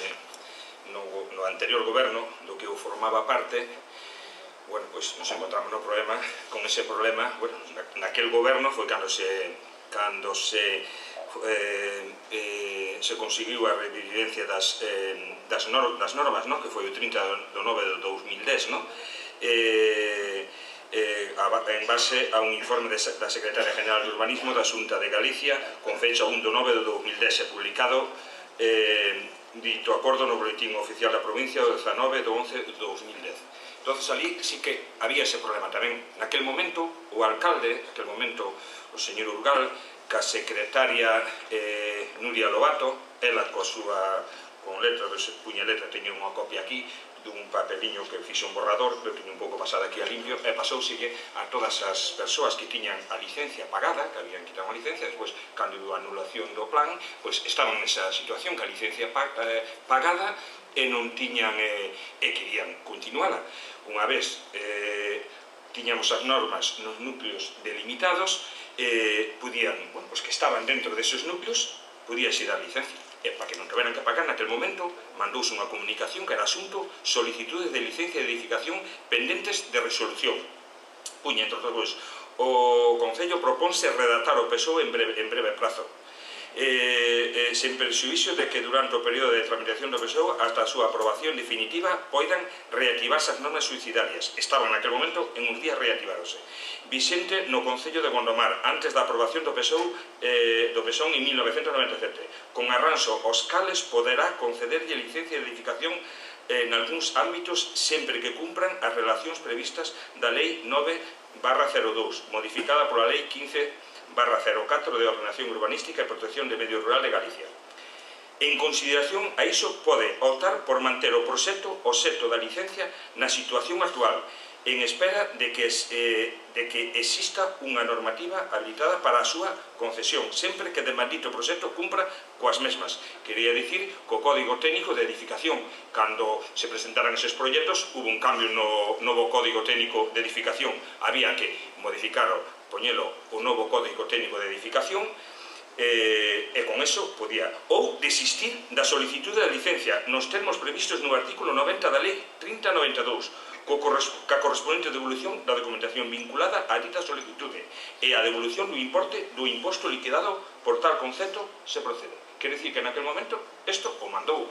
no anterior goberno do que eu formaba parte, bueno, pois nos encontramos no problema, con ese problema, bueno, naquel goberno foi cando se conseguiu a revivencia das normas, que foi o 30 de nove de 2010, en base a un informe da Secretaria General de Urbanismo da Xunta de Galicia con fecha 1 de nove de 2010 e publicado dito acordo no boletín oficial da provincia do 19 de 11 de 2010. Entonces ali sí que había ese problema tamén. Naquel momento o alcalde, naquel momento o señor Urgal, ca secretaria Nuria Lobato, ela coa súa con letra, puña letra, teño unha copia aquí dun papeliño que fixe un borrador, que teño un pouco pasado aquí a limpio, e pasouselle a todas as persoas que tiñan a licencia pagada, que habían quitado a licencia, despois, cando a anulación do plan, pois estaban nesa situación que a licencia pagada e non tiñan e querían continuala. Unha vez tiñamos as normas nos núcleos delimitados, podían, bueno, pois que estaban dentro deses núcleos, podíase dar licencia. E para que non tiveran que pagar naquele momento, mandouse unha comunicación que era asunto solicitudes de licencia de edificación pendentes de resolución. Puña, entre outros, o Concello propónse redactar o PSOE en breve prazo, sen prexuízo de que durante o período de tramitación do PSOE hasta a súa aprobación definitiva poidan reactivarse as normas suicidarias. Estaban naquele momento en uns días reactivándose. Vicente no Concello de Gondomar, antes da aprobación do PSOE en 1997, con arranxo aos cales poderá concederlle licencia de edificación en algúns ámbitos sempre que cumpran as relacións previstas da Lei 9/02, modificada pola Lei 15/04 de Ordenación Urbanística e Protección de Medio Rural de Galicia. En consideración a iso pode optar por manter o proxecto obxecto da licencia na situación actual, en espera de que exista unha normativa habilitada para a súa concesión, sempre que de maldito proxecto cumpra coas mesmas. Quería dicir, co Código Técnico de Edificación. Cando se presentaran eses proxectos, hubo un cambio no novo Código Técnico de Edificación. Había que modificar, poñelo o novo Código Técnico de Edificación, e con eso podía ou desistir da solicitude da licencia nos termos previstos no artículo 90 da Lei 3092 ca correspondente devolución da documentación vinculada a dita solicitude e a devolución do importe do imposto liquidado por tal concepto se procede. Quer dicir que naquel momento isto o mandou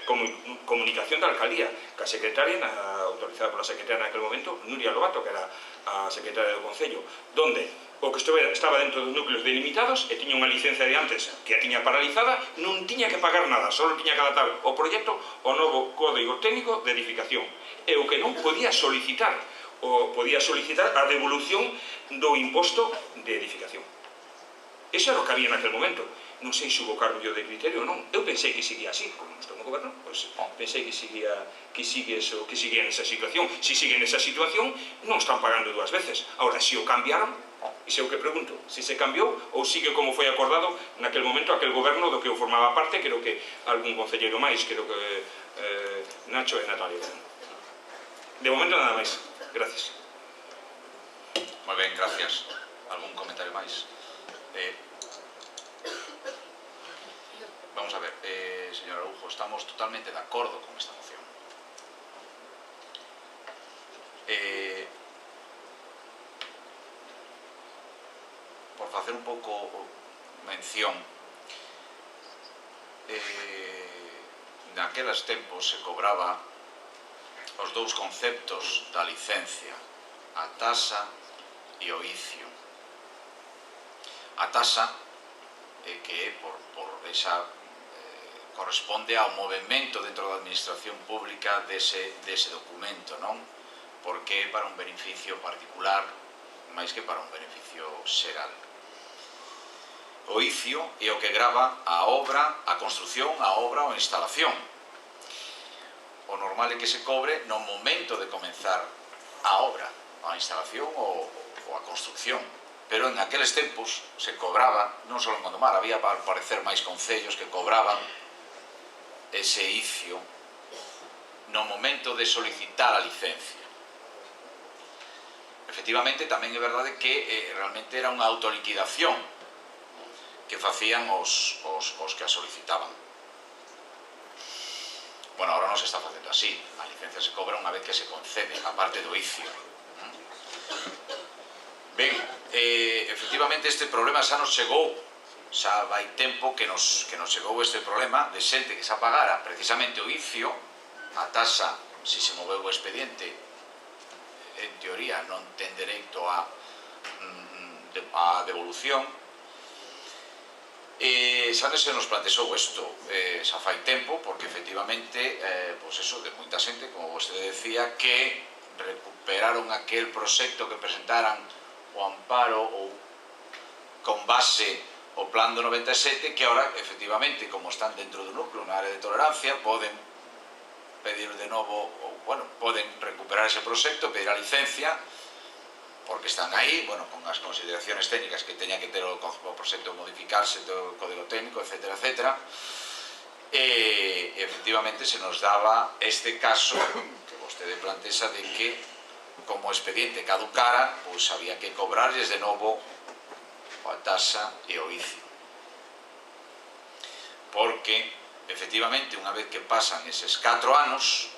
como comunicación da alcaldía que a secretaria, autorizada pola secretaria naquel momento, Nuria Lobato, que era a secretaria do Concello, donde o que estaba dentro dos núcleos delimitados e tiña unha licencia de antes que a tiña paralizada, non tiña que pagar nada, só tiña que adaptar o proxecto ao novo código técnico de edificación. E o que non podía solicitar a devolución do imposto de edificación. Eso era o que había naquel momento. Non sei se hubo cambio de criterio ou non. Eu pensei que seguía así, como non estou no goberno, pois pensei que sigue nesa situación. Se sigue nesa situación, non están pagando dúas veces. Ahora, se o cambiaron, iso é o que pregunto, se se cambiou ou sigue como foi acordado naquel momento aquel goberno do que eu formaba parte, creo que algún concelleiro máis, creo que Nacho e Natalia. De momento nada máis. Gracias. Moi ben, gracias. Algún comentario máis? Vamos a ver, señor Araujo, estamos totalmente de acordo con esta moción. Por facer un pouco mención, naqueles tempos se cobraba os dous conceptos da licencia, a tasa e o icio. A tasa que corresponde ao movimento dentro da administración pública dese documento, non? Porque é para un beneficio particular máis que para un beneficio xeral. O icio é o que grava a obra, a construción, a obra ou a instalación. O normal é que se cobre no momento de comenzar a obra, a instalación ou a construcción. Pero en aqueles tempos se cobraba, non só en Gondomar, había al parecer máis concellos que cobraban ese icio no momento de solicitar a licencia. Efectivamente, tamén é verdade que realmente era unha autoliquidación que facían os que a solicitaban. Bueno, ahora non se está facendo así. A licencia se cobra unha vez que se concede, a parte do icio. Ben, efectivamente este problema xa nos chegou, xa vai tempo que nos chegou este problema de xente que xa pagara precisamente o icio, a tasa, se se moveu o expediente, en teoría non ten dereito a devolución. Xa se nos plantexou isto xa fai tempo, porque efectivamente, pois eso, de moita xente, como vostede decía, que recuperaron aquel proxecto que presentaran o amparo ou con base o plan do 97, que ahora, efectivamente, como están dentro do núcleo na área de tolerancia, poden pedir de novo, ou, bueno, poden recuperar ese proxecto, pedir a licencia, porque están aí, bueno, con as consideraciones técnicas que teña que ter o proxecto modificarse do código técnico, etcétera, etcétera, e efectivamente se nos daba este caso que vostede plantexa de que como o expediente caducara, pois había que cobrarles de novo a tasa e o icio. Porque, efectivamente, unha vez que pasan eses 4 anos,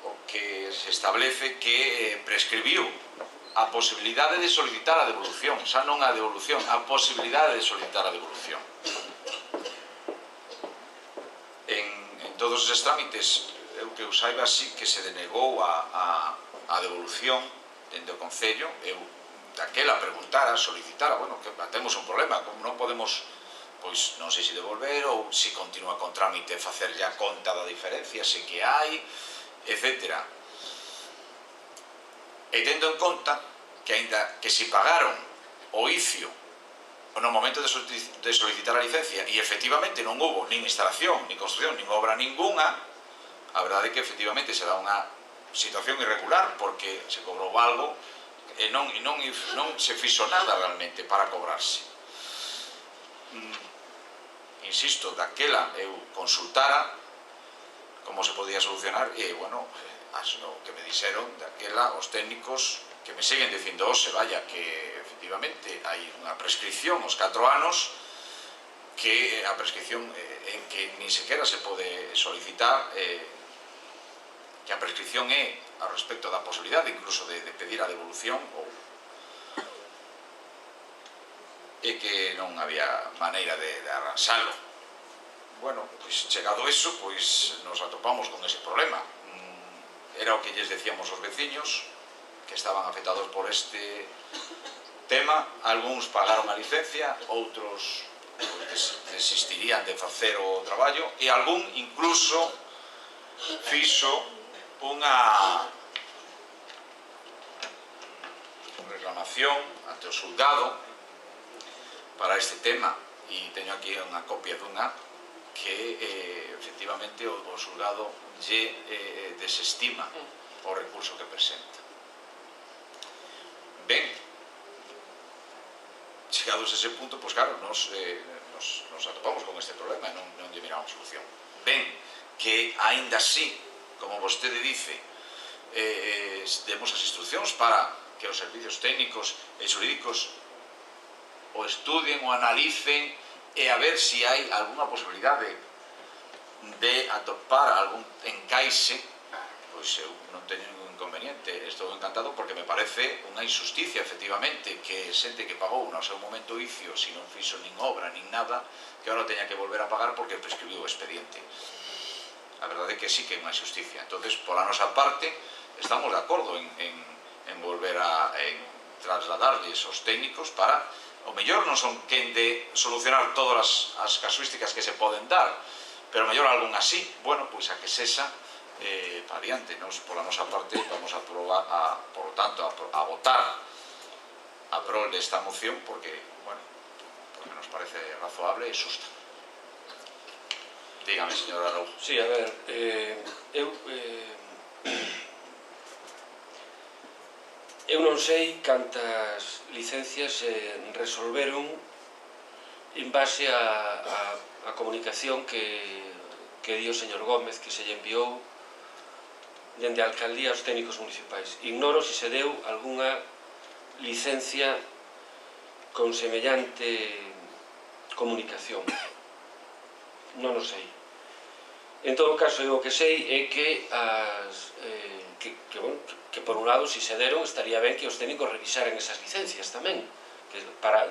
o que se establece que prescribiu a posibilidade de solicitar a devolución, xa non a devolución, a posibilidade de solicitar a devolución. En todos esos trámites, eu que eu saiba, sí que se denegou a devolución dende o Concello. Eu daquela preguntara, solicitara, bueno, que temos un problema, como non podemos, pois non sei se devolver ou se continúa con trámite facerlle a conta da diferencia, se que hai, etcétera. E tendo en conta que aínda que se pagaron o icio no momento de solicitar a licencia e efectivamente non houbo nin instalación, nin construcción, nin obra ninguna, a verdade é que efectivamente se dá unha situación irregular porque se cobrou algo e non se fixo nada realmente para cobrarse. Insisto, daquela eu consultara como se podía solucionar e, bueno, o que me dixeron daquela os técnicos que me siguen dicindo hoxe, vaya, que efectivamente, hai unha prescripción aos 4 anos, que a prescripción en que nin sequera se pode solicitar, que a prescripción é ao respecto da posibilidade incluso de pedir a devolución, e que non había maneira de arranxalo. Bueno, pois chegado eso, pois nos atopamos con ese problema. Era o que lles decíamos aos veciños que estaban afectados por este tema. Algúns pagaron a licencia, outros desistirían de facer o traballo, e algún incluso fixo unha reclamación ante o xulgado para este tema, e teño aquí unha copia dunha que efectivamente o xulgado lle desestima o recurso que presenta. Ben, chegados a ese punto, pois claro, nos atopamos con este problema e non lle miramos solución. Ben, que aínda así, como vostede dice, demos as instruccións para que os servicios técnicos e xurídicos o estudien, o analicen e a ver se hai algunha posibilidade de atopar algún encaixe, pois eu non teño ningún inconveniente, estou encantado porque me parece unha injusticia, efectivamente, que xente que pagou no seu momento oicio, se non fixo nin obra, nin nada, que agora teña que volver a pagar porque prescribiu o expediente. A verdade é que sí que é unha injusticia. Entonces, pola nosa parte, estamos de acordo en volver a trasladarlles aos técnicos para, o mellor non son quen de solucionar todas as casuísticas que se poden dar, pero o mellor algún así, bueno, pois a que sexa para adiante. Nos, pola nosa parte, vamos a probar, por lo tanto, a votar a prol desta moción porque, bueno, porque nos parece razoable e xusta. Dígame, señor Arau. Sí, a ver, eu non sei cantas licencias se resolveron en base a comunicación que dio o señor Gómez, que se lle enviou dende a alcaldía aos técnicos municipais. Ignoro se se deu algunha licencia con semellante comunicación. Non o sei. En todo caso, eu o que sei é que que por un lado, se se deron, estaría ben que os técnicos revisaran esas licencias tamén.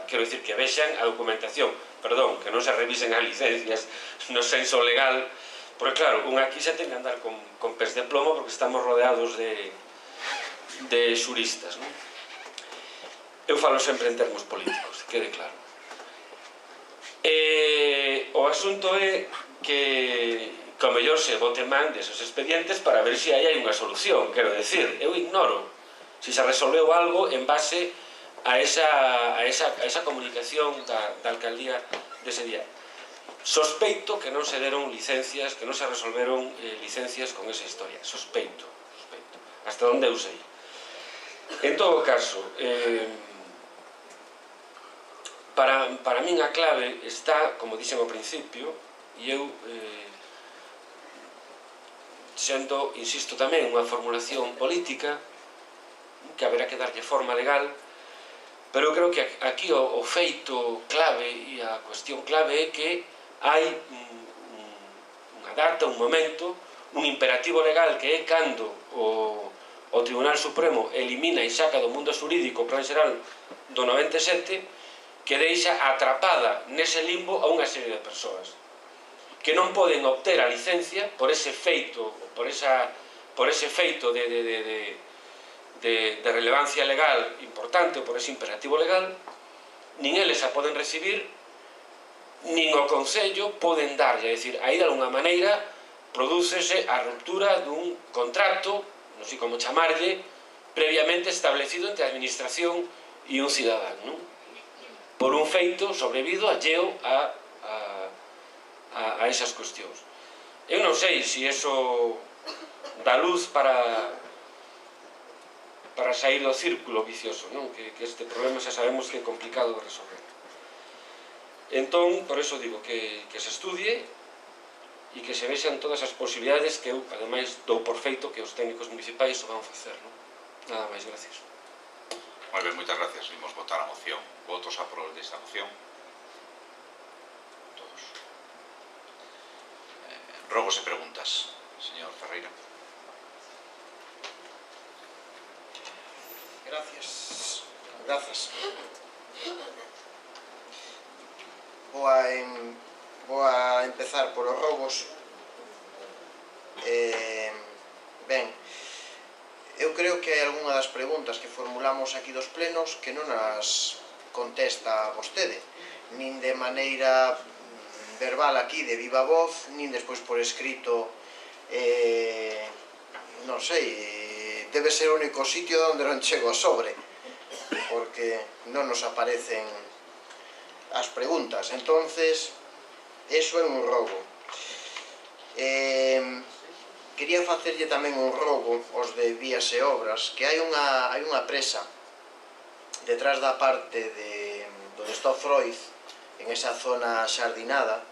Quero dicir, que vexan a documentación, perdón, que non se revisen as licencias no senso legal, porque claro, un aquí se ten que andar con pés de plomo porque estamos rodeados de xuristas, non? Eu falo sempre en termos políticos, quede claro. O asunto é que ao mellor se boten man desos expedientes para ver se hai unha solución, quero decir, eu ignoro se se resolveu algo en base a esa comunicación da alcaldía dese día. Sospeito que non se deron licencias, que non se resolveron licencias con esa historia. Sospeito. Hasta onde eu sei. En todo caso, para min a clave está, como dixen ao principio, e eu, sendo, insisto tamén, unha formulación política, que haberá que darlle forma legal, pero eu creo que aquí o feito clave e a cuestión clave é que hai unha data, un momento, un imperativo legal que é cando o Tribunal Supremo elimina e saca do mundo xurídico o Plan Xeral do 97, que deixa atrapada nese limbo a unha serie de persoas que non poden obter a licencia por ese feito, por ese feito de relevancia legal importante, por ese imperativo legal, nin eles a poden recibir, nin o Concello poden darlle, é dicir, aí de alguna maneira prodúcese a ruptura dun contrato, non sei como chamarlle, previamente establecido entre a administración e un cidadán, non? Por un feito sobrevido alleo a esas cuestións. Eu non sei se iso dá luz para sair do círculo vicioso, non? Que este problema xa sabemos que é complicado de resolver. Entón, por eso digo que se estudie e que se vexan todas as posibilidades que eu, ademais, dou por feito que os técnicos municipais o van facer, non? Nada máis, gracias. Moi ben, moitas gracias. Vimos votar a moción. Votos a prol desta moción. Todos. Rogos e preguntas. Señor Ferreira. Gracias. Grazas. Vou a empezar por os rogos. Ben, eu creo que hai algunha das preguntas que formulamos aquí dos plenos que non as contesta vostede, nin de maneira verbal aquí de viva voz, nin despois por escrito, non sei, debe ser o único sitio onde non chego a sobre, porque non nos aparecen as preguntas. Entonces, eso é un rogo. Quería facerlle tamén un rogo aos de Vías e Obras, que hai unha presa detrás da parte de onde está o Froiz, en esa zona xardinada,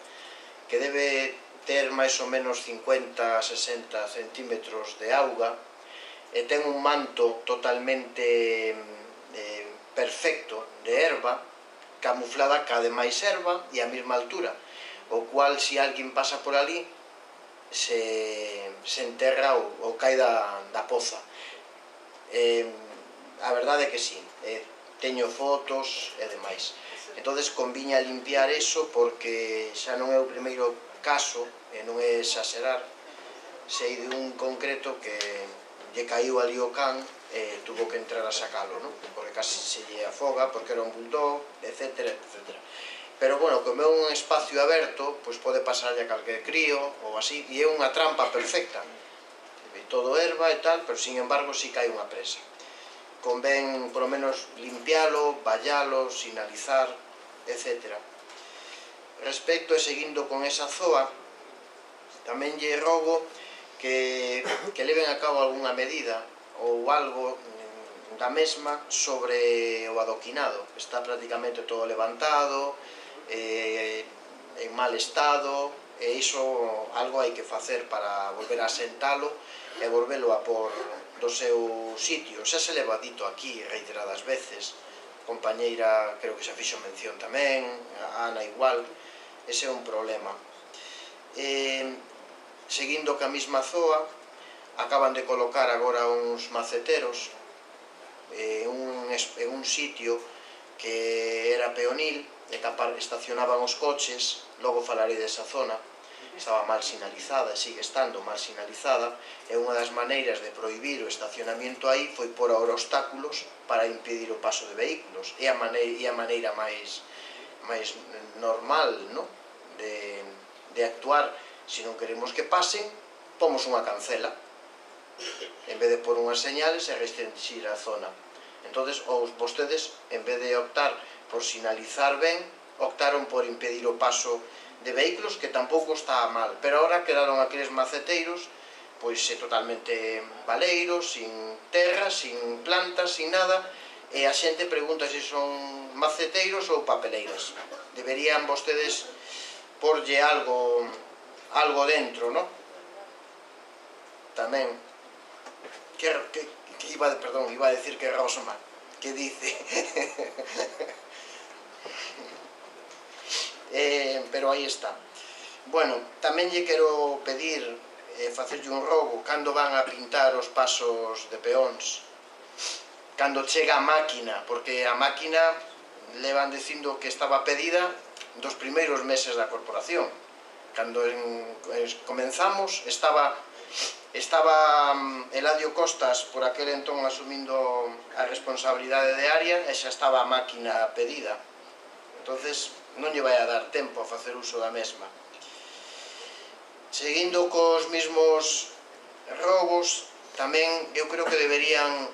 que debe ter máis ou menos 50-60 centímetros de auga, e ten un manto totalmente perfecto de herba, camuflada ca demais herba e a mesma altura, o cual, se alguén pasa por ali, se enterra ou cae da poza. A verdade é que sí, teño fotos e demais. Entonces conviña limpiar eso, porque xa non é o primeiro caso, e non é exagerar, sei de un concreto que lle caiu ali o can e tuvo que entrar a sacalo, non? Porque casi se lle afoga, porque era un bulldog, etc. Pero, bueno, como é un espacio aberto, pois pode pasarlle a calquer crío ou así, e é unha trampa perfecta. Todo herba e tal, pero, sin embargo, si que hai unha presa. Convén, polo menos, limpialo, vallalo, sinalizar, etc. Respecto e seguindo con esa zoa, tamén lle rogo que leven a cabo algunha medida ou algo da mesma sobre o adoquinado. Está prácticamente todo levantado, en mal estado, e iso algo hai que facer para volver a asentalo e volvelo a por do seu sitio. Xa se leva dito aquí reiteradas veces, a compañeira creo que xa fixo mención tamén, a Ana igual, ese é un problema. Seguindo ca mesma zoa, acaban de colocar agora uns maceteros en un sitio que era peonil, e que estacionaban os coches. Logo falarei desa zona. Estaba mal sinalizada e sigue estando mal sinalizada, e unha das maneiras de prohibir o estacionamiento aí foi pôr ahora obstáculos para impedir o paso de vehículos. É a maneira máis normal, non? De actuar. Se non queremos que pasen, pomos unha cancela, en vez de pôr unhas señales e restringir a zona. Entonces, vostedes, en vez de optar por sinalizar ben, optaron por impedir o paso de vehículos, que tampouco está mal, pero ahora quedaron aqueles maceteiros pois totalmente baleiros, sin terra, sin plantas, sin nada, e a xente pregunta se son maceteiros ou papeleiras. Deberían vostedes porlle algo dentro, non? Tamén, iba a decir que Rosma, que dice... pero aí está. Bueno, tamén lle quero pedir, facerlle un rogo, cando van a pintar os pasos de peóns, cando chega a máquina, porque a máquina levan dicindo que estaba pedida dos primeiros meses da corporación. Cando comenzamos, estaba Eladio Costas por aquel entón asumindo a responsabilidade de área, e xa estaba a máquina pedida. Entonces, non lle vai a dar tempo a facer uso da mesma. Seguindo cos mesmos rogos, tamén eu creo que deberían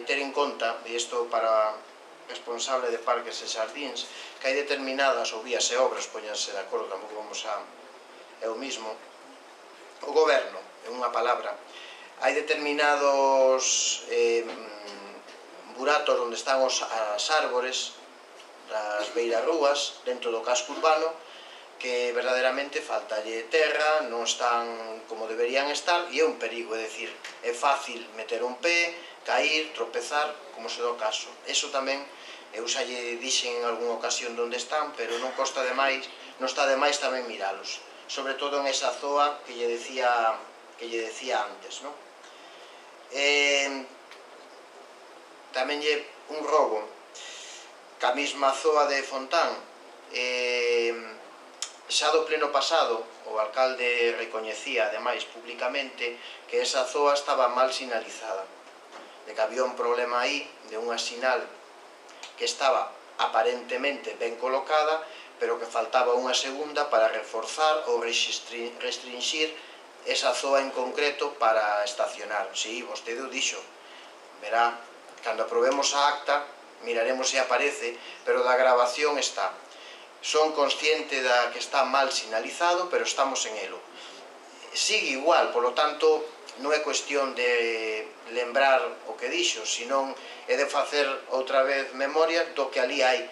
ter en conta, e isto para responsable de parques e xardíns, que hai determinadas, ou Vías e Obras, poñanse de acordo, tampouco vamos a... é o mismo, o goberno, é unha palabra, hai determinados buratos onde están as árbores, das beirarrúas, dentro do casco urbano, que verdadeiramente faltalle terra, non están como deberían estar, e é un perigo, é dicir, é fácil meter un pé, cair, tropezar, como se do caso. Eso tamén, eu xa lle dixen en algunha ocasión onde están, pero non costa demais, non está demais tamén miralos, sobre todo en esa zoa que lle decía antes, non? Tamén lle un rogo, que a mesma zoa de Fontán, xa do pleno pasado, o alcalde recoñecía, ademais, públicamente, que esa zoa estaba mal sinalizada, de que había un problema aí, de unha sinal que estaba aparentemente ben colocada, pero que faltaba unha segunda para reforzar ou restringir esa zoa en concreto para estacionar. Si, vostede o dixo, verá, cando aprobemos a acta, miraremos se aparece, pero da grabación está. Son consciente da que está mal sinalizado, pero estamos en elo. Sigue igual, polo tanto, non é cuestión de lembrar o que dixo, senón é de facer outra vez memoria do que ali hai.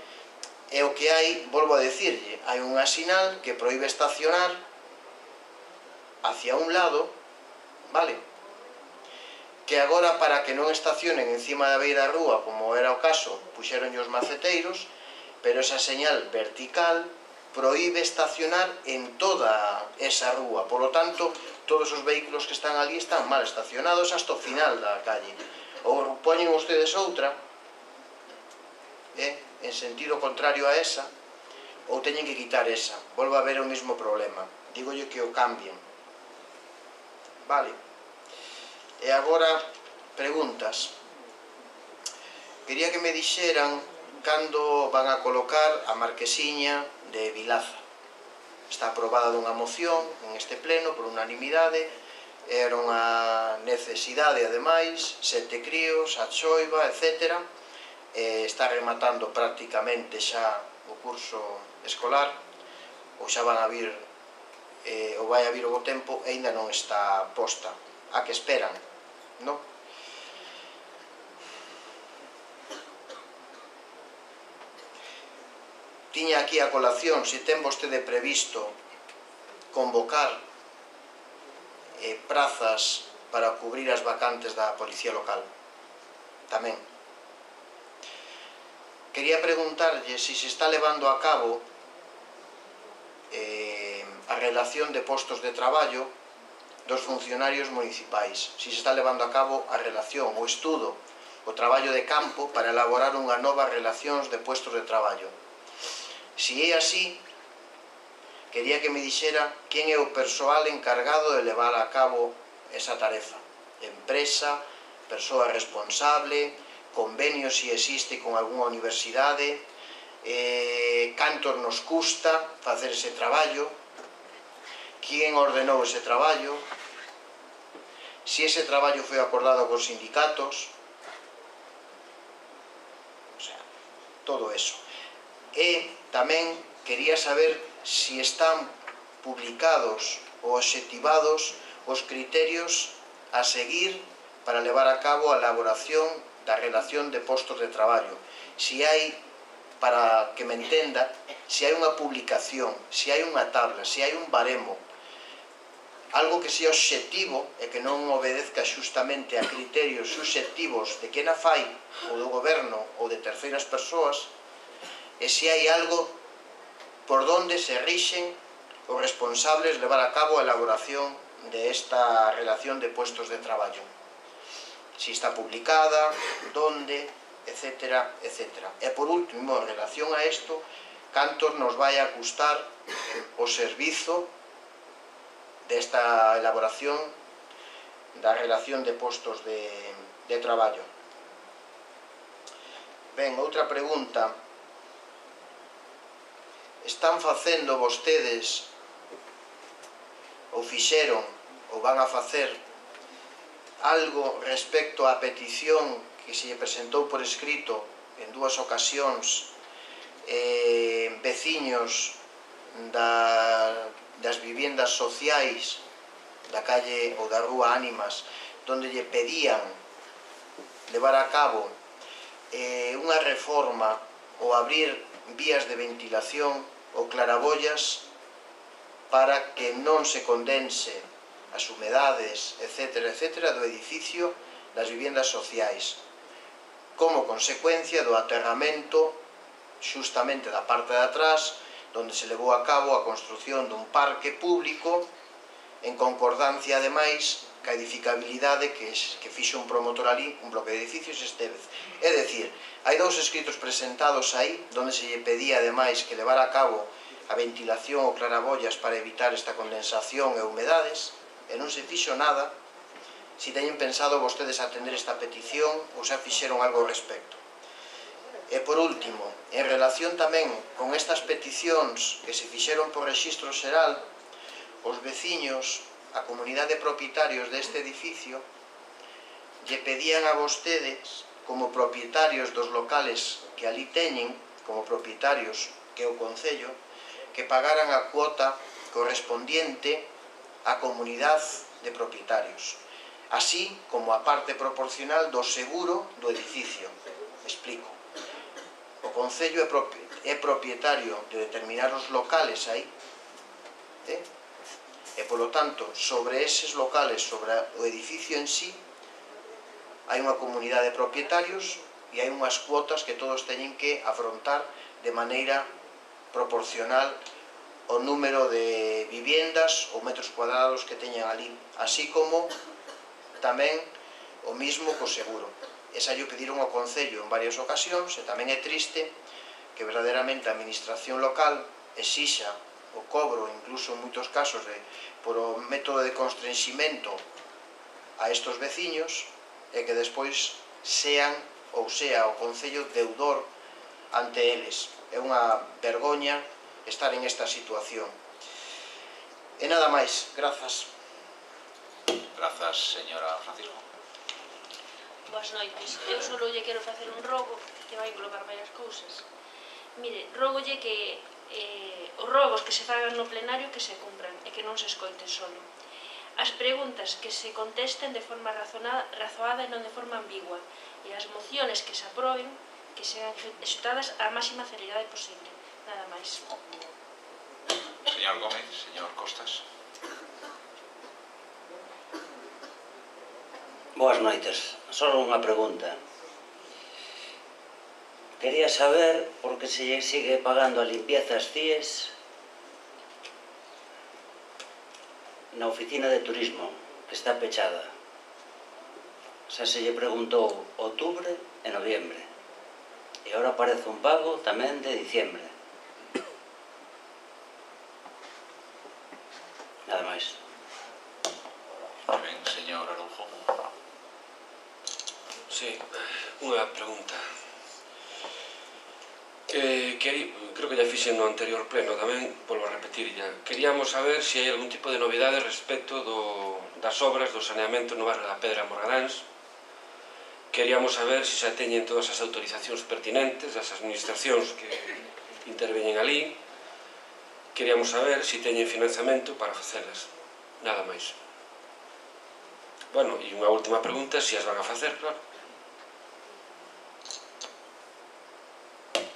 E o que hai, volvo a decirlle, hai unha sinal que proíbe estacionar hacia un lado, vale? Que agora, para que non estacionen encima da beira da rúa, como era o caso, puxeronlle os maceteiros, pero esa señal vertical proíbe estacionar en toda esa rúa. Por lo tanto, todos os vehículos que están ali están mal estacionados hasta o final da calle. Ou poñen ustedes outra, en sentido contrario a esa, ou teñen que quitar esa. Volve a haber o mesmo problema. Dígolle que o cambien. Vale. E agora, preguntas. Quería que me dixeran cando van a colocar a marquesiña de Vilaza. Está aprobada dunha moción en este pleno por unanimidade, era unha necesidade, ademais, 7 críos, a choiva, etc. Está rematando prácticamente xa o curso escolar, ou xa van a vir, ou vai a vir o bo tempo, e ainda non está posta. A que esperan, non? Tiña aquí a colación se ten vostede previsto convocar prazas para cubrir as vacantes da Policía Local. Tamén. Quería preguntarlle se se está levando a cabo a relación de postos de traballo dos funcionarios municipais. Se se está levando a cabo a relación, o estudo, o traballo de campo para elaborar unha nova relacións de puestos de traballo. Se é así, quería que me dixera quen é o persoal encargado de levar a cabo esa tarefa. Empresa, persoa responsable, convenio se existe con algunha universidade, cantos nos custa facer ese traballo, quen ordenou ese traballo, se ese traballo foi acordado cos sindicatos, o sea, todo eso. E tamén quería saber se están publicados ou obxectivados os criterios a seguir para levar a cabo a elaboración da relación de postos de traballo. Se hai, para que me entenda, se hai unha publicación, se hai unha tabla, se hai un baremo, algo que sea obxectivo e que non obedezca xustamente a criterios subxectivos de quen a fai, ou do goberno, ou de terceiras persoas, e se hai algo por donde se rixen os responsables de levar a cabo a elaboración de esta relación de puestos de traballo. Si está publicada, donde, etcétera, etcétera. E por último, en relación a isto, cantos nos vai a custar o servizo desta elaboración da relación de postos de traballo. Ben, outra pregunta. Están facendo vostedes, ou fixeron, ou van a facer algo respecto á petición que se lle presentou por escrito en 2 ocasións veciños das viviendas sociais da calle ou da rúa Ánimas, donde lle pedían levar a cabo unha reforma ou abrir vías de ventilación ou claraboias para que non se condense as humedades, etcétera, etcétera, do edificio das viviendas sociais, como consecuencia do aterramento xustamente da parte de atrás, donde se levou a cabo a construción dun parque público en concordancia, ademais, ca edificabilidade que fixo un promotor ali, un bloque de edificios Estevez. É dicir, hai dous escritos presentados aí, donde se lle pedía, ademais, que levara a cabo a ventilación ou clarabollas para evitar esta condensación e humedades, e non se fixo nada. Si teñen pensado vostedes atender esta petición ou xa fixeron algo ao respecto. E por último, en relación tamén con estas peticións que se fixeron por rexistro xeral, os veciños, a comunidade de propietarios deste edificio, lle pedían a vostedes, como propietarios dos locales que ali teñen, como propietarios que é o Concello, que pagaran a cuota correspondiente á comunidade de propietarios, así como a parte proporcional do seguro do edificio. Explico. O Concello é propietario de determinados locales aí, e, polo tanto, sobre eses locales, sobre o edificio en sí, hai unha comunidade de propietarios e hai unhas cuotas que todos teñen que afrontar de maneira proporcional ao número de viviendas ou metros cuadrados que teñen ali, así como tamén o mismo co seguro. Esa lle pediron ao Concello en varias ocasións e tamén é triste que verdadeiramente a administración local exixa o cobro, incluso en moitos casos por o método de constrenximento a estos veciños e que despois sean ou sea o Concello deudor ante eles. É unha vergoña estar en esta situación. E nada máis, grazas. Grazas, señora Francisco. Boas noites. Eu só lle quero facer un rogo que vai englobar varias cousas. Mire, rogolle que os rogos que se fagan no plenario que se cumpran e que non se escoiten solo. As preguntas que se contesten de forma razoada e non de forma ambigua, e as mociones que se aproben que sean executadas á máxima celeridade posible. Nada máis. Señor Gómez, señor Costas. Boas noites. Só unha pregunta. Quería saber por que se lle sigue pagando a limpieza ás CIES na oficina de turismo, que está pechada. Xa se lle preguntou outubro e noviembre. E agora aparece un pago tamén de diciembre. Nada máis. Ben, señor Araujo. Sí, unha pregunta. Creo que ya fixen no anterior pleno tamén, volvo a repetir ya. Queríamos saber se hai algún tipo de novidade respecto das obras do saneamento no barrio da Pedra Morgadáns. Queríamos saber se xa teñen todas as autorizacións pertinentes das administracións que interveñen ali. Queríamos saber se teñen financiamento para facelas. Nada máis. Bueno, e unha última pregunta, se as van a facer, claro.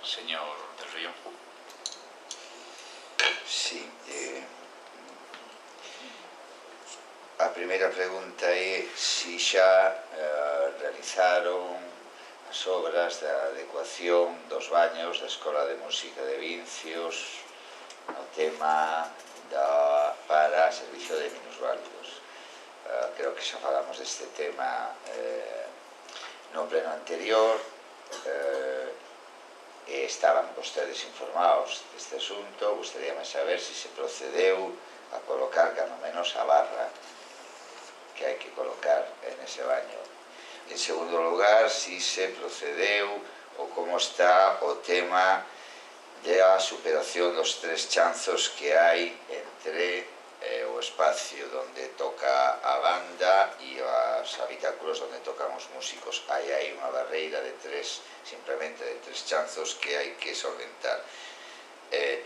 Señor del Río. Sí. A primeira pregunta é se xa realizaron as obras da adecuación dos baños da Escola de Música de Vincios no tema para servicio de minusválidos. Creo que xa falamos deste tema no pleno anterior, e estaban vostedes informados deste asunto. Gustaríame saber se se procedeu a colocar cando menos a barra que hai que colocar en ese baño. En segundo lugar, se se procedeu ou como está o tema da superación dos 3 chanzos que hai entre o espacio onde toca a banda e os habitáculos onde tocan os músicos. Hai unha barreira de 3, simplemente de 3 chanzos que hai que solventar.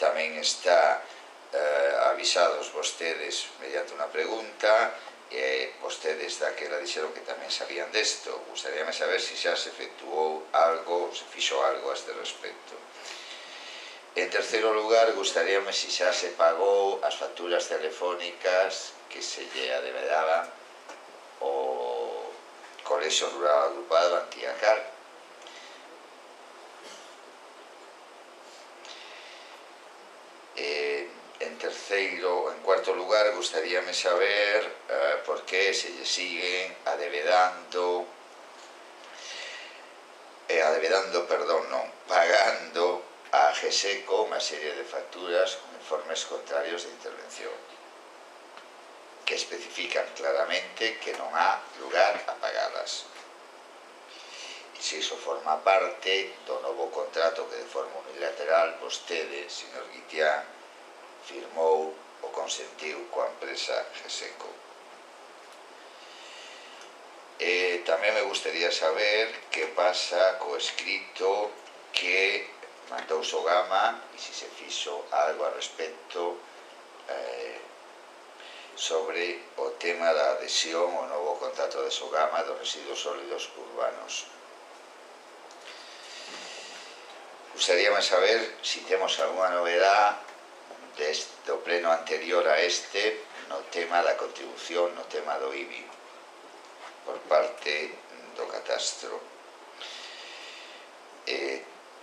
Tamén está avisados vostedes mediante unha pregunta, e vostedes daquela dixeron que tamén sabían desto. Gustaríame saber se xa se efectuou algo, se fixo algo a este respecto. En terceiro lugar, gustaríame se xa se pagou as facturas telefónicas que se lle adevedaban Colexio Rural Agrupado Antiacal. En cuarto lugar, gustaríame saber por que se lle siguen pagando a GESECO unha serie de facturas con informes contrarios de intervención que especifican claramente que non há lugar a pagalas. E se iso forma parte do novo contrato que de forma unilateral vostede, señor Guitián, firmou ou consentiu coa empresa GESECO. Tamén me gustaría saber que pasa co escrito que mandou Sogama e se se fixo algo a respecto sobre o tema da adhesión ao novo contrato de Sogama dos residuos sólidos urbanos. Gustaríame saber se temos algunha novedade do pleno anterior a este no tema da contribución, no tema do IBI por parte do catastro.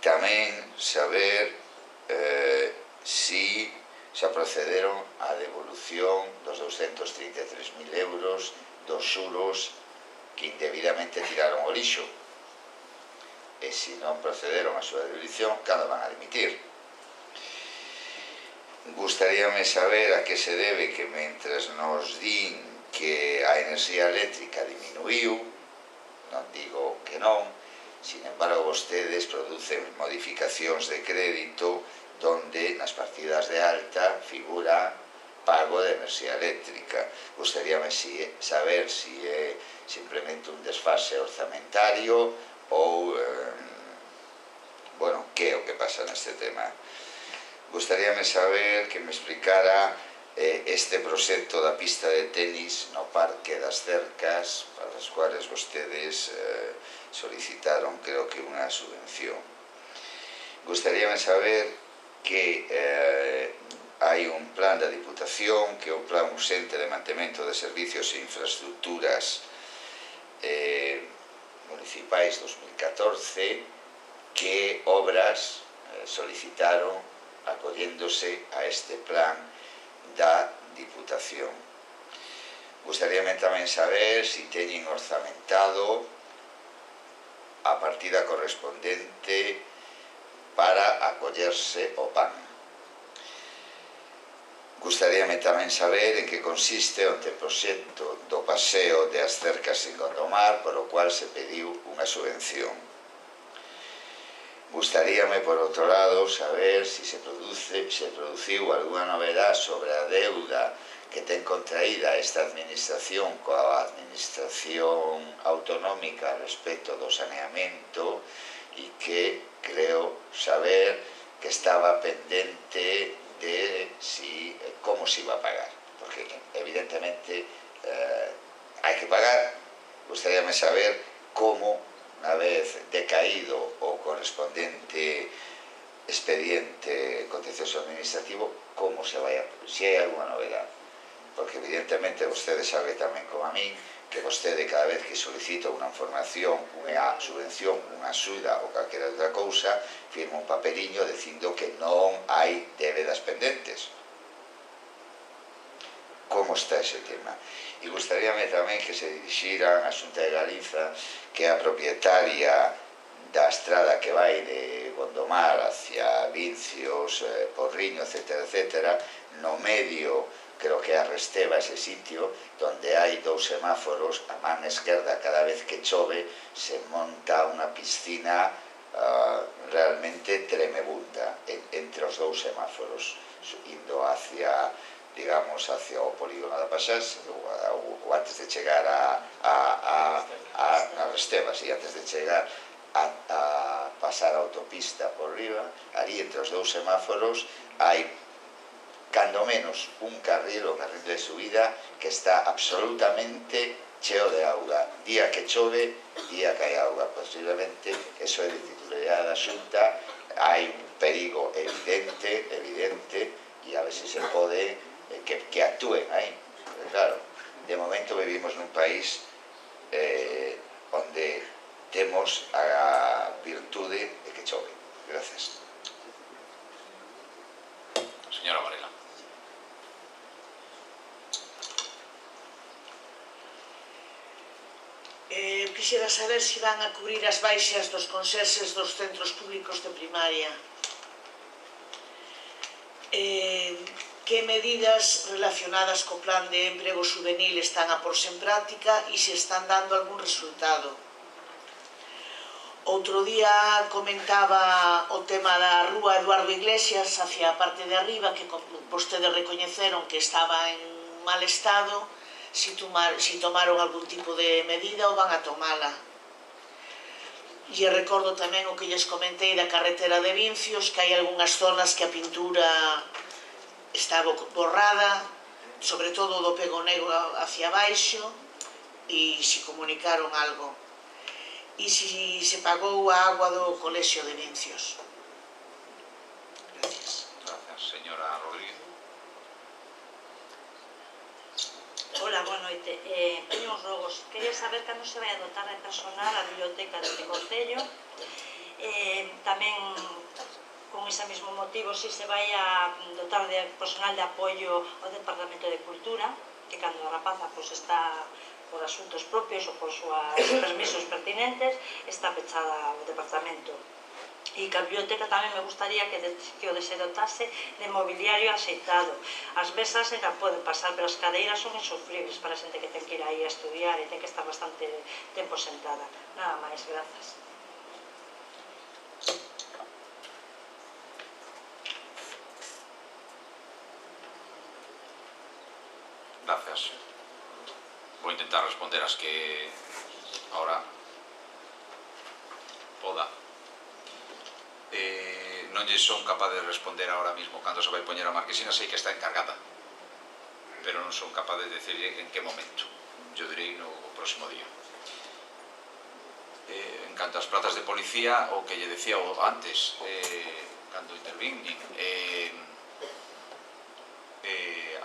Tamén saber se xa procederon á devolución dos 233.000 euros dos xuros que indebidamente tiraron ao lixo e se non procederon á súa devolución, cando van a dimitir. Gustaríame saber a que se debe que mentres nos din que a enerxía eléctrica diminuiu, non digo que non, sin embargo vostedes producen modificacións de crédito donde nas partidas de alta figura pago de enerxía eléctrica. Gustaríame saber se é simplemente un desfase orzamentario ou, bueno, que é o que pasa neste tema. Gustaríame saber que me explicara este proxecto da pista de tenis no Parque das Cercas, para as cuales vostedes solicitaron, creo que, unha subvención. Gustaríame saber que hai un plan da Diputación, que é o Plan Urxente de Mantemento de Servicios e Infraestructuras Municipais 2014, que obras solicitaron acolléndose a este plan da Diputación. Gustaríame tamén saber se teñen orzamentado a partida correspondente para acollerse o PAN. Gustaríame tamén saber en que consiste o anteproxecto do paseo de as Cercas en Gondomar, por o cual se pediu unha subvención. Gustaríame, por outro lado, saber se produciu algunha novedade sobre a deuda que ten contraída esta administración coa administración autonómica respecto do saneamento e que creo saber que estaba pendente de como se iba a pagar, porque evidentemente hai que pagar. Gustaríame saber como, unha vez decaído o correspondente expediente contencioso administrativo, como se vai a... se hai alguna novedade. Porque evidentemente vostede sabe tamén como a min que vostede cada vez que solicita unha información, unha subvención, unha axuda ou calquera outra cousa, firma un papeliño dicindo que non hai débedas pendentes. Como está ese tema? E gustaríame tamén que se dirixiran a Xunta de Galiza, que é a propietaria da estrada que vai de Gondomar hacia Vincios, Porriño, etc., no medio, creo que é a Resteva, ese sitio, donde hai dous semáforos, a man esquerda, cada vez que chove, se monta unha piscina realmente tremebunda entre os dous semáforos, indo hacia, digamos, hacia o polígono da Paxás, ou antes de chegar a Restevas, e antes de chegar a pasar a autopista por riba, ali entre os dous semáforos hai cando menos un carril, o carril de subida, que está absolutamente cheo de auga. Día que chove, día que hai auga. Posiblemente, eso é de titularidade da Xunta, hai un perigo evidente, e a ver se se pode que actúen aí. Pero claro, de momento vivimos nun país onde temos a virtude de que chove. Gracias. Señora Varela. Quixera saber se van a cubrir as baixas dos conserxes dos centros públicos de primaria. Que medidas relacionadas co plan de emprego juvenil están a porse en práctica e se están dando algún resultado. Outro día comentaba o tema da rúa Eduardo Iglesias hacia a parte de arriba, que vostedes recoñeceron que estaba en mal estado, si tomaron algún tipo de medida ou van a tomala. E recordo tamén o que lles comentei da carretera de Vincios, que hai algunhas zonas que a pintura está borrada, sobre todo do Pego Negro hacia baixo, e se comunicaron algo. E se se pagou a agua do colexio de Vincios. Gracias. Gracias, señora Rodríguez. Hola, boa noite. Teño uns rogos. Quería saber cando se vai a dotar de personal a biblioteca deste Concello. Tamén, con ese mesmo motivo, se vai a dotar de personal de apoio ao Departamento de Cultura, que cando a rapaza está por asuntos propios ou por seus permisos pertinentes, está pechada o departamento. E que a biblioteca tamén me gustaría que o se dotase de mobiliario axeitado. As mesas ainda poden pasar, pero as cadeiras son insufribles para a xente que ten que ir aí a estudiar e ten que estar bastante tempo sentada. Nada máis, grazas. Gracias. Vou intentar responder as que ahora poda. Non lle son capaz de responder ahora mismo cando se vai poñer a marquesina, sei que está encargada, pero non son capaz de decirle en que momento. Yo direi no próximo día. En canto ás plazas de policía, o que lle decía antes, cando intervinin,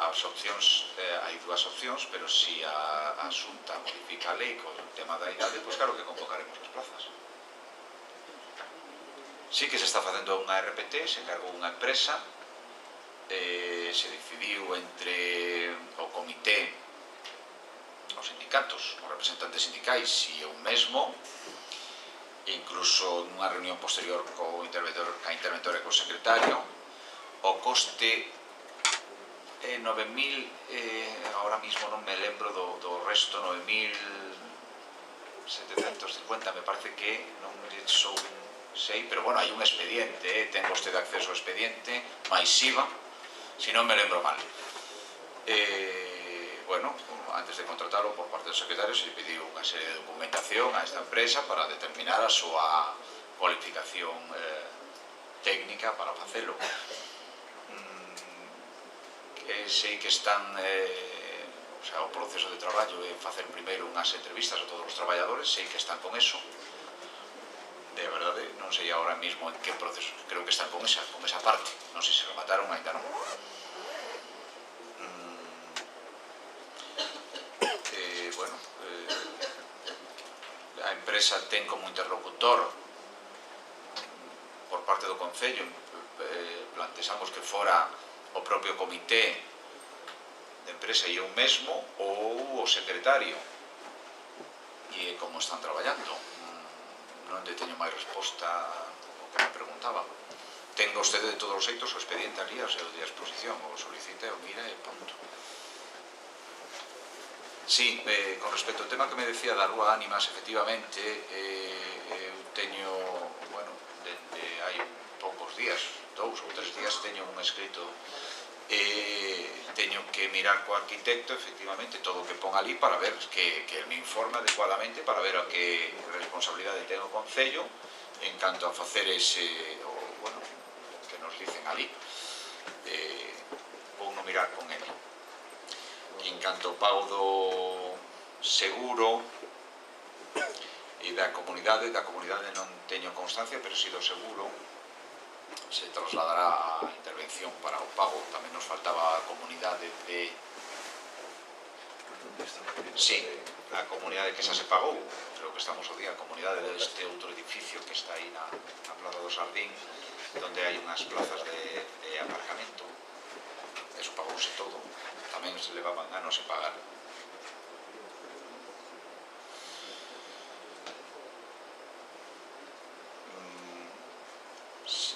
as opcións, hai dúas opcións, pero se a Xunta modifica a lei con o tema da idade, pois claro que convocaremos as plazas. Sí que se está facendo unha RPT, se encargou unha empresa, se decidiu entre o comité, os sindicatos, os representantes sindicais e eu mesmo, incluso nunha reunión posterior co interventor e co secretario, o coste 9.000, ahora mismo non me lembro do resto, 9.750, me parece que non son, sei, pero bueno, hai un expediente, ten vostede acceso ao expediente, máis IVA, se non me lembro mal. Bueno, antes de contratarlo por parte do secretario se pediu unha serie de documentación a esta empresa para determinar a súa cualificación técnica para facelo. Sei que están, o proceso de traballo é facer primeiro unhas entrevistas a todos os traballadores, sei que están con eso. De verdade, non sei agora mismo en que proceso, creo que están con esa parte, non sei se remataron, ainda non. Bueno, a empresa ten como interlocutor por parte do Concello, plantexamos que fora o propio comité de empresa e eu mesmo ou o secretario, e como están traballando. Non te teño máis resposta ao que me preguntaba. Ten vostede de todos os xeitos o expediente ali a seu de exposición, o solicite, o mira e punto. Sí, con respecto ao tema que me decía da Rúa Ánimas, efectivamente, eu teño, bueno, desde hai poucos días, 2 ou 3 días, teño un escrito, teño que mirar co arquitecto, efectivamente, todo o que pon ali para ver que me informe adecuadamente, para ver a que responsabilidade ten o Concello en canto a facer ese, bueno, que nos dicen ali. Vou non mirar con ele. En canto ao pago do seguro e da comunidade non teño constancia, pero si do seguro se trasladará a intervención para o pago. Tamén nos faltaba a comunidade de Sí, a comunidade que xa se pagou, creo que estamos ao día, a comunidade deste outro edificio que está aí na Plaza do Sardín, donde hai unhas plazas de aparcamento, eso pagouse todo, tamén se levaban anos en pagar.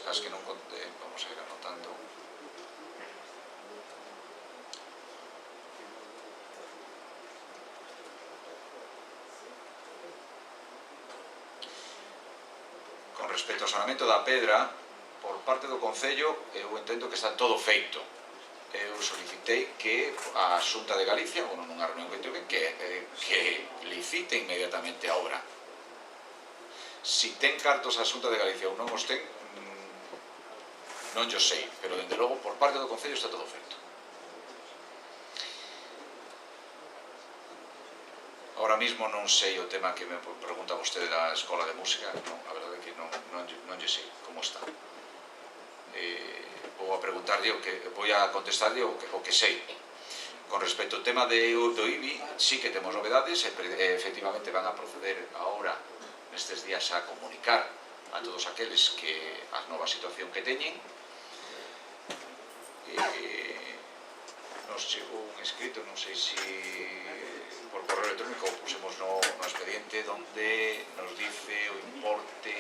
As que non conté, vamos a ir anotando. Con respecto ao saneamento da Pedra, por parte do Concello, eu entendo que está todo feito. Eu solicitei que a Xunta de Galicia, bueno, nunha reunión que tuve, que licite inmediatamente a obra. Si ten cartos a Xunta de Galicia ou non os ten, non yo sei, pero dende logo por parte do Concello está todo feito. Ahora mismo non sei o tema que me pregunta vostede da Escola de Música, non, a verdade é que non lle sei como está. Vou a preguntarlle, vou a contestarlle o que sei. Con respecto ao tema do IBI, sí que temos novedades, efectivamente van a proceder agora nestes días a comunicar a todos aqueles que a nova situación que teñen. Nos chegou un escrito, non sei se por correo electrónico pusemos no expediente donde nos dice o importe,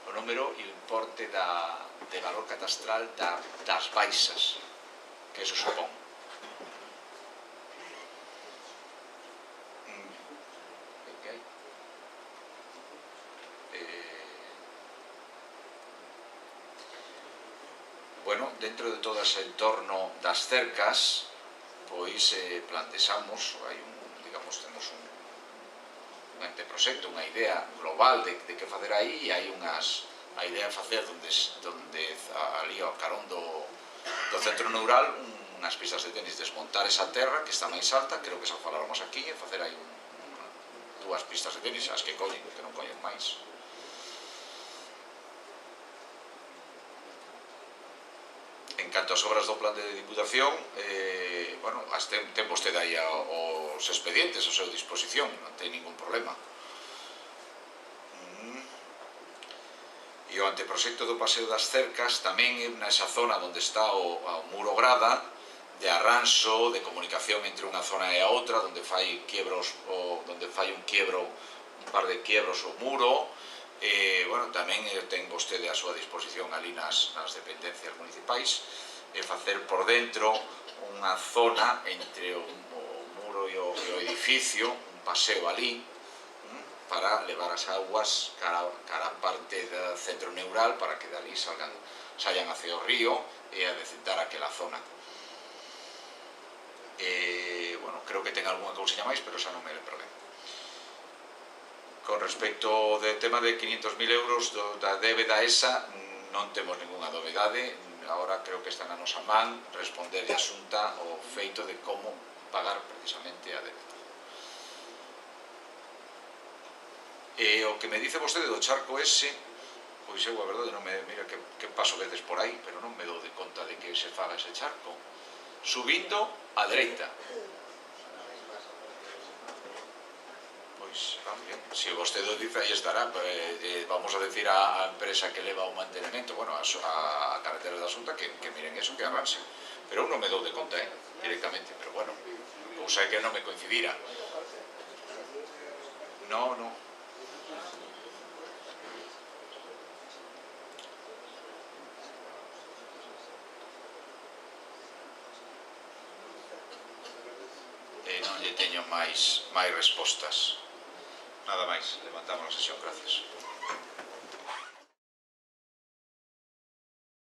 o número e o importe de valor catastral das baixas que eso supón. Bueno, dentro de todo ese entorno das cercas, pois plantexamos, digamos, temos un anteproxecto, unha idea global de que facer aí, e hai a idea de facer donde ali ao carón do centro neural unhas pistas de tenis, desmontar esa terra que está máis alta, creo que xa faláramos aquí, e facer aí dúas pistas de tenis, as que collen, que non collen máis. En canto ás obras do plan de Diputación, bueno, ten vostede aí os expedientes ao seu disposición, non ten ningún problema. E o anteproxecto do Paseo das Cercas tamén é nesa zona onde está o muro grada, de arranxo, de comunicación entre unha zona e a outra, onde fai un par de quiebros o muro. Bueno, tamén ten vostede a súa disposición ali nas dependencias municipais facer por dentro unha zona entre o muro e o edificio, un paseo ali para levar as augas cara a parte do centro neural para que dali saian hacia o río e a decentar aquela zona. Bueno, creo que ten algunha cousiña máis, pero xa non me lembro ben. Con respecto ao tema de 500.000 euros da débeda esa, non temos ninguna novedade. Agora creo que está na nosa man responderlle a Xunta o feito de como pagar precisamente a débeda. E o que me dice vostede do charco ese, pois eu a verdade non me... Mira que paso veces por aí, pero non me dou de conta de que se faga ese charco. Subindo a dereita. Se vostede o dice, aí estará. Vamos a decir á empresa que leva o mantenimento, bueno, a carretera da Xunta, que miren eso, que arranxen. Pero eu non me dou de conta, directamente, pero bueno, cousa que non me coincidira. Non. Non lle teño máis respostas. Nada máis, levantamos a sesión, gracias.